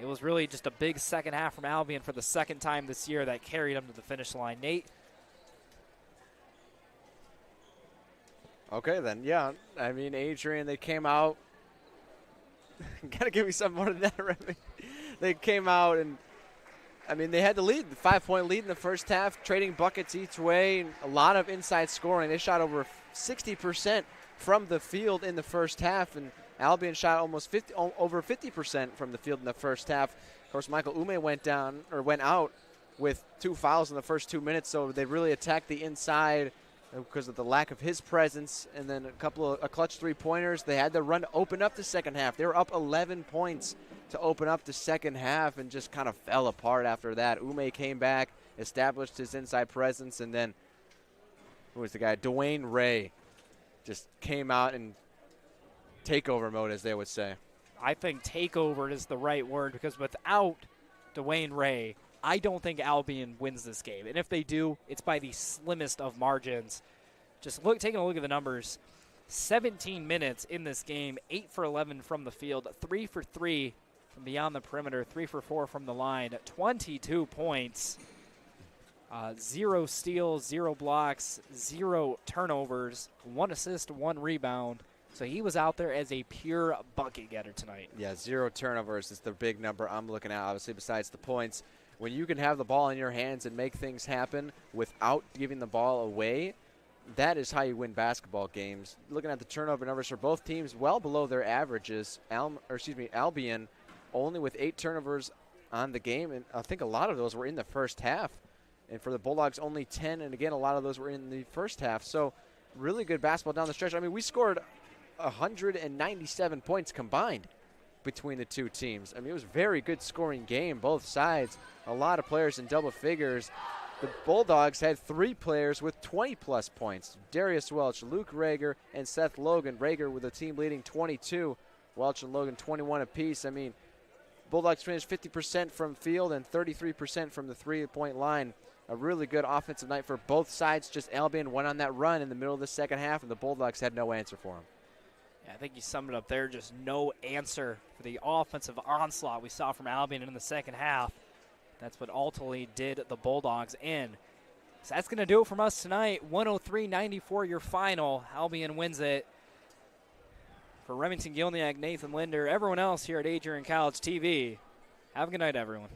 it was really just a big second half from Albion for the second time this year that carried them to the finish line. Nate? Okay, then, yeah. I mean, Adrian, they came out. Got to give me something more than that, Remy. They came out and, I mean, they had the lead, the 5-point lead in the first half, trading buckets each way, a lot of inside scoring. They shot over 60% from the field in the first half, and Albion shot almost over 50% from the field in the first half. Of course, Michael Ume went out with 2 fouls in the first 2 minutes, so they really attacked the inside because of the lack of his presence, and then a clutch three-pointers. They had to run to open up the second half. They were up 11 points to open up the second half and just kind of fell apart after that. Ume came back, established his inside presence, and then who was the guy? Dwayne Ray just came out in takeover mode, as they would say. I think takeover is the right word, because without Dwayne Ray, I don't think Albion wins this game. And if they do, it's by the slimmest of margins. Just taking a look at the numbers. 17 minutes in this game, 8 for 11 from the field, 3 for 3 from beyond the perimeter, 3 for 4 from the line, 22 points, 0 steals, 0 blocks, 0 turnovers, 1 assist, 1 rebound. So he was out there as a pure bucket getter tonight. Yeah, 0 turnovers is the big number I'm looking at, obviously, besides the points. When you can have the ball in your hands and make things happen without giving the ball away, that is how you win basketball games. Looking at the turnover numbers for both teams, well below their averages. Albion only with 8 turnovers on the game, and I think a lot of those were in the first half. And for the Bulldogs, only 10, and again, a lot of those were in the first half. So really good basketball down the stretch. I mean, we scored 197 points combined between the two teams. I mean, it was a very good scoring game, both sides. A lot of players in double figures. The Bulldogs had 3 players with 20-plus points. Darius Welch, Luke Rager, and Seth Logan. Rager with the team leading 22. Welch and Logan 21 apiece. I mean, Bulldogs finished 50% from field and 33% from the three-point line. A really good offensive night for both sides. Just Albion went on that run in the middle of the second half, and the Bulldogs had no answer for them. I think you summed it up there. Just no answer for the offensive onslaught we saw from Albion in the second half. That's what ultimately did the Bulldogs in. So that's going to do it from us tonight. 103-94 your final. Albion wins it. For Remington Gilniak, Nathan Linder, everyone else here at Adrian College TV, have a good night, everyone.